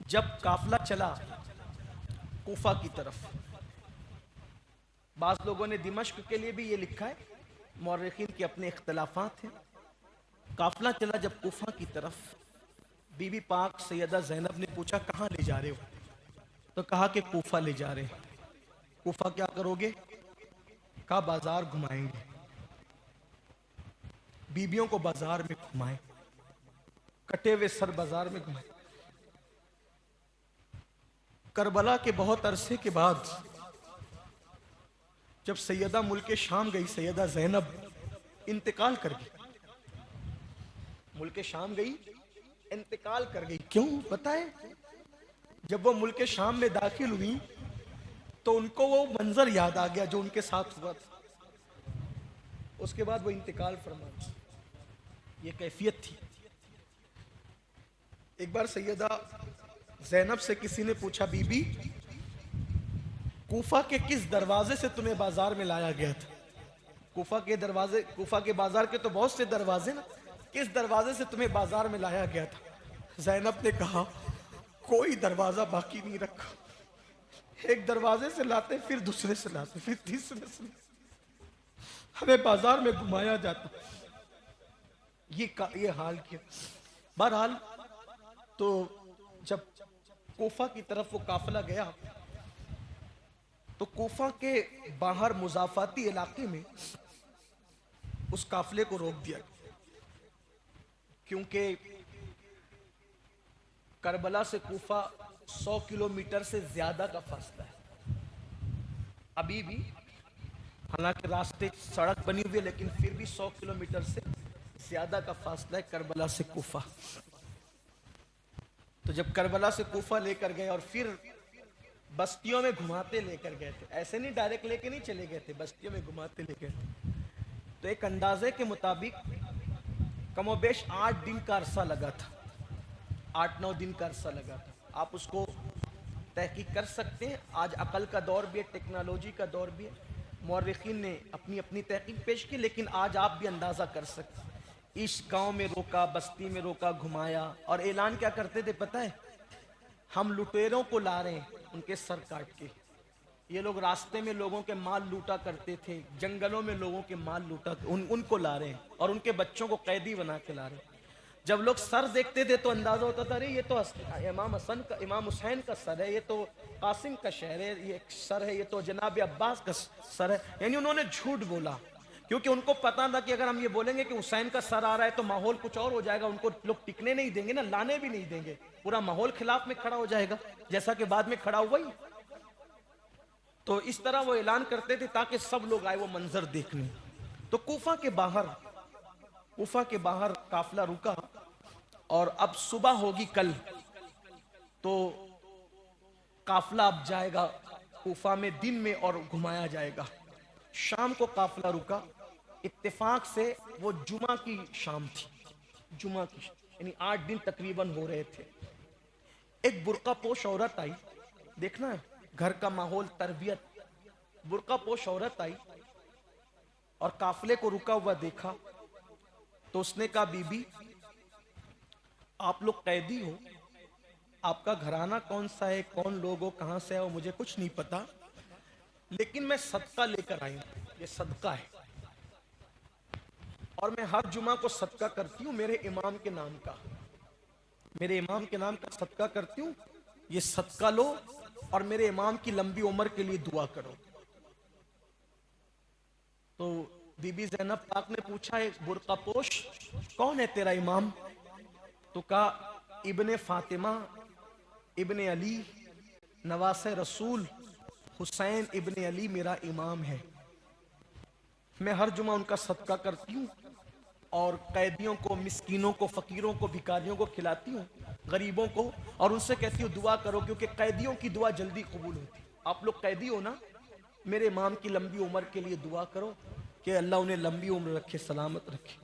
जब काफिला चला कूफा की तरफ, बाज लोगों ने दिमश्क के लिए भी ये लिखा है, मौर्रिखीन के अपने इख्तिलाफात हैं। काफिला चला जब कूफा की तरफ, बीबी पाक सैयदा ज़ैनब ने पूछा कहाँ ले जा रहे हो? तो कहा कि कूफा ले जा रहे हैं। कूफा क्या करोगे? कहा बाजार घुमाएंगे। बीबियों को बाजार में घुमाए, कटे हुए सर बाजार में घुमाए। करबला के बहुत अरसे के बाद जब सैयदा मुल्क शाम गई, सैयदा ज़ैनब इंतकाल कर गई। मुल्क शाम गई, इंतकाल कर गई। क्यों पता है? जब वो मुल्क शाम में दाखिल हुई तो उनको वो मंजर याद आ गया जो उनके साथ हुआ था। उसके बाद वो इंतकाल फरमा गई। ये कैफियत थी। एक बार सैयदा ज़ैनब से किसी ने पूछा, बीबी कूफा के किस दरवाजे से तुम्हें बाजार में लाया गया था? कूफा के दरवाजे, कूफा के बाजार के तो बहुत से दरवाजे ना, किस दरवाजे से तुम्हें बाजार में लाया गया था? ज़ैनब ने कहा कोई दरवाजा बाकी नहीं रखा। एक दरवाजे से लाते, फिर दूसरे से लाते, फिर तीसरे से, हमें बाजार में घुमाया जाता। ये हाल किया। बहरहाल तो जब कूफा की तरफ वो काफिला गया तो कूफा के बाहर मुजाफाती इलाके में उस काफिले को रोक दिया, क्योंकि करबला से कूफा 100 किलोमीटर से ज्यादा का फासला है। अभी भी हालांकि रास्ते सड़क बनी हुई है, लेकिन फिर भी 100 किलोमीटर से ज्यादा का फासला है करबला से कूफा। तो जब करबला से कूफा लेकर गए और फिर बस्तियों में घुमाते लेकर गए थे, ऐसे नहीं डायरेक्ट लेके नहीं चले गए थे, बस्तियों में घुमाते ले गए थे। तो एक अंदाजे के मुताबिक कमोबेश 8 दिन का अरसा लगा था, 8-9 दिन का अरसा लगा था। आप उसको तहकीक कर सकते हैं। आज अकल का दौर भी है, टेक्नोलॉजी का दौर भी है। मौर्रिखीन ने अपनी अपनी तहकीक पेश की, लेकिन आज आप भी अंदाज़ा कर सकते हैं। इस गांव में रोका, बस्ती में रोका, घुमाया, और ऐलान क्या करते थे पता है? हम लुटेरों को ला रहे हैं, उनके सर काट के। ये लोग रास्ते में लोगों के माल लूटा करते थे, जंगलों में लोगों के माल लूटा, उनको ला रहे हैं, और उनके बच्चों को कैदी बना के ला रहे हैं। जब लोग सर देखते थे तो अंदाजा होता था, अरे ये तो इमाम हुसैन का सर है, ये तो कासिम का शहर है, ये सर है, ये तो जनाब अब्बास का सर है। यानी उन्होंने झूठ बोला, क्योंकि उनको पता था कि अगर हम ये बोलेंगे कि हुसैन का सर आ रहा है तो माहौल कुछ और हो जाएगा, उनको लोग टिकने नहीं देंगे ना, लाने भी नहीं देंगे, पूरा माहौल खिलाफ में खड़ा हो जाएगा, जैसा कि बाद में खड़ा हुआ ही। तो इस तरह वो ऐलान करते थे ताकि सब लोग आए वो मंजर देखने। तो कूफा के बाहर काफिला रुका, और अब सुबह होगी कल, तो काफिला अब जाएगा कूफा में दिन में और घुमाया जाएगा। शाम को काफिला रुका, इत्तेफाक से वो जुमा की शाम थी, जुमा की, यानी 8 दिन तकरीबन हो रहे थे। एक बुर्का पोश औरत आई, देखना है घर का माहौल, तरबियत। बुर्का पोश औरत आई और काफिले को रुका हुआ देखा, तो उसने कहा, बीबी आप लोग कैदी हो, आपका घराना कौन सा है, कौन लोग हो, कहां से है, मुझे कुछ नहीं पता, लेकिन मैं सदका लेकर आई हूं, ये सदका है, और मैं हर जुमा को सदका करती हूं मेरे इमाम के नाम का, मेरे इमाम के नाम का सदका करती हूं, ये सदका लो और मेरे इमाम की लंबी उम्र के लिए दुआ करो। तो बीबी ज़ैनब पाक ने पूछा, एक बुर्का पोश कौन है तेरा इमाम? तो कहा, इब्ने फातिमा, इब्ने अली, नवासे रसूल हुसैन इब्ने अली मेरा इमाम है। मैं हर जुमा उनका सदका करती हूँ और कैदियों को, मिस्कीनों को, फकीरों को, भिखारियों को खिलाती हूँ, गरीबों को, और उनसे कहती हूँ दुआ करो, क्योंकि कैदियों की दुआ जल्दी कबूल होती। आप लोग कैदी हो ना, मेरे इमाम की लंबी उम्र के लिए दुआ करो कि अल्लाह उन्हें लंबी उम्र रखे, सलामत रखे।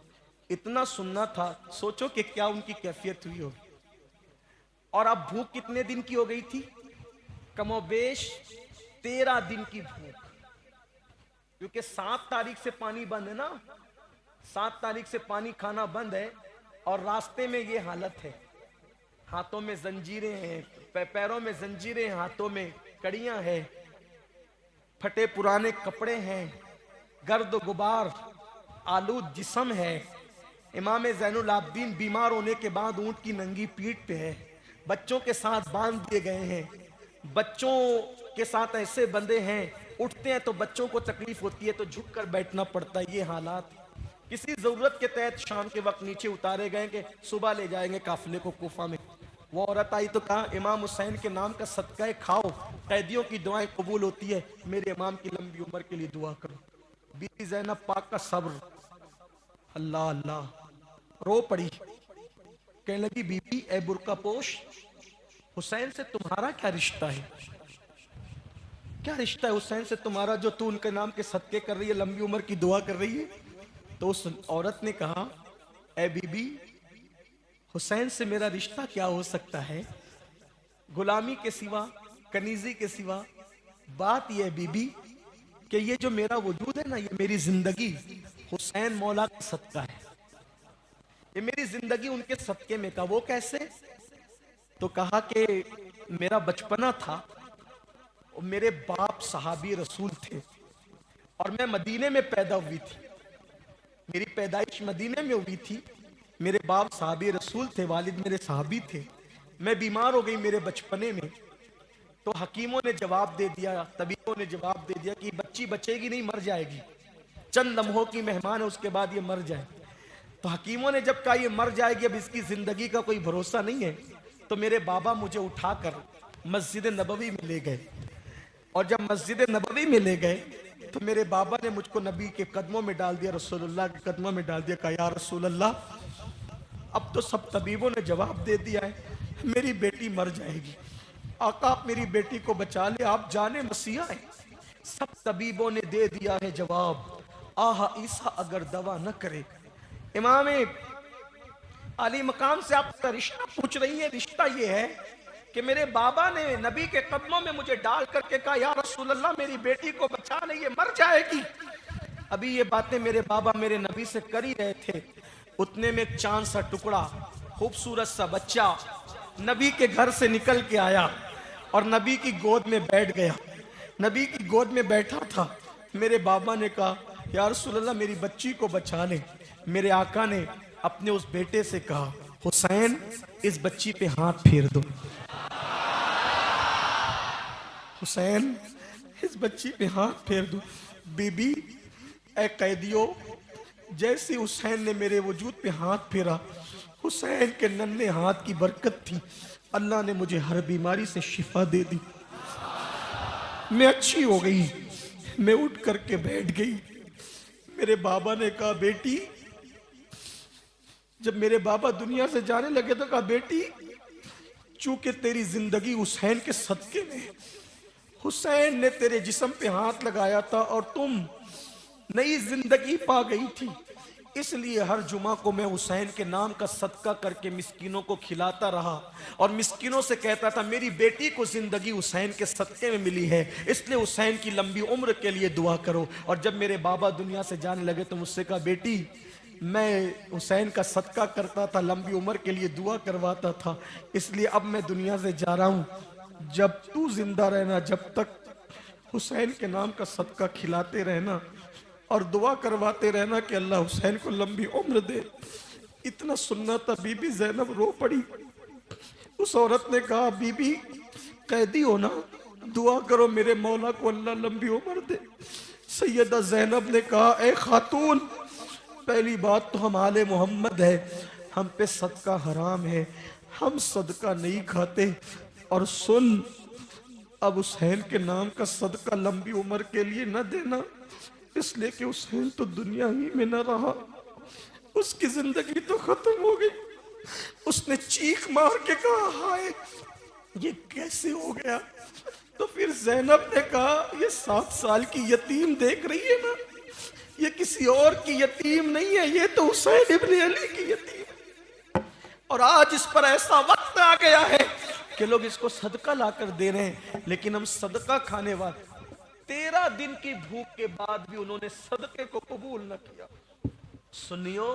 इतना सुनना था, सोचो कि क्या उनकी कैफियत हुई होगी। और अब भूख कितने दिन की हो गई थी? कमोबेश 13 दिन की भूख, क्योंकि 7 तारीख से पानी बंद है ना, 7 तारीख से पानी खाना बंद है, और रास्ते में ये हालत है, हाथों में जंजीरें हैं, पैरों में जंजीरें, हाथों में कड़ियां हैं, फटे पुराने कपड़े हैं, गर्द गुबार आलूद जिस्म है। इमाम ज़ैनुल आबिदीन बीमार होने के बाद ऊंट की नंगी पीठ पे है, बच्चों के साथ बांध दिए गए हैं, बच्चों के साथ ऐसे बंधे हैं, उठते हैं तो बच्चों को तकलीफ होती है तो झुक कर बैठना पड़ता है। ये हालात किसी जरूरत के तहत शाम के वक्त नीचे उतारे गए कि सुबह ले जाएंगे काफिले को कूफा में। वो औरत आई तो कहा, इमाम हुसैन के नाम का सदका खाओ, कैदियों की दुआएं कबूल होती है, मेरे इमाम की लंबी उम्र के लिए दुआ करो। बीबी ज़ैनब पाक का सब्र, अल्लाह अल्लाह, रो पड़ी, कहने लगी, बीबी ए बुर्का पोश, हुसैन से तुम्हारा क्या रिश्ता है? क्या रिश्ता है हुसैन से तुम्हारा, जो तू उनके नाम के सदके कर रही है, लंबी उम्र की दुआ कर रही है? तो उस औरत ने कहा, ए बीबी, हुसैन से मेरा रिश्ता क्या हो सकता है, गुलामी के सिवा, कनीजी के सिवा। बात यह बीबी कि ये जो मेरा वजूद है ना, ये मेरी जिंदगी हुसैन मौला का सदका है, ये मेरी जिंदगी उनके सदके में का। वो कैसे? तो कहा कि मेरा बचपना था, और मेरे बाप सहाबी रसूल थे, और मैं मदीने में पैदा हुई थी, मेरी पैदाइश मदीने में हुई थी, मेरे बाप सहाबी रसूल थे, वालिद मेरे सहाबी थे। मैं बीमार हो गई मेरे बचपने में, तो हकीमों ने जवाब दे दिया, तबीबों ने जवाब दे दिया कि बच्ची बचेगी नहीं, मर जाएगी, चंद लम्हों की मेहमान है, उसके बाद ये मर जाए। तो हकीमों ने जब कहा ये मर जाएगी, अब इसकी जिंदगी का कोई भरोसा नहीं है, तो मेरे बाबा मुझे उठाकर मस्जिद नबवी में ले गए, और जब मस्जिद नबवी में ले गए तो मेरे बाबा ने मुझको नबी के कदमों में डाल दिया, रसूलुल्लाह के कदमों में डाल दिया। कहा, या रसूलल्लाह, अब तो सब तबीबों ने जवाब दे दिया है, मेरी बेटी मर जाएगी, आका आप मेरी बेटी को बचा ले, आप जाने मसीहा है। सब तबीबों ने दे दिया है जवाब, आहा ईसा अगर दवा न करे। इमाम अली मकाम से आपका रिश्ता पूछ रही है, रिश्ता ये है कि मेरे बाबा ने नबी के कदमों में मुझे डाल करके कहा, या रसूल अल्लाह मेरी बेटी को बचा ले, ये मर जाएगी। अभी ये बातें मेरे बाबा मेरे नबी से कर ही रहे थे, उतने में एक चांद सा टुकड़ा, खूबसूरत सा बच्चा नबी के घर से निकल के आया और नबी की गोद में बैठ गया। नबी की गोद में बैठा था। मेरे बाबा ने कहा, या रसूल अल्लाह मेरी बच्ची को बचा ले। मेरे आका ने अपने उस बेटे से कहा, हुसैन इस बच्ची पे हाथ फेर दो। हुसैन इस बच्ची पे हाथ फेर दो। बीबी, ए कैदियों, जैसे हुसैन ने मेरे वजूद पे हाथ फेरा, हुसैन के नन्हे हाथ की बरकत थी, अल्लाह ने मुझे हर बीमारी से शिफा दे दी। मैं अच्छी हो गई। मैं उठ करके बैठ गई। मेरे बाबा ने कहा, बेटी, जब मेरे बाबा दुनिया से जाने लगे तो कहा, बेटी चूंकि तेरी जिंदगी हुसैन के सदके में, हुसैन ने तेरे जिस्म पे हाथ लगाया था और तुम नई जिंदगी पा गई थी, इसलिए हर जुमा को मैं हुसैन के नाम का सदका करके मिस्कीनों को खिलाता रहा और मिस्कीनों से कहता था, मेरी बेटी को जिंदगी हुसैन के सदके में मिली है, इसलिए हुसैन की लंबी उम्र के लिए दुआ करो। और जब मेरे बाबा दुनिया से जाने लगे तो मुझसे कहा, बेटी मैं हुसैन का सदका करता था, लंबी उम्र के लिए दुआ करवाता था, इसलिए अब मैं दुनिया से जा रहा हूँ। जब तू जिंदा रहना, जब तक हुसैन के नाम का सदका खिलाते रहना और दुआ करवाते रहना कि अल्लाह हुसैन को लंबी उम्र दे। इतना सुनना था, बीबी ज़ैनब रो पड़ी। उस औरत ने कहा, बीबी कैदी हो ना, दुआ करो मेरे मौला को अल्लाह लंबी उम्र दे। सैयदा ज़ैनब ने कहा, ए खातून, पहली बात तो हम आले मोहम्मद है, हम पे सदका हराम है, हम सदका नहीं खाते। और सुन, अब हुसैन के नाम का सदका लंबी उम्र के लिए न देना, इसलिए कि हुसैन तो दुनिया ही में न रहा, उसकी जिंदगी तो खत्म हो गई। उसने चीख मार के कहा, हाय ये कैसे हो गया। तो फिर ज़ैनब ने कहा, ये 7 साल की यतीम देख रही है ना, ये किसी और की यतीम नहीं है, ये तो हुसैन इब्न अली की यतीम। और आज इस पर ऐसा वक्त आ गया है कि लोग इसको सदका लाकर दे रहे हैं, लेकिन हम सदका खाने वाले, 13 दिन की भूख के बाद भी उन्होंने सदके को कबूल न किया। सुनियो,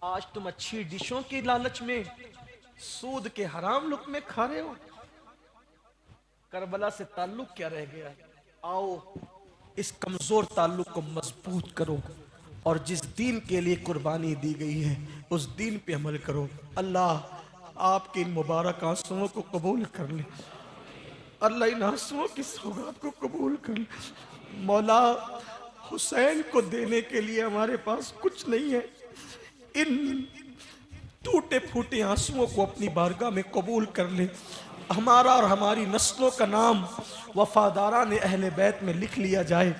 आज तुम अच्छी डिशों की लालच में सूद के हराम लुक़्मे खा रहे हो। करबला से ताल्लुक क्या रह गया है? आओ इस कमजोर ताल्लुक को मजबूत करो और जिस दीन के लिए कुर्बानी दी गई है उस दीन पे अमल करो। अल्लाह आपके इन मुबारक आंसुओं को कबूल कर ले। अल्लाह इन आंसुओं की सौगात को कबूल कर ले। मौला, हुसैन को देने के लिए हमारे पास कुछ नहीं है, इन टूटे फूटे आंसुओं को अपनी बारगाह में कबूल कर ले। हमारा और हमारी नस्लों का नाम वफादारा ने अहले बैत में लिख लिया जाए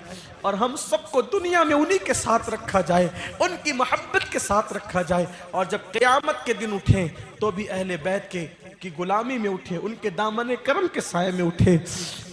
और हम सबको दुनिया में उन्हीं के साथ रखा जाए, उनकी मोहब्बत के साथ रखा जाए। और जब क़यामत के दिन उठें तो भी अहले बैत की गुलामी में उठे, उनके दामन करम के साए में उठे।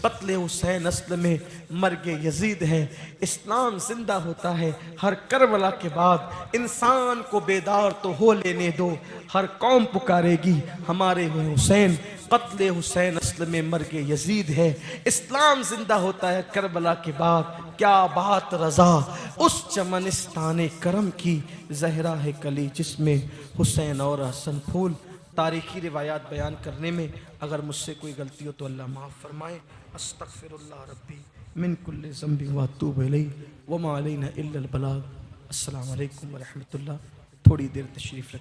कत्ले हुसैन असल में मर्गे यजीद है, इस्लाम जिंदा होता है हर करबला के बाद। इंसान को बेदार तो हो लेने दो, हर कौम पुकारेगी हमारे हुए हुसैन। कत्ले हुसैन असल में मर्गे यजीद है, इस्लाम जिंदा होता है करबला के बाद। क्या बात रजा उस चमनिस्ताने करम की, जहरा है कली जिसमें हुसैन और हसन फूल। तारीखी रिवायात बयान करने में अगर मुझसे कोई गलती हो तो अल्लाह माफ़ फरमाए। अस्तगफिरुल्लाह रब्बी मिन कुल्लि ज़ंबि व अतूबु इलैहि व मा अलैना इल्लल बलाग। अस्सलामु अलैकुम व रहमतुल्लाह। थोड़ी देर तशरीफ़ रखें।